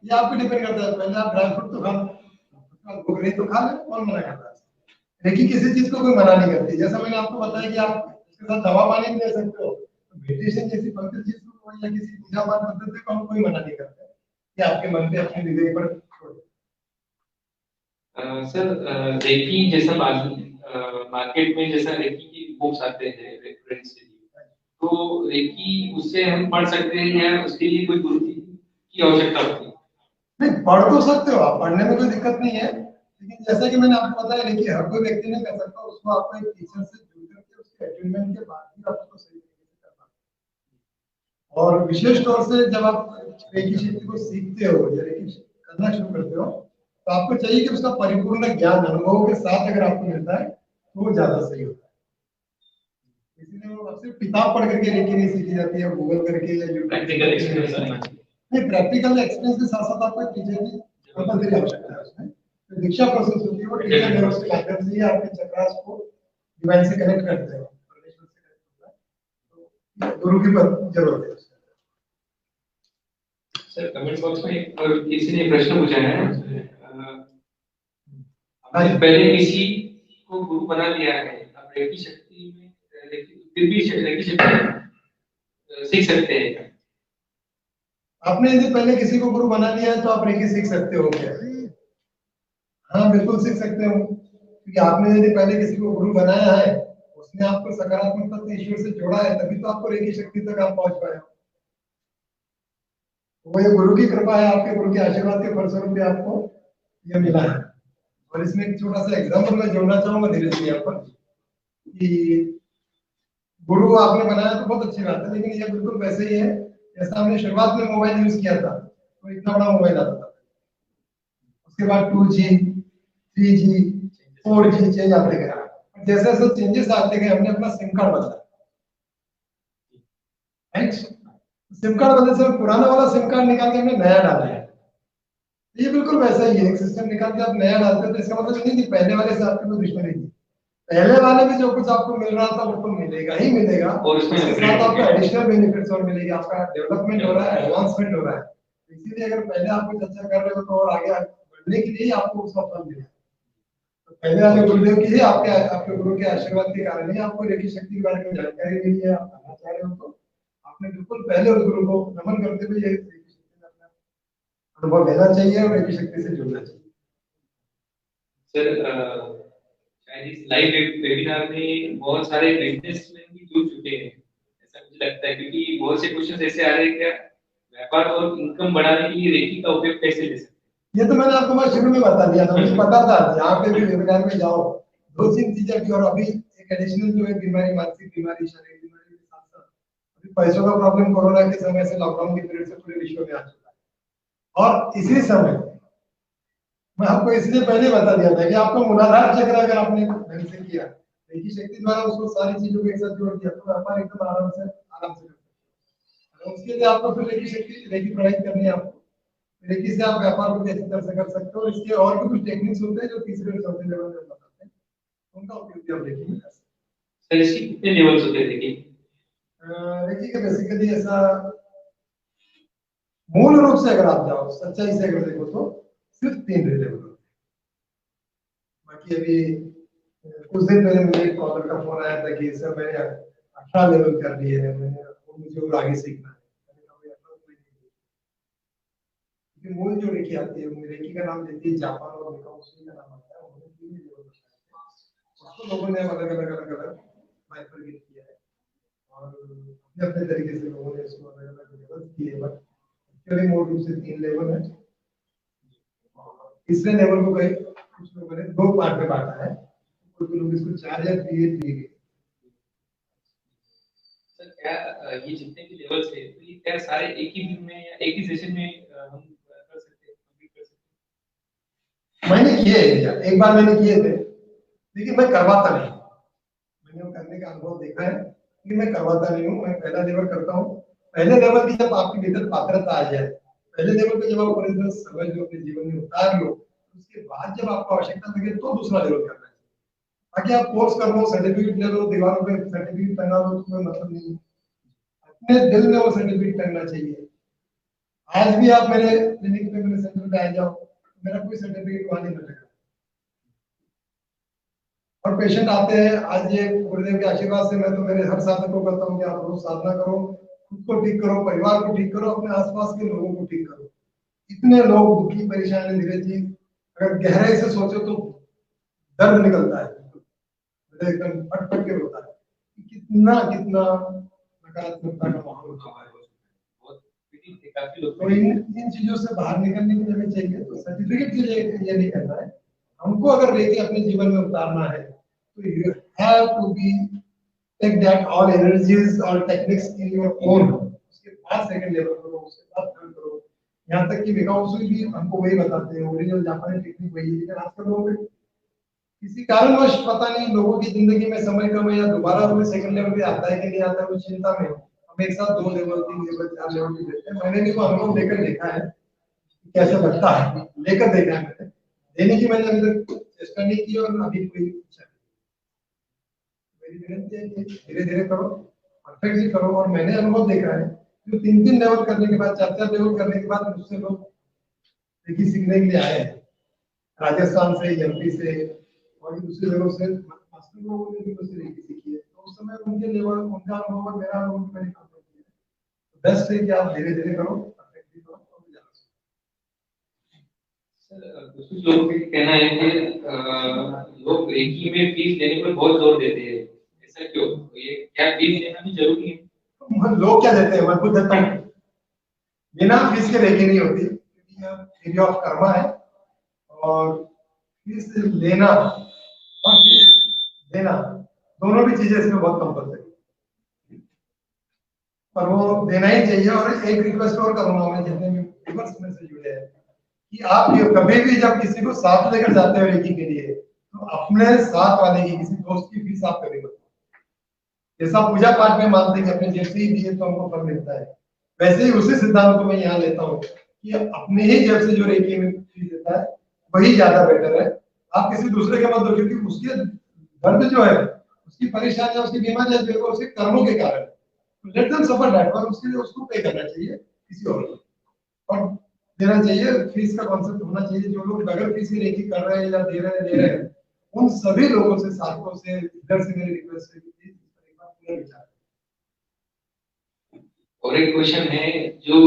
ये आप पे डिपेंड करता है। पहले आप ड्राई फ्रूट तो खा लो, भूख नहीं तो खा लो, कौन मना करता है। लेकिन किसी चीज को कोई मना नहीं करती। जैसा मैंने आपको बताया कि आप इसके साथ दवा पानी भी ले सकते हो, तो मेडिटेशन जैसी पवित्र चीज को या किसी पूजा पाठ पद्धति को हम कोई मना नहीं करते कि आपके मन पे अपने विवेक पर छोड़ दो। सर, रेकी जैसा मार्केट में जैसा रेकी की बुक्स आते हैं रेफरेंस के लिए, तो रेकी उससे हम पढ़ सकते हैं या उसके लिए कोई गुरु की आवश्यकता होती है? नहीं, पढ़ तो सकते हो आप, पढ़ने में कोई दिक्कत नहीं है। लेकिन जैसा कि मैंने आपको बताया, देखिए हर कोई व्यक्ति नहीं कर सकता। उसको आपको एक टीचर से जुड़ करके उसके अटेंडमेंट के बाद ही आपको सही तरीके से करना है। और विशेष तौर से जब आप रेकी शक्ति को सीखते हो या रेकी करना शुरू करते हो, तो आपको चाहिए कि उसका परिपूर्ण ज्ञान अनुभव के साथ अगर आपको मिलता है तो वो ज्यादा सही होता है। इसीलिए वो आपसे किताब पढ़ करके रेकी नहीं सीखी जाती है, गूगल करके या यूट्यूब प्रैक्टिकल एक्सपीरियंस होना चाहिए। नहीं, प्रैक्टिकल एक्सपीरियंस के साथ साथ आपको टीचर की कंपलसरी आवश्यकता है उसमें। तो दीक्षा प्रोसेस होती है, वो टीचर लेवल के माध्यम से ही आपके चक्रास को डिवाइन से कनेक्ट करते हैं, परमेश्वर से कनेक्ट होता है। तो गुरु की जरूरत है उसमें। सर, कमेंट बॉक्स में किसी ने प्रश्न पूछा है, हमने पहले किसी को गुरु बना लिया है, अब रेकी शक्ति में फिर भी रेकी शक्ति सीख सकते हैं क्या? आपने यदि पहले किसी को गुरु बना लिया है तो आप रेकी सीख सकते हो क्या? हाँ बिल्कुल सीख सकते हो, क्योंकि आपने यदि पहले किसी को गुरु बनाया है, उसने आपको सकारात्मक तत्व ईश्वर से जोड़ा है, तभी तो आपको रेकी शक्ति तक आप पहुंच पाए हो। वो ये गुरु की कृपा है, आपके गुरु के आशीर्वाद के फलस्वरूप भी आपको ये मिला है। और इसमें एक छोटा सा एग्जाम्पल मैं जोड़ना चाहूंगा धीरे धीरे यहाँ पर, कि गुरु आपने बनाया तो बहुत अच्छी बात है, लेकिन ये बिल्कुल वैसे ही है जैसा हमने शुरुआत में मोबाइल यूज किया था, तो इतना बड़ा मोबाइल आता था। उसके बाद 2G, 3G, 4G चेंज आते गए। जैसे जैसे चेंजेस आते गए, हमने अपना सिम कार्ड बदला, राइट। सिम कार्ड बदलने से पुराना वाला सिम कार्ड निकाल के हमने नया डाला है। ये बिल्कुल वैसा ही है, एक सिस्टम निकाल के आप नया डालते हो तो इसका मतलब नहीं कि पहले वाले से आपकी कोई दुश्मनी थी। पहले वाले में जो कुछ आपको मिल रहा था वो तो मिलेगा ही मिलेगा, और उसमें उसके साथ आपको एडिशनल बेनिफिट्स और मिलेगी, आपका डेवलपमेंट हो रहा है, एडवांसमेंट हो रहा है। इसीलिए अगर पहले आप कुछ अच्छा कर रहे हो तो और आगे बढ़ने के लिए ही आपको उसका फल मिलेगा। तो पहले वाले गुरुदेव की ही आपके गुरु के आशीर्वाद के कारण ही आपको रेकी शक्ति के बारे में जानकारी मिली है, आप करना चाह रहे हो तो आपने बिल्कुल पहले उस गुरु को नमन करते हुए ये रेकी शक्ति में अपना अनुभव लेना चाहिए और रेकी शक्ति से जुड़ना चाहिए। सर, शायद इस लाइव वेबिनार में बहुत सारे बिजनेसमैन भी जुड़ चुके हैं, ऐसा मुझे लगता है, क्योंकि बहुत से क्वेश्चन ऐसे आ रहे हैं, क्या व्यापार और इनकम बढ़ाने के लिए रेकी का उपयोग कैसे ले सकते हैं? ये तो मैंने आपको बात शुरू में बता दिया था, मुझे पता था यहाँ पे भी वेबिनार में जाओ, 2-3 चीजें भी। और अभी एक एडिशनल जो है बीमारी, मानसिक बीमारी, शारीरिक बीमारी के साथ साथ अभी पैसों का प्रॉब्लम कोरोना के समय से, लॉकडाउन के पीरियड से पूरे विश्व में आ चुका है। और इसी समय मैं आपको इसलिए पहले बता दिया था कि आपको मूलाधार चक्र अगर आपने ढंग से किया, रेकी शक्ति द्वारा उसको सारी चीजों को एक साथ जोड़ दिया, तो व्यापार एकदम आराम से कर सकते हैं। उसके लिए आपको फिर रेकी पढ़ाई करनी है आपको। रेकी से आप व्यापार को कैसे तरह से कर सकते हो, इसके और भी कुछ टेक्निक्स होते हैं जो तीसरे और चौथे लेवल में बताते हैं, उनका उपयोग भी आप रेकी में कर सकते हैं। सर, इसके कितने लेवल्स होते हैं रेकी? रेकी का बेसिकली ऐसा मूल रूप से अगर आप जाओ, सच्चाई से अगर देखो तो सिर्फ 3 लेवल होते हैं। बाकी अभी कुछ दिन पहले मुझे एक कॉलर का फोन आया था कि सर मैंने 18 लेवल कर लिए है, मुझे और आगे सीखना है। मूल जो रेकी आती है, रेकी का नाम देती है जापान और उसी का नाम आता है। उन्होंने 3 लेवल बताया, उसको लोगों ने अलग-अलग बाइफरकेट किया है और अपने तरीके से लोगों ने इसको अलग-अलग लेवल किए, बट एक्चुअली मूल रूप से 3 लेवल है। तीसरे लेवल को कई कुछ लोगों ने 2 पार्ट में बांटा है, कुछ लोग इसको 4 या 3 दिए। सर क्या ये जितने भी लेवल्स है तो ये क्या सारे एक ही दिन में या एक ही सेशन में हम कर सकते हैं, कंप्लीट कर सकते हैं? मैंने किए हैं, एक बार मैंने किए थे, लेकिन मैं करवाता नहीं। मैंने वो करने का अनुभव देखा है, लेकिन मैं करवाता नहीं हूँ। मैं पहला लेवल करता हूँ। पहले लेवल की जब आपके भीतर पात्रता आ जाए, पहले लेवल पे जब आप पूरी तरह समझ लो, अपने जीवन में उतार लो, उसके बाद जब आपको आवश्यकता लगे तो दूसरा लेवल करना चाहिए। बाकी आप कोर्स कर लो, सर्टिफिकेट ले लो, दीवारों पे सर्टिफिकेट टंगा लो, तो कोई मतलब नहीं। अपने दिल में वो सर्टिफिकेट टंगना चाहिए। आज भी आप मेरे क्लिनिक पे, मेरे सेंटर पे आ जाओ, मेरा कोई सर्टिफिकेट वहां नहीं लगेगा। और पेशेंट आते हैं, आज ये गुरुदेव के आशीर्वाद से मैं तो मेरे हर साधक को कहता हूँ कि आप रोज साधना करो, खुद को ठीक करो, परिवार को ठीक करो, अपने आसपास के लोगों को ठीक करो। इतने लोग दुखी परेशान है, धीरे जी अगर गहराई से सोचो तो दर्द निकलता है, एकदम फट फट के रोता है। कितना कितना नकारात्मकता का माहौल होता है। तो इन चीजों से बाहर निकलने के लिए हमें चाहिए तो सर्टिफिकेट के लिए ये नहीं करना है। हमको अगर रेकी अपने जीवन में उतारना है तो you have to be take that all energies और टेक्निक्स इन योर ओन। उसके बाद सेकंड लेवल करो, उसके बाद थर्ड करो। यहाँ तक कि विकाउसुई भी हमको वही बताते हैं, ओरिजिनल जापानी टेक्निक वही है। लेकिन आजकल लोगों में किसी कारणवश पता नहीं, लोगों की जिंदगी में समय कम है या दोबारा कोई सेकंड लेवल पे आता है कि नहीं आता है, कुछ चिंता में हम एक साथ 2 लेवल 3 लेवल 4 लेवल भी देते हैं। मैंने भी वो अनुभव लेकर देखा है कैसे लगता है, लेकर देखा है मैंने। देने की मैंने अभी तक चेष्टा नहीं की और अभी कोई इच्छा नहीं। मेरी विनती है कि धीरे धीरे करो, परफेक्टली करो। और मैंने अनुभव देखा है जो 3-3 लेवल करने के बाद, 4-4 लेवल करने के बाद मुझसे लोग रेकी सीखने के लिए आए हैं, राजस्थान से, एमपी से और दूसरी जगहों से। मास्टर लोगों ने भी मुझसे रेकी सीखी है, तो उस समय उनके लेवल, उनका अनुभव और मेरा अनुभव मैंने कंपेयर किया। बेस्ट है कि आप धीरे धीरे करो, परफेक्टली करो। कुछ लोगों का कहना है कि लोग रेकी में फीस लेने पर बहुत जोर देते हैं, ऐसा क्यों? ये क्या फीस लेना भी जरूरी है? लोग क्या देते हैं, मैं खुद देता हूँ। बिना फीस के रेकी नहीं होती, क्योंकि यह फ्री ऑफ कर्मा है। और फीस लेना और फीस देना दोनों भी चीजें इसमें बहुत कंपल्सरी, पर वो देना ही चाहिए। और एक रिक्वेस्ट और करूंगा मैं, जितने भी व्यूअर्स में से जुड़े हैं, कि आप कभी भी जब किसी को साथ लेकर जाते हो रेकी के लिए, तो अपने साथ वाले की, किसी दोस्त की फीस आप कभी मत। जैसा पूजा पाठ में मानते हैं कि अपने जेब से ही दिए तो हमको फल मिलता है, वैसे ही उसी सिद्धांत को मैं यहाँ लेता हूँ कि अपने ही जेब से जो रेकी में फीस देता है वही ज्यादा बेटर है। आप किसी दूसरे के मत दो, क्योंकि उसके दर्द जो है, उसकी परेशानी, उसकी बीमारी जो है, उसके कर्मों के कारण। लेट देम सफर दैट, पर उसके लिए उसको पे करना चाहिए किसी और को, और देना चाहिए। फीस का कॉन्सेप्ट होना चाहिए। जो लोग बगैर फीस की रेकी कर रहे हैं या दे रहे हैं, उन सभी लोगों से, साधकों से, इधर से मेरी रिक्वेस्ट है कि प्लीज एक बार पुनर्विचार। और एक क्वेश्चन है जो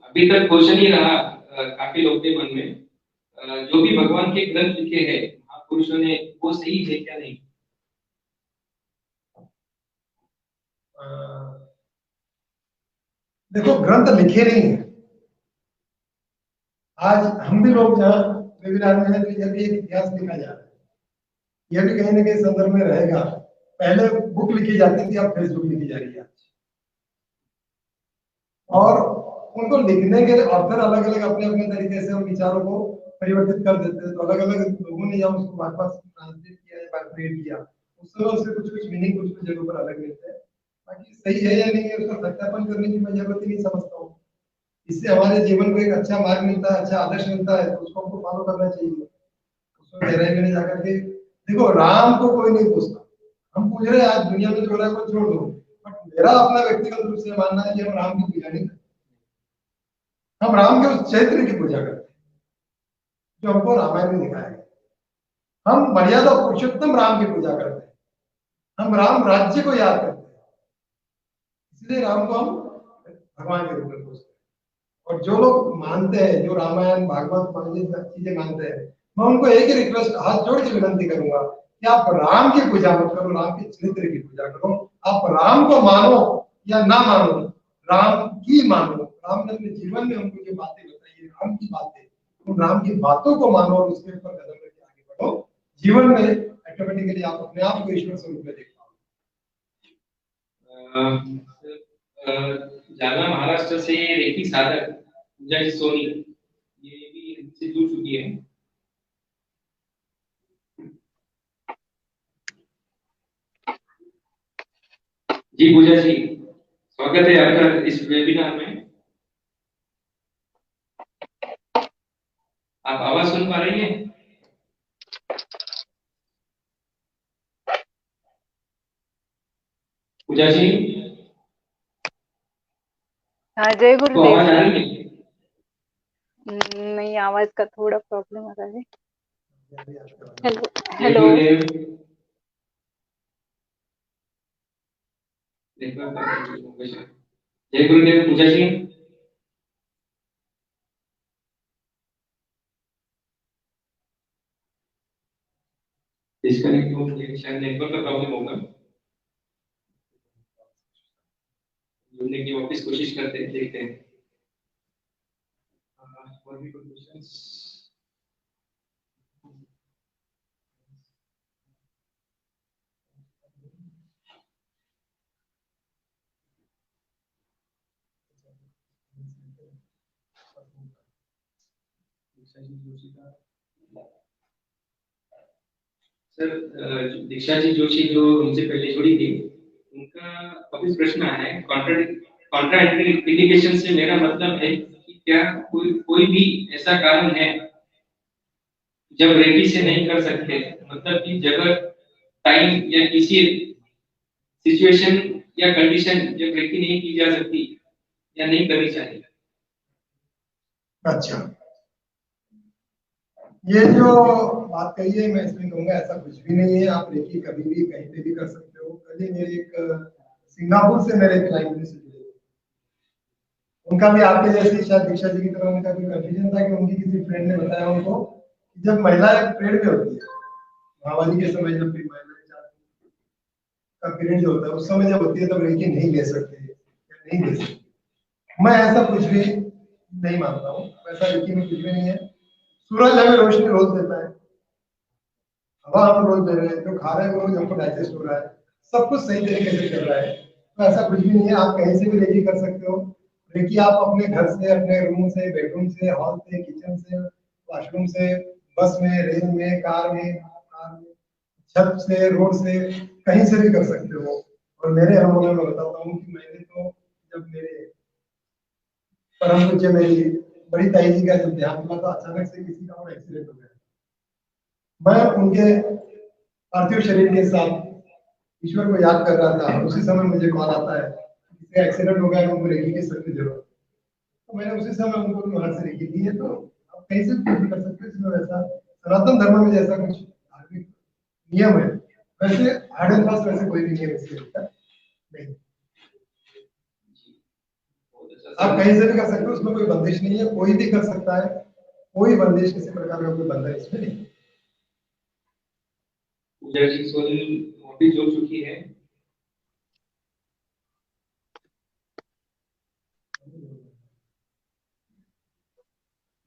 अभी तक क्वेश्चन ही रहा काफी लोगों के मन में, जो भी भगवान के ग्रंथ लिखे हैं महापुरुषों ने, वो सही है क्या नहीं? देखो, ग्रंथ लिखे नहीं है। आज हम भी लोग जहाँ वेबिनार में है, तो यह भी एक इतिहास लिखा जा रहा है, यह भी कहीं ना कहीं संदर्भ में रहेगा। पहले बुक लिखी जाती थी, अब फेसबुक लिखी जा रही है। और उनको लिखने के ऑथर अलग अलग अपने अपने तरीके से उन विचारों को परिवर्तित कर देते हैं। तो अलग अलग लोगों ने या उसको वापस ट्रांसलेट किया या क्रिएट किया, उस समय उससे कुछ कुछ मीनिंग कुछ कुछ जगहों पर अलग मिलते हैं। बाकी सही है या नहीं है, उसका सत्यापन करने की मैं जरूरत ही नहीं समझता हूँ। इससे हमारे जीवन को एक अच्छा मार्ग मिलता है, अच्छा आदर्श मिलता है, तो उसको हमको फॉलो करना चाहिए। उसमें गहराई में जाकर के देखो, राम को कोई नहीं पूछता, हम पूछ रहे हैं आज दुनिया में जो हो रहा है वो छोड़ दो, बट मेरा अपना व्यक्तिगत रूप से मानना है कि हम राम की पूजा नहीं करते। हम राम के उस चरित्र की पूजा करते हैं जो हमको रामायण में दिखाया गया। हम मर्यादा पुरुषोत्तम राम की पूजा करते हैं, हम राम राज्य को याद करते हैं, इसलिए राम को हम भगवान के रूप में पूजते हैं। और जो लोग मानते हैं, जो रामायण भागवत चीजें मानते हैं, मैं उनको एक ही रिक्वेस्ट हाथ जोड़ के विनती करूंगा कि आप राम की पूजा मत करो, राम के चरित्र की पूजा करो। आप राम को मानो या ना मानो, राम की मानो। राम ने अपने जीवन में हमको जो बातें बताई है, राम की बातें, उन राम की बातों को मानो और उसके ऊपर कदम रख के आगे बढ़ो। जीवन में ऑटोमेटिकली आप अपने आप को ईश्वर स्वरूप में देख पाओगे। जालना महाराष्ट्र से रेकी साधक पूजा जी सोनी, ये भी हमसे जुड़ चुकी है। जी पूजा जी, स्वागत है आपका इस वेबिनार में। आप आवाज सुन पा रही हैं? पूजा जी, हाँ जय तो आवाज आ गुरुदेव। रही है? नहीं, आवाज का थोड़ा प्रॉब्लम आ रहा है। हेलो जय हेलो। गुरुदेव। जय गुरुदेव पूजा जी। डिस्कनेक्ट हो गया, शायद नेटवर्क का प्रॉब्लम होगा। जुड़ने की वापस कोशिश करते हैं, देखते हैं। और भी कोई क्वेश्चंस? सर दीक्षा जी जोशी जो हमसे पहले जुड़ी थी, उनका वापस प्रश्न आया है। कॉन्ट्रा इंडिकेशन से मेरा मतलब है कि क्या कोई भी ऐसा कारण है जब रेकी से नहीं कर सकते, मतलब कि जगह, टाइम या किसी सिचुएशन या कंडीशन जब रेकी नहीं की जा सकती या नहीं करनी चाहिए? अच्छा, ये जो बात कही है, मैं इसमें कहूंगा ऐसा कुछ भी नहीं है। आप रेकी कभी भी कहीं पे भी कर सकते हो। कल ही मेरे एक सिंगापुर से मेरे क्लाइंट से जुड़े, उनका भी आपके जैसे शायद दीक्षा जी की तरह उनका भी कंफ्यूजन था कि उनकी किसी फ्रेंड ने बताया उनको कि जब महिला एक पीरियड में होती है, महावारी के समय जब महिला का पीरियड जो होता है, उस समय जब होती है तब रेकी नहीं ले सकते या नहीं ले सकते। मैं ऐसा कुछ भी नहीं मानता हूँ, ऐसा रेकी में कुछ भी नहीं है। सूरज हमें रोशनी रोज देता है, हवा हम रोज दे रहे हैं, जो खा रहे हैं वो रोज हमको डाइजेस्ट हो रहा है, सब कुछ सही तरीके से चल रहा है। तो ऐसा कुछ भी नहीं है, आप कहीं से भी रेकी कर सकते हो। रेकी आप अपने घर से, अपने रूम से, बेडरूम से, हॉल से, किचन से, वॉशरूम से, बस में, रेल में, कार में, छत से, रोड से, कहीं से भी कर सकते हो। और मेरे अनुभव में मैं बताता हूँ कि मैंने तो जब मेरे परम पूज्य मेरी बड़ी ताई जी का जब देहांत हुआ तो अचानक से किसी का और एक्सीडेंट हो गया। मैं उनके पार्थिव शरीर के साथ ईश्वर को याद कर रहा था, उसी समय मुझे कॉल आता है किसी एक्सीडेंट हो गया, उनको रेकी की सख्त जरूरत। तो मैंने उसी समय उनको वहां से रेकी दी है। तो आप कहीं से भी कर सकते हो। इसमें वैसा सनातन धर्म में जैसा कुछ धार्मिक नियम है, वैसे हार्ड एंड फास्ट वैसे कोई भी नियम इसके भीतर नहीं। आप कहीं से भी कर सकते हो, उसमें कोई बंदिश नहीं है, कोई भी कर सकता है, कोई बंदिश किसी प्रकार का कोई बंधन इसमें नहीं। पूजा जी सोनी वापस जुड़ चुकी है।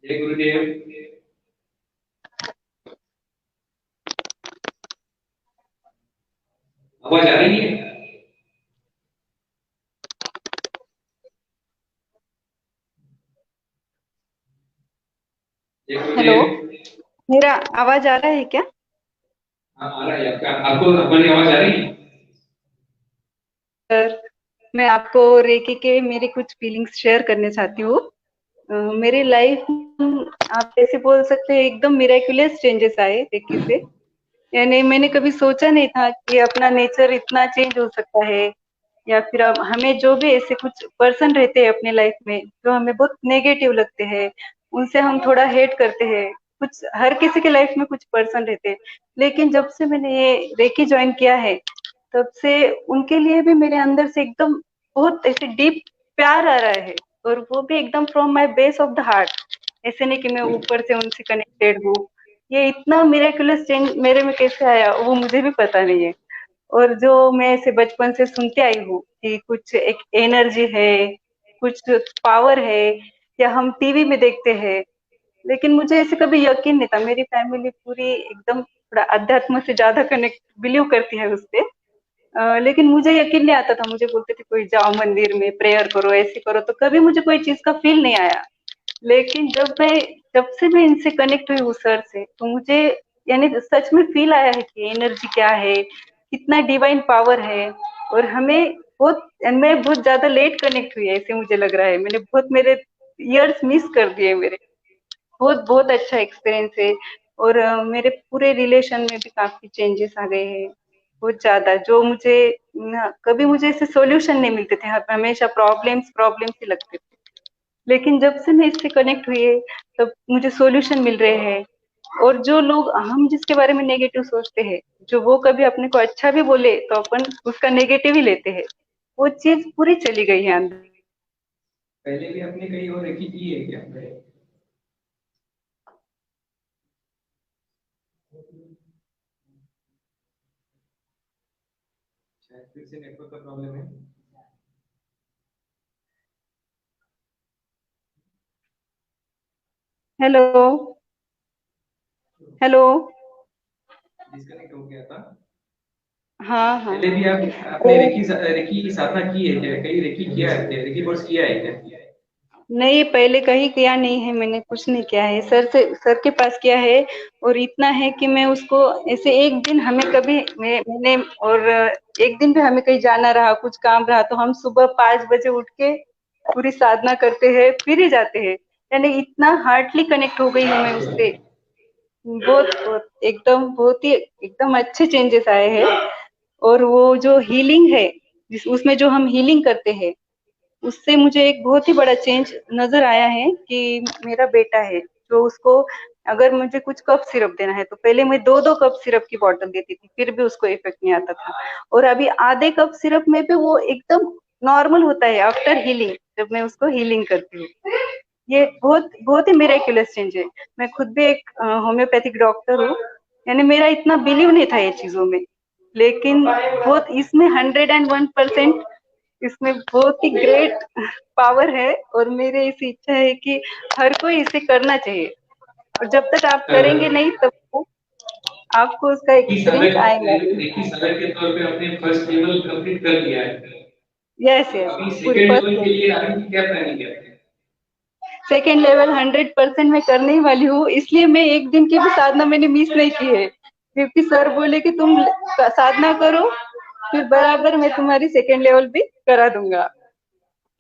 जय गुरुदेव। आवाज आ रही है? हेलो, मेरा आवाज आ रहा है क्या? हाँ आ रहा है। आपको हमारी आवाज आ रही है? सर, मैं आपको रेकी के मेरे कुछ फीलिंग्स शेयर करने चाहती हूँ। मेरी लाइफ आप ऐसे बोल सकते हैं एकदम मिरेकुलस चेंजेस आए रेकी से। यानी मैंने कभी सोचा नहीं था कि अपना नेचर इतना चेंज हो सकता है। या फिर हमें जो भी ऐसे कुछ पर्सन रहते हैं अपने लाइफ में जो हमें बहुत नेगेटिव लगते हैं, उनसे हम थोड़ा हेट करते हैं। कुछ हर किसी के लाइफ में कुछ पर्सन रहते हैं, लेकिन जब से मैंने ये रेकी ज्वाइन किया है तब से उनके लिए भी मेरे अंदर से एकदम बहुत ऐसे डीप प्यार आ रहा है, और वो भी एकदम from my base of the heart. ऐसे नहीं कि मैं ऊपर से उनसे कनेक्टेड हूँ। ये इतना मिरेकुलस चेंज मेरे में कैसे आया वो मुझे भी पता नहीं है। और जो मैं ऐसे बचपन से सुनते आई हूँ कि कुछ एक एनर्जी है, कुछ पावर है, या हम टीवी में देखते हैं, लेकिन मुझे ऐसे कभी यकीन नहीं था। मेरी फैमिली पूरी एकदम थोड़ा अध्यात्म से ज्यादा कनेक्ट बिलीव करती है उससे। लेकिन मुझे यकीन नहीं आता था। मुझे बोलते थे कोई जाओ मंदिर में प्रेयर करो, ऐसे करो, तो कभी मुझे कोई चीज का फील नहीं आया। लेकिन जब से मैं इनसे कनेक्ट हुई हूँ सर से, तो मुझे यानी सच में फील आया है कि एनर्जी क्या है, कितना डिवाइन पावर है। और मैं बहुत ज्यादा लेट कनेक्ट हुई है, ऐसे मुझे लग रहा है। मैंने बहुत मेरे इयर्स मिस कर दिए मेरे। बहुत बहुत अच्छा एक्सपीरियंस है। और मेरे पूरे रिलेशन में भी काफी चेंजेस आ गए हैं, बहुत ज्यादा। जो मुझे कभी मुझे ऐसे सॉल्यूशन नहीं मिलते थे, हमेशा प्रॉब्लम्स प्रॉब्लम्स ही लगते थे। लेकिन जब से मैं इससे कनेक्ट हुई है तब मुझे सॉल्यूशन मिल रहे हैं। और जो लोग हम जिसके बारे में नेगेटिव सोचते हैं, जो वो कभी अपने को अच्छा भी बोले तो अपन उसका नेगेटिव ही लेते हैं। वो चीज पूरी चली गई है अंदर। पहले भी आपने कहीं और रेकी की है क्या? शायद फिर से नेटवर्क का प्रॉब्लम है। Hello hello. डिस्कनेक्ट हो गया था। हाँ हाँ। पहले भी आपने रेकी की साधना की है क्या? कहीं रेकी किया है क्या? रेकी कोर्स किया है क्या? नहीं, पहले कहीं किया नहीं है मैंने, कुछ नहीं किया है। सर के पास किया है। और इतना है कि मैं उसको ऐसे एक दिन हमें कभी मैंने और एक दिन भी हमें कहीं जाना रहा, कुछ काम रहा, तो हम सुबह 5 बजे उठ के पूरी साधना करते हैं फिर ही जाते हैं। यानी इतना हार्टली कनेक्ट हो गई हूँ मैं उससे। बहुत बहुत एकदम बहुत ही एकदम अच्छे चेंजेस आए हैं। और वो जो हीलिंग है, उसमें जो हम हीलिंग करते हैं, उससे मुझे एक बहुत ही बड़ा चेंज नजर आया है कि मेरा बेटा है जो उसको अगर मुझे कुछ कप सिरप देना है तो पहले मैं 2-2 कप सिरप की बोतल देती थी, फिर भी उसको इफेक्ट नहीं आता था। और अभी आधे कप सिरप में भी वो एकदम नॉर्मल होता है आफ्टर हीलिंग, जब मैं उसको हीलिंग करती हूँ। ये बहुत बहुत ही मिरेकुलस चेंज है। मैं खुद भी एक होम्योपैथिक डॉक्टर हूँ। यानी मेरा इतना बिलीव नहीं था ये चीजों में, लेकिन बहुत इसमें 101% इसमें बहुत ही ग्रेट पावर है। और मेरी ऐसी इच्छा है कि हर कोई इसे करना चाहिए। और जब तक आप करेंगे नहीं तब तक आपको उसका एक्सपीरियंस आएगा नहीं। रेकी साधक के तौर पे अपने फर्स्ट लेवल कंप्लीट कर लिया है। यस तो यस, अभी पूरी सेकंड लेवल फर्स्ट के लिए आगे की क्या प्लानिंग है? सेकेंड लेवल 100% मैं करने ही वाली हूँ। इसलिए मैं एक दिन की भी साधना मैंने मिस नहीं की है, क्योंकि सर बोले कि तुम साधना करो, फिर बराबर मैं तुम्हारी सेकेंड लेवल भी करा दूंगा।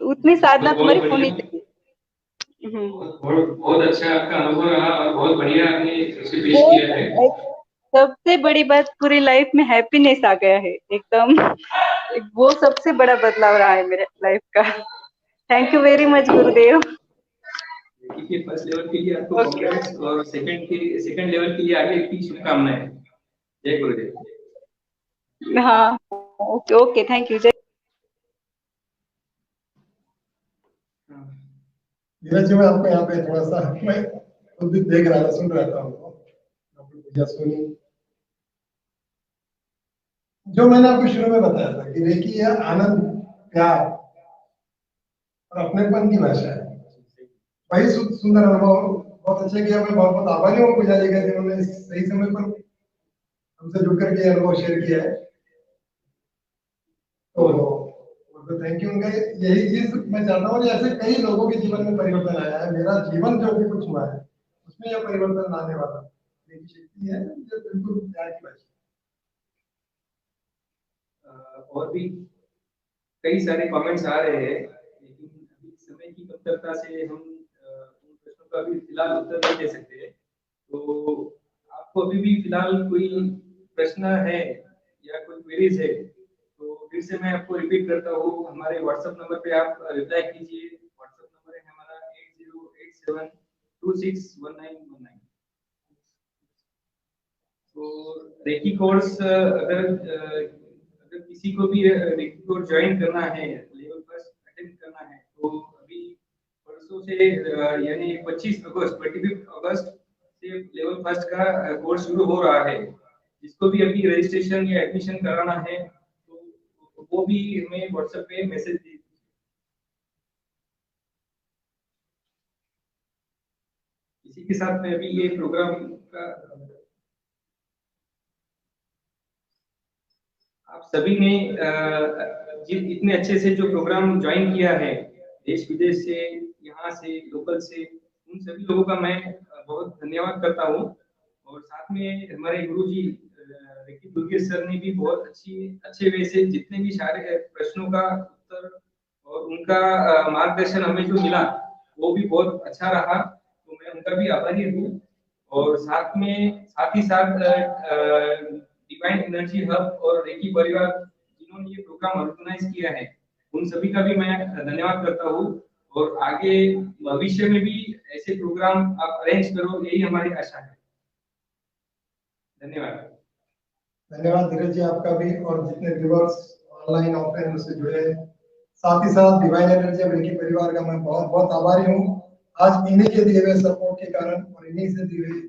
तो उतनी साधना बहुत बहुत तुम्हारी होनी बढ़िया। चाहिए। बहुत अच्छा आपका अनुभव रहा और बहुत बढ़िया आपने इसे पेश बहुत किया है। सबसे बड़ी बात, पूरी लाइफ में हैप्पीनेस आ गया है एकदम। वो सबसे बड़ा बदलाव रहा है मेरे लाइफ का। Thank you very much Gurudev. Recce के फर्स्ट लेवल के लिए आपको ओके। कांग्रेट्स और सेकंड लेवल के लिए आगे की शुभकामनाएं। जय गुरुदेव। हाँ, ओके ओके, थैंक यू। धीरज जी, मैं आपको यहाँ पे थोड़ा सा मैं खुद भी देख रहा था, सुन रहा था उनको, अपनी पूजा सुनी। जो मैंने आपको शुरू में बताया था कि रेकी है आनंद, प्यार और अपनेपन की भाषा है। वही सुंदर अनुभव बहुत अच्छे किया। मैं बहुत बहुत आभारी हूँ पूजा जी का, जिन्होंने इस सही समय पर हमसे जुड़ करके ये अनुभव शेयर किया है। तो थैंक यू उनका। यही चीज मैं चाहता हूँ कि ऐसे कई लोगों के जीवन में परिवर्तन आया है। मेरा जीवन जो भी कुछ हुआ है उसमें यह परिवर्तन लाने वाला मेरी शक्ति है, जो बिल्कुल प्यार की भाषा। और भी कई सारे कमेंट्स आ रहे हैं, लेकिन अभी समय की कमतरता से हम उन प्रश्नों का भी फिलहाल उत्तर नहीं दे सकते। तो आपको अभी भी फिलहाल कोई प्रश्न है या कोई क्वेरीज है तो फिर से मैं आपको रिपीट करता हूँ, हमारे व्हाट्सएप नंबर पे आप रिप्लाई कीजिए। व्हाट्सएप नंबर है हमारा 8087261919। तो रेकी कोर्स अगर किसी को भी रेकी कोर्स ज्वाइन करना है, लेवल फर्स्ट अटेंड करना है, तो अभी परसों से यानी 25 अगस्त से लेवल फर्स्ट का कोर्स शुरू हो रहा है। जिसको भी अभी रजिस्ट्रेशन या एडमिशन कराना है तो वो भी हमें व्हाट्सएप पे मैसेज दीजिए। इसी के साथ में अभी ये प्रोग्राम का आप सभी ने इतने अच्छे से जो प्रोग्राम ज्वाइन किया है, देश विदेश से, यहाँ से, लोकल से, उन सभी लोगों का मैं बहुत धन्यवाद करता हूँ। और साथ में हमारे गुरुजी रेकी दुर्गेश सर ने भी बहुत अच्छे वे से जितने भी सारे प्रश्नों का उत्तर और उनका मार्गदर्शन हमें जो मिला वो भी बहुत अच्छा रहा, तो मैं उनका भी आभारी हूँ। और साथ ही साथ डिवाइन एनर्जी हब और रेकी परिवार जिन्होंने ये प्रोग्राम ऑर्गेनाइज किया है, उन सभी का भी मैं धन्यवाद करता हूँ। और आगे भविष्य में भी ऐसे प्रोग्राम आप अरेंज करो, यही हमारी आशा है। धन्यवाद। धन्यवाद धीरज जी आपका भी, और जितने व्यूअर्स ऑनलाइन ऑफलाइन मुझसे जुड़े हैं, साथ ही साथ डिवाइन एनर्जी और रेकी परिवार का मैं बहुत बहुत आभारी हूँ। आज इन्हीं के दिए हुए सपोर्ट के कारण और इन्हीं से दिए हुए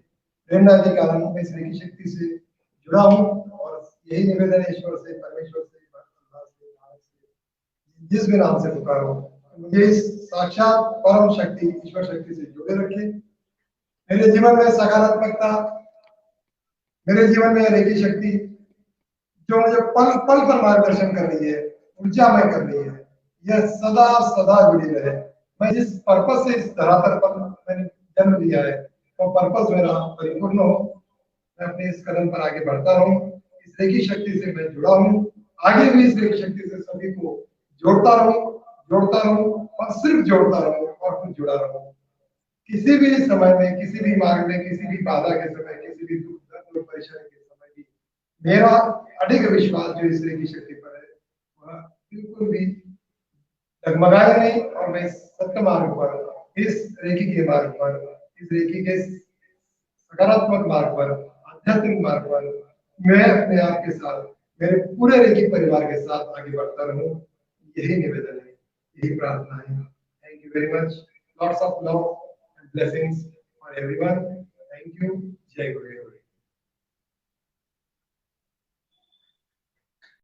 प्रेरणा के कारण मैं इस रेकी शक्ति से जुड़ा हूँ। और यही निवेदन है ईश्वर से, परमेश्वर से, जिस भी नाम से पुकारो, मुझे इस साक्षात परम शक्ति ईश्वर शक्ति से जुड़े रखे। मेरे जीवन में सकारात्मकता, मेरे जीवन में रेकी शक्ति जो मुझे पल पल पर मार्गदर्शन कर रही है, ऊर्जामय कर रही है, यह सदा सदा जुड़ी रहे। मैं जिस पर्पस से इस धरातल पर मैंने जन्म लिया है, वो पर्पस मेरा परिपूर्ण हो। मैं अपने इस कदम पर आगे बढ़ता रहूं। इस रेकी शक्ति से मैं जुड़ा हूं, आगे भी इस रेकी शक्ति से सभी को जोड़ता रहूं और सिर्फ जोड़ता रहूं और खुद जुड़ा रहूं। किसी भी समय में, किसी भी मार्ग में, किसी भी बाधा के समय, किसी भी दुख दर्द और परेशानी के समय भी मेरा अडिग विश्वास जो इस रेकी शक्ति पर है, वह बिल्कुल भी डगमगाए नहीं। और मैं सत्य मार्ग पर, इस रेकी के मार्ग पर, इस रेकी के सकारात्मक मार्ग पर, आध्यात्मिक मार्ग पर मैं अपने आप के साथ, मेरे पूरे रेकी परिवार के साथ आगे बढ़ता रहूं। यही निवेदन है, यही प्रार्थना है। Thank you very much. Lots of love and blessings for everyone. Thank you. जय गुरुदेव।